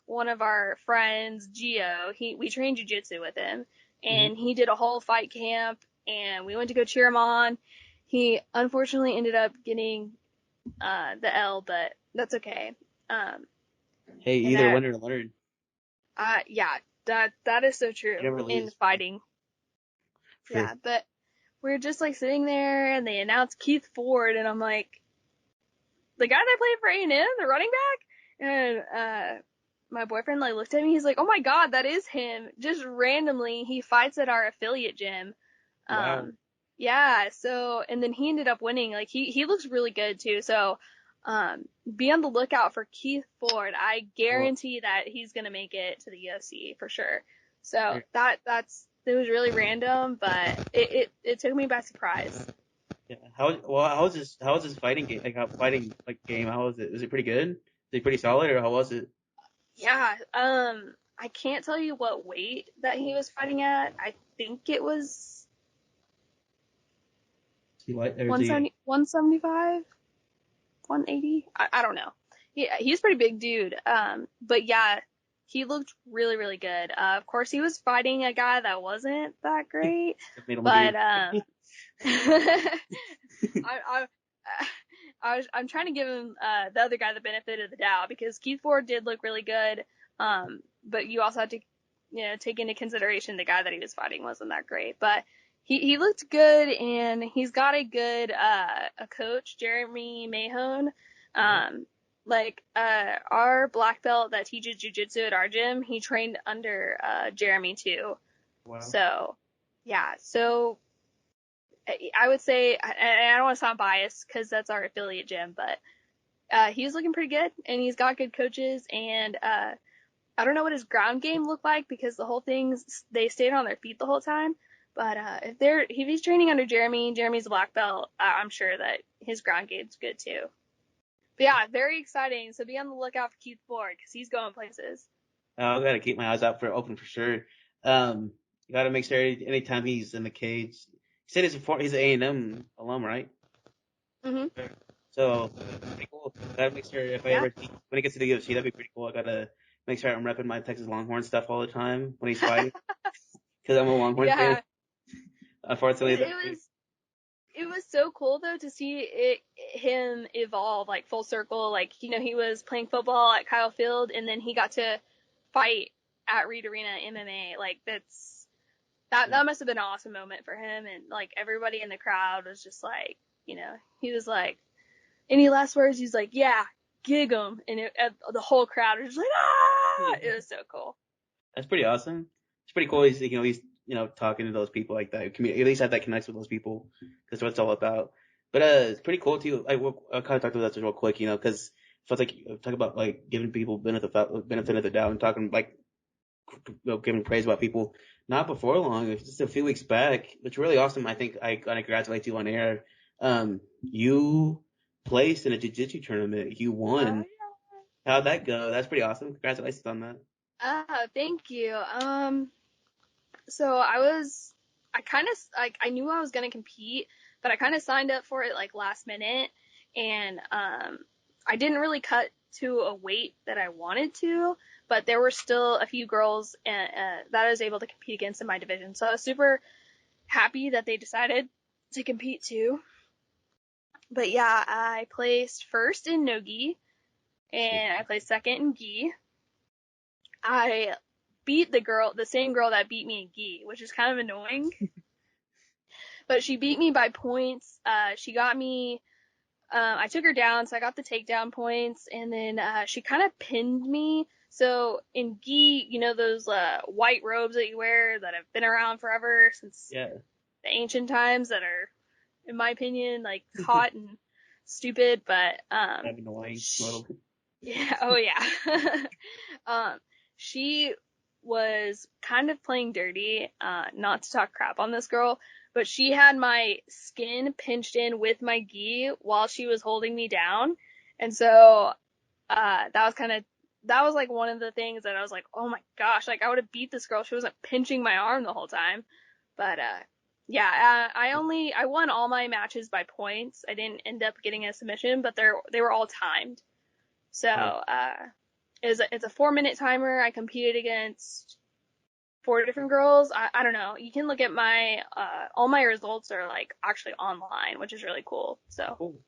one of our friends, Gio, we trained jiu-jitsu with him, and he did a whole fight camp, and we went to go cheer him on. He unfortunately ended up getting the L, but that's okay. Hey, either win or learn. Yeah, that is so You true never in lose. fighting. True. Yeah, but we're just like sitting there, and they announced Keith Ford, and I'm like, the guy that played for A&M, the running back, and my boyfriend like looked at me. He's like, "Oh my God, that is him!" Just randomly, he fights at our affiliate gym. Wow. Yeah. So, and then he ended up winning. Like he looks really good too. So, be on the lookout for Keith Ford. I Well, guarantee that he's gonna make it to the UFC for sure. So it was really random, but it took me by surprise. yeah. How was his fighting game? Like game? How was it? Was it pretty good? Is it pretty solid, or how was it? Yeah. I can't tell you what weight that he was fighting at. I think it was He like or is he? 170, 175, 180. I don't know. Yeah, he's a pretty big dude. But yeah, he looked really, really good. Of course, he was fighting a guy that wasn't that great, Made him look but good. I, I'm trying to give him the other guy the benefit of the doubt because Keith Ford did look really good. But you also have to, take into consideration the guy that he was fighting wasn't that great. But he looked good, and he's got a good a coach, Jeremy Mahone. Our black belt that teaches jujitsu at our gym, he trained under Jeremy too. Wow. So yeah, so I would say, and I don't want to sound biased because that's our affiliate gym, but he's looking pretty good, and he's got good coaches, and I don't know what his ground game looked like because the whole they stayed on their feet the whole time. But if he's training under Jeremy's a black belt, I'm sure that his ground game's good too. But yeah, very exciting. So be on the lookout for Keith Ford because he's going places. I gotta keep my eyes out open for sure. You gotta make sure anytime he's in the cage. He said he's an A&M alum, right? Mhm. So pretty cool. Gotta make sure if I Yeah. ever when he gets to the UFC, that'd be pretty cool. I gotta make sure I'm repping my Texas Longhorn stuff all the time when he's fighting because I'm a Longhorn fan. Yeah. Unfortunately, It was so cool though to see him evolve like full circle. Like, he was playing football at Kyle Field, and then he got to fight at Reed Arena MMA. Like that must have been an awesome moment for him, and like everybody in the crowd was just like, he was like, any last words? He's like, yeah, gig 'em, and the whole crowd was just like, ah! It was so cool. that's pretty awesome. It's pretty cool. He's talking to those people like that. At least have that connection with those people. That's what it's all about. But it's pretty cool too. I kind of talked about that real quick, you know, because I like talk about like giving people benefit of the doubt and talking like giving praise about people. Not before long, it was just a few weeks back. It's really awesome. I think I gotta congratulate you on air. You placed in a jiu-jitsu tournament. You Oh won. How'd that go? That's pretty awesome. Congratulations on that. yeah. Thank you. So I kind of like I knew I was gonna compete, but I kind of signed up for it like last minute, and I didn't really cut to a weight that I wanted to, but there were still a few girls that I was able to compete against in my division. So I was super happy that they decided to compete too. But yeah, I placed first in no gi, and I placed second in gi. I beat the same girl that beat me in gi, which is kind of annoying. But she beat me by points. She got me. I took her down, so I got the takedown points, and then she kind of pinned me. So in gi, you know those white robes that you wear that have been around forever since Yeah. the ancient times that are, in my opinion, like hot and stupid, but Kind of annoying a little bit. yeah, oh yeah. um, she was kind of playing dirty, not to talk crap on this girl, but she had my skin pinched in with my gi while she was holding me down. And so, that was like one of the things that I was like, oh my gosh, like I would have beat this girl. She wasn't pinching my arm the whole time. But, yeah, I won all my matches by points. I didn't end up getting a submission, but they were all timed. So, Oh, it's a 4 minute timer. I competed against four different girls. I don't know. You can look at my, all my results are like actually online, which is really cool. So, cool.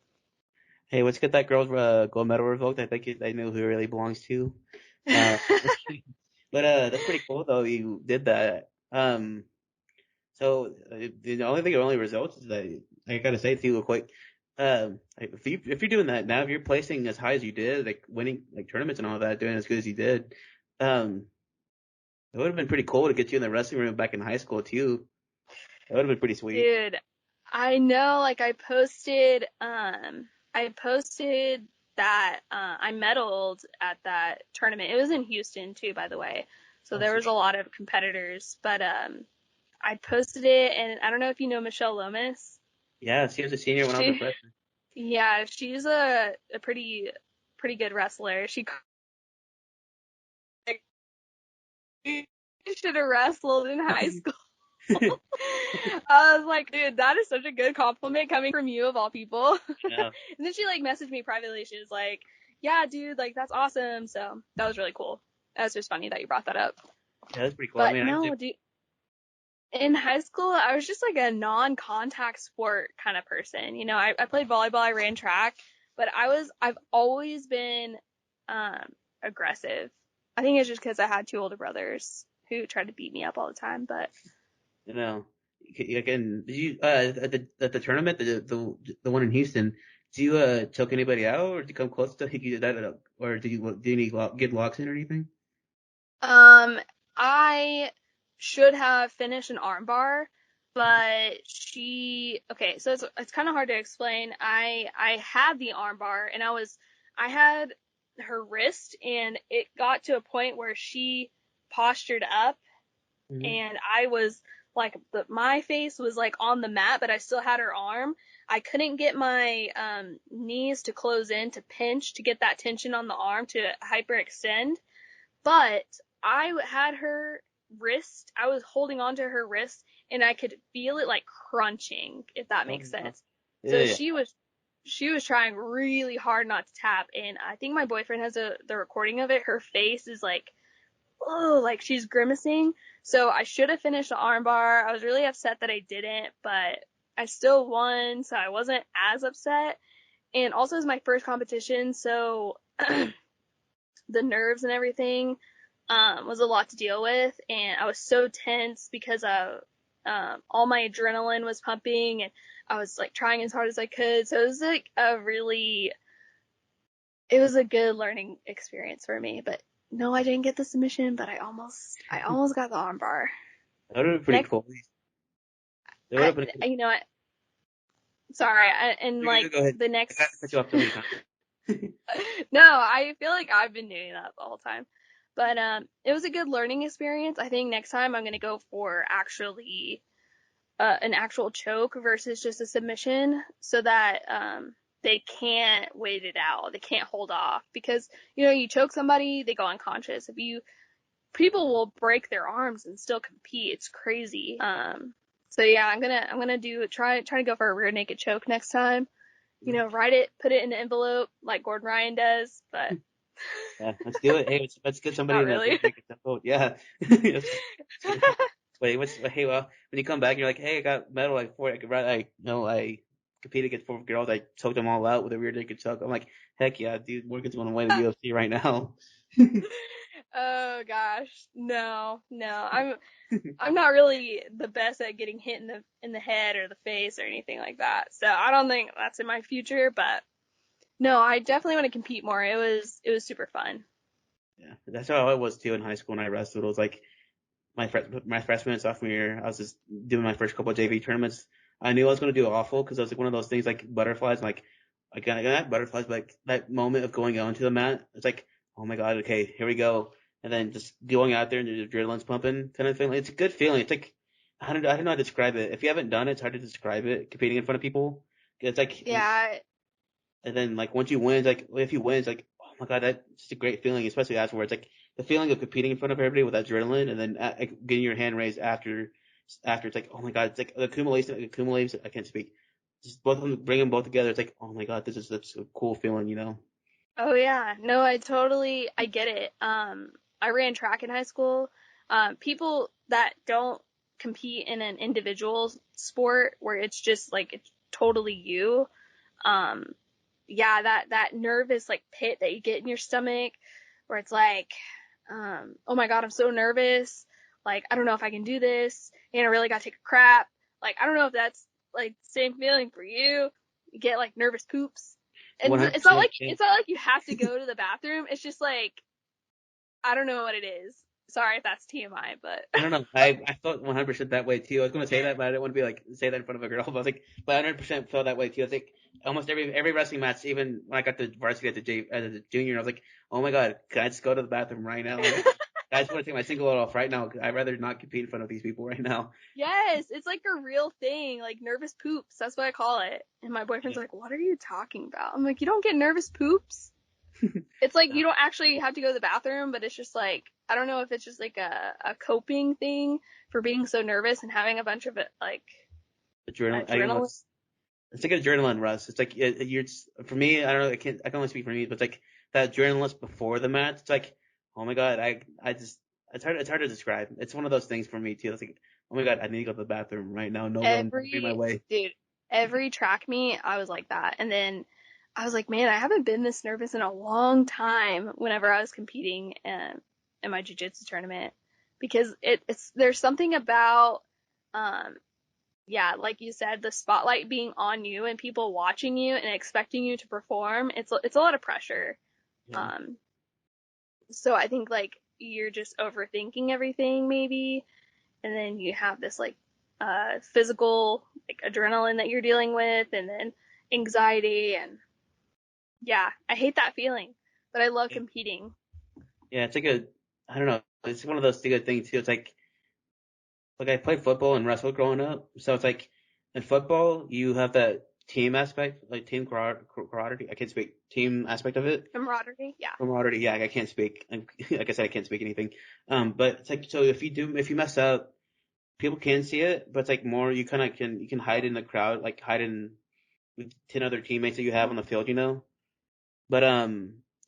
Hey, let's get that girl's gold medal revoked. I think they know who it really belongs to. Uh, but that's pretty cool though. You did that. So the only thing, the only results is that I gotta say to you real quick. Like, if you're doing that now, if you're placing as high as you did, like winning like tournaments and all that, doing as good as you did, um, it would have been pretty cool to get you in the wrestling room back in high school too. That would have been pretty sweet. dude, I know, like I posted that, I medaled at that tournament. It was in Houston too, by the way. So Oh, there was a sweet. lot of competitors, but, I posted it, and I don't know if you know Michelle Lomas. Yeah, she was a senior when I was a She, freshman. yeah, she's a pretty good wrestler. She should have wrestled in high school. I was like, dude, that is such a good compliment coming from you of all people. Yeah, And then she like messaged me privately. She was like, yeah, dude, like that's awesome. So that was really cool. That was just funny that you brought that up. yeah, that's pretty cool. I But mean, I no, did. dude, in high school, I was just like a non-contact sport kind of person. You know, I played volleyball, I ran track, but I've always been, um, aggressive. I think it's just because I had two older brothers who tried to beat me up all the time. But You know, again, did you at the tournament, the one in Houston, did you choke anybody out, or did you come close to you did that, or did you get locks in or anything? Um, I should have finished an armbar, but okay, so it's kind of hard to explain. I had the armbar and I had her wrist, and it got to a point where she postured up, Hmm. and I was like, my face was like on the mat, but I still had her arm. I couldn't get my knees to close in to pinch to get that tension on the arm to hyperextend, but I had her wrist, I was holding onto her wrist, and I could feel it like crunching, if that Oh, makes no. sense. So Yeah, she was trying really hard not to tap, and I think my boyfriend has the recording of it. Her face is like, oh, like she's grimacing. So I should have finished the armbar. I was really upset that I didn't, but I still won, so I wasn't as upset. And also, it's my first competition, so the nerves and everything, was a lot to deal with, and I was so tense because of, all my adrenaline was pumping, and I was like trying as hard as I could. So it was like it was a good learning experience for me. But no, I didn't get the submission, but I almost got the armbar. that would have been pretty Next, cool. That would have been. you know what? Sorry, and like Go ahead. the I got to cut you next. off so many times. No, I feel like I've been doing that the whole time. But it was a good learning experience. I think next time I'm gonna go for actually an actual choke versus just a submission, so that they can't wait it out. They can't hold off because you choke somebody, they go unconscious. If you People will break their arms and still compete. It's crazy. So yeah, I'm gonna try to go for a rear naked choke next time. Write it, put it in an envelope like Gordon Ryan does, but Yeah, let's do it. Hey, let's get somebody not in that really. weird naked vote. Yeah. Hey, well, when you come back, you're like, hey, I got medal like four. I competed against four girls. I choked them all out with a rear naked choke. I'm like, heck yeah, dude, Morgan's gonna win the UFC right now. Oh gosh, no, no. I'm not really the best at getting hit in the head or the face or anything like that. So I don't think that's in my future, but no, I definitely want to compete more. It was super fun. Yeah, that's how I was too in high school when I wrestled. It was like my freshman and sophomore year. I was just doing my first couple of JV tournaments. I knew I was going to do awful because I was like one of those things like butterflies. Like I got butterflies, but like that moment of going onto the mat, it's like, oh my god, okay, here we go, and then just going out there and the adrenaline's pumping kind of feeling. It's a good feeling. It's like I don't know how to describe it. If you haven't done it, it's hard to describe it. Competing in front of people, it's like, Yeah, and then like once you win, it's like if you win, it's like, oh my god, that's just a great feeling, especially afterwards. Like the feeling of competing in front of everybody with adrenaline, and then like, getting your hand raised after it's like, oh my god, it's like the accumulation. I can't speak. Just both of them, bring them both together. It's like, oh my god, this is such a cool feeling, you know? oh yeah, no, I get it. I ran track in high school. People that don't compete in an individual sport where it's just like it's totally you. Um, yeah, that nervous like pit that you get in your stomach where it's like, oh my God, I'm so nervous. Like, I don't know if I can do this. And I really gotta take a crap. Like, I don't know if that's like the same feeling for you. You get like nervous poops. And it's not 100%. like it's not like you have to go to the bathroom. It's just like I don't know what it is. Sorry if that's TMI, but I don't know. I felt 100% that way too. I was gonna say that, but I didn't want to be like say that in front of a girl. But I was like, but 100% felt that way too. I think almost every wrestling match, even when I got to varsity as a junior, I was like, oh my god, can I just go to the bathroom right now? Like, I just want to take my single off right now. I'd rather not compete in front of these people right now. yes, it's like a real thing, like nervous poops. That's what I call it. And my boyfriend's Yeah. like, "What are you talking about?" I'm like, "You don't get nervous poops." It's like you don't actually have to go to the bathroom, but it's just like I don't know if it's just like a coping thing for being so nervous and having a bunch of it like Adrenaline. I don't know. adrenaline. It's like adrenaline rush. It's like you're for me. I don't know. I can only speak for me, but it's like that adrenaline before the match. It's like, oh my god. I just it's hard to describe. It's one of those things for me too. It's like, oh my god, I need to go to the bathroom right now. No one be my Every way. dude, every track meet, I was like that, and then I was like, man, I haven't been this nervous in a long time. Whenever I was competing in my jiu-jitsu tournament, because it's there's something about um yeah, like you said, the spotlight being on you and people watching you and expecting you to perform, it's a lot of pressure. Yeah. Um, so I think like you're just overthinking everything maybe, and then you have this like physical like adrenaline that you're dealing with, and then anxiety, and yeah, I hate that feeling, but I love Yeah. competing. Yeah. It's like I don't know. It's one of those good things too. It's like I played football and wrestled growing up, so it's like in football you have that team aspect, like team camaraderie. I can't speak team aspect of it. Camaraderie, yeah. Camaraderie. Yeah, I can't speak. Like I said, I can't speak anything. But it's like so if you mess up, people can see it, but it's like more you kind of you can hide in the crowd, like hide in with 10 other teammates that you have on the field, you know. But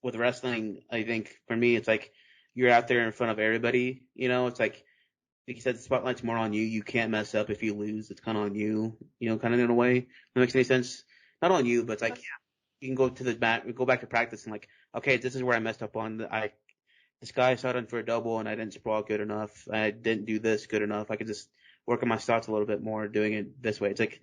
with wrestling, I think for me it's like you're out there in front of everybody, you know. It's like you said, the spotlight's more on you. You can't mess up if you lose. It's kind of on you, you know, kind of in a way. That makes any sense? Not on you, but it's like you can go to the mat, go back to practice and like, okay, this is where I messed up on. This guy shot in for a double and I didn't sprawl good enough. I didn't do this good enough. I could just work on my shots a little bit more doing it this way. It's like,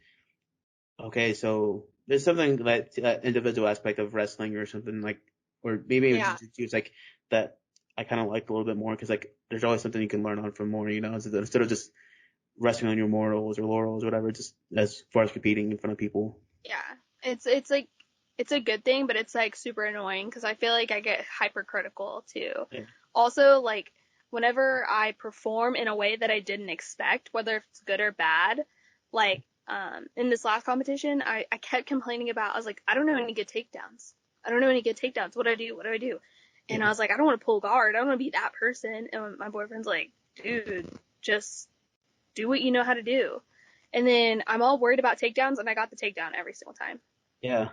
okay, so there's something that individual aspect of wrestling or something like, or maybe even Yeah. jiu-jitsu, it's like that I kind of like a little bit more because like there's always something you can learn on from more, you know, instead of just resting on your morals or laurels or whatever, just as far as competing in front of people. Yeah. It's like, it's a good thing, but it's like super annoying because I feel like I get hypercritical too. Yeah. Also, like, whenever I perform in a way that I didn't expect, whether it's good or bad, like, in this last competition, I kept complaining about, I was like, I don't know any good takedowns. I don't know any good takedowns. What do I do? What do I do? And I Yeah. was like, I don't want to pull guard. I don't want to be that person. And my boyfriend's like, dude, just do what you know how to do. And then I'm all worried about takedowns, and I got the takedown every single time. Yeah.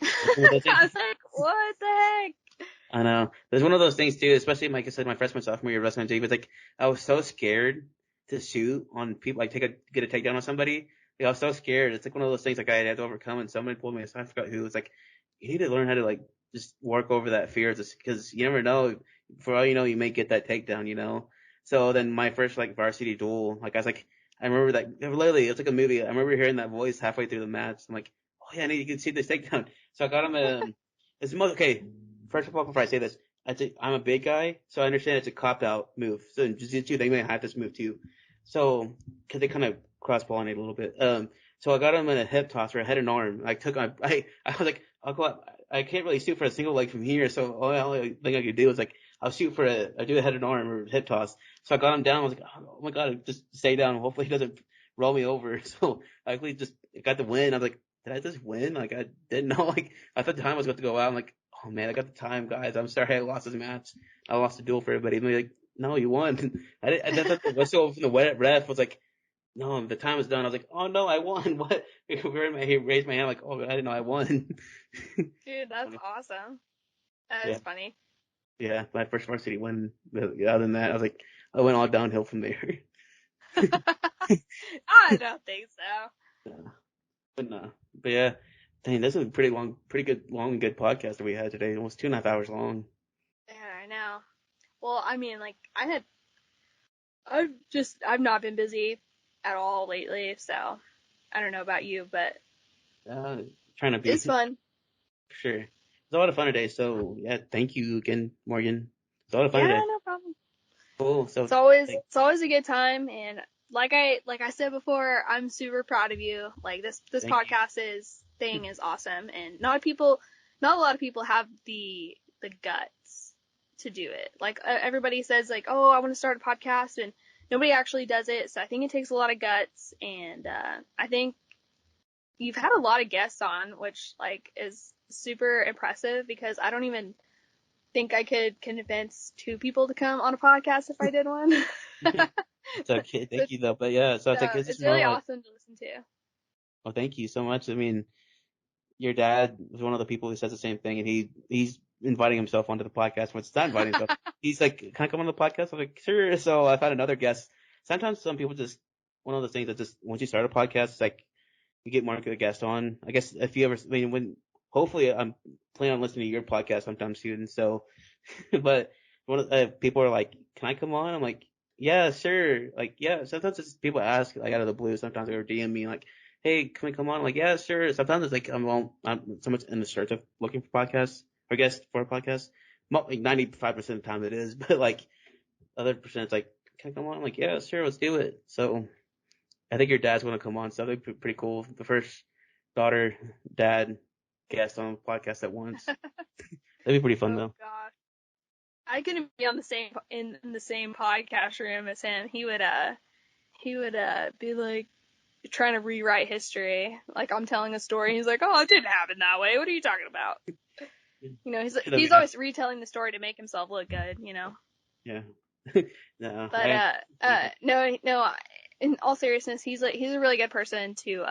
It's one of those things. I was like, what the heck? I know. There's one of those things too, especially like I said, my freshman sophomore year of wrestling team. It's like I was so scared to shoot on people, like get a takedown on somebody. Like, I was so scared. It's like one of those things like I had to overcome. And somebody pulled me aside. I forgot who. It's like you need to learn how to like just work over that fear, just because you never know. For all you know, you may get that takedown. So then my first like varsity duel, like I was like, I remember that literally it was like a movie. I remember hearing that voice halfway through the match. I'm like, oh yeah, I need to see this takedown. So I got him it's most okay. First of all, before I say this, I'm a big guy, so I understand it's a cop out move. So in jiu-jitsu, they may have this move too. So, cause they kind of cross pollinate a little bit. So I got him in a hip toss or a head and arm. I was like, I'll go up. I can't really shoot for a single leg from here. So only thing I could do is like, I do a head and arm or hip toss. So I got him down. I was like, oh my God, just stay down. Hopefully he doesn't roll me over. So I actually just got the win. I was like, did I just win? Like I didn't know. Like I thought the time was about to go out. I'm like, oh man, I got the time, guys. I'm sorry I lost this match. I lost the duel for everybody. And they're like, no, you won. I thought the whistle from the ref was like, no, the time is done. I was like, oh no, I won. What? He raised my hand like, oh, I didn't know I won. Dude, that's awesome. That Yeah, is funny. yeah, my first varsity win. But other than that, I was like, I went all downhill from there. I don't think so. Yeah, but no, but yeah, dang, this is a pretty long and good podcast that we had today. Almost 2.5 hours long. Yeah, I know. Well, I mean, like, I've not been busy at all lately, so I don't know about you, but Uh, Trying to be it's for fun. sure. It's a lot of fun today. So yeah, thank you again, Morgan. It's a lot of fun Yeah, today. no problem. Cool. So thank, It's always a good time, and like I said before, I'm super proud of you. Like, this thank you. podcast is awesome, and not a lot of people have the guts to do it. Like, everybody says like, oh, I want to start a podcast, and nobody actually does it. So I think it takes a lot of guts, and I think you've had a lot of guests on, which like is super impressive because I don't even think I could convince two people to come on a podcast if I did one. It's okay. so, Thank you though. But yeah, so so it's like it's just it's really more like, awesome to listen to. oh, thank you so much. I mean, your dad was one of the people who says the same thing, and he's inviting himself onto the podcast. When it's not inviting himself, he's like, "Can I come on the podcast?" I'm like, "Sure." So I've had another guest. Sometimes some people just one of those things that just once you start a podcast, it's like you get more of a guest on. I guess if you ever, I mean, when hopefully I'm planning on listening to your podcast sometime soon. So, but people are like, "Can I come on?" I'm like, "Yeah, sure." Like, yeah. Sometimes it's people ask like out of the blue. Sometimes they DM me like, "Hey, can we come on?" I'm like, "Yeah, sure." Sometimes it's like I'm so much in the search of looking for podcasts or guests for a podcast. Like 95% of the time it is, but like other percent it's like, "Can I come on?" I'm like, "Yeah, sure, let's do it." So I think your dad's going to come on, so that'd be pretty cool. The first daughter, dad, guest on the podcast at once. That'd be pretty fun Oh though. gosh, I couldn't be on the same in the same podcast room as him. He would be like trying to rewrite history. Like, I'm telling a story, and he's like, "Oh, it didn't happen that way. What are you talking about?" You know, That'd be he's nice. always retelling the story to make himself look good. You know. Yeah. No, But no. In all seriousness, he's a really good person to.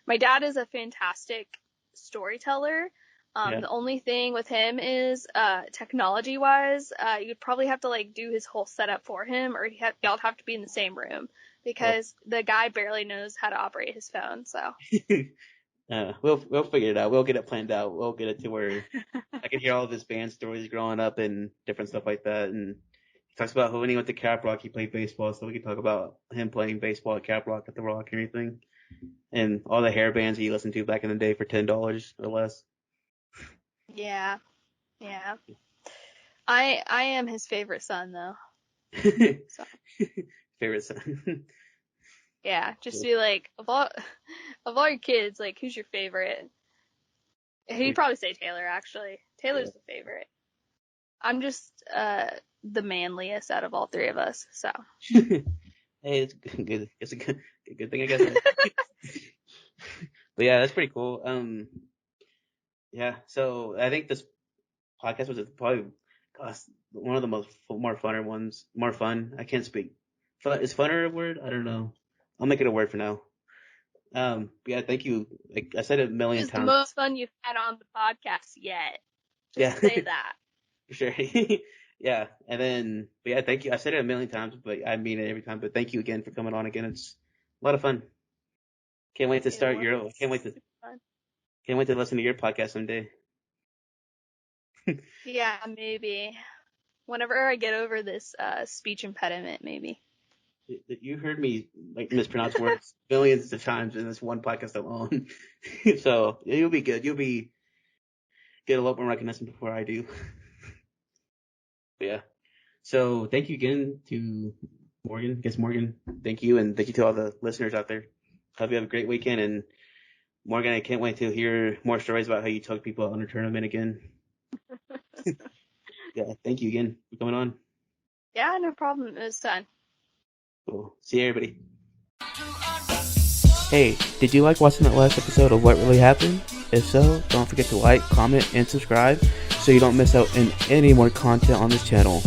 My dad is a fantastic storyteller. yeah. The only thing with him is, technology wise, you'd probably have to like do his whole setup for him, or y'all have to be in the same room Well, because the guy barely knows how to operate his phone. So we'll figure it out. We'll get it planned out. We'll get it to where I can hear all of his band stories growing up and different stuff like that. And he talks about when he went to Cap Rock, he played baseball, so we can talk about him playing baseball at Cap Rock at the Rock and everything, and all the hair bands he listened to back in the day for $10 or less. yeah, yeah. I am his favorite son though. So Favorite son. Yeah, just be like, of all your kids, like, who's your favorite? He'd probably say Taylor, actually. Taylor's the favorite. I'm just the manliest out of all three of us, so. Hey, it's good. It's a good thing, I guess. But yeah, that's pretty cool. Yeah. So I think this podcast was probably one of the more funner ones. More fun. I can't speak. Fun is funner a word? I don't know. I'll make it a word for now. Yeah. Thank you. Like I said it a It million was the times. most fun you've had on the podcast yet. Yeah. Just say that. For sure. Yeah. And then, but yeah, thank you. I said it a million times, but I mean it every time. But thank you again for coming on again. It's a lot of fun. Can't wait to It start was your. super fun. Can't wait to listen to your podcast someday. Yeah, maybe. Whenever I get over this speech impediment, maybe. You heard me like mispronounce words millions of times in this one podcast alone. So you'll be good. You'll get a lot more recognition before I do. But yeah. So thank you again to Morgan. I guess Morgan, thank you, and thank you to all the listeners out there. Hope you have a great weekend. And Morgan, I can't wait to hear more stories about how you took people out on a tournament again. Yeah, thank you again for coming on. Yeah, no problem. It was fun. Cool. See you, everybody. Hey, did you like watching that last episode of What Really Happened? If so, don't forget to like, comment, and subscribe so you don't miss out on any more content on this channel.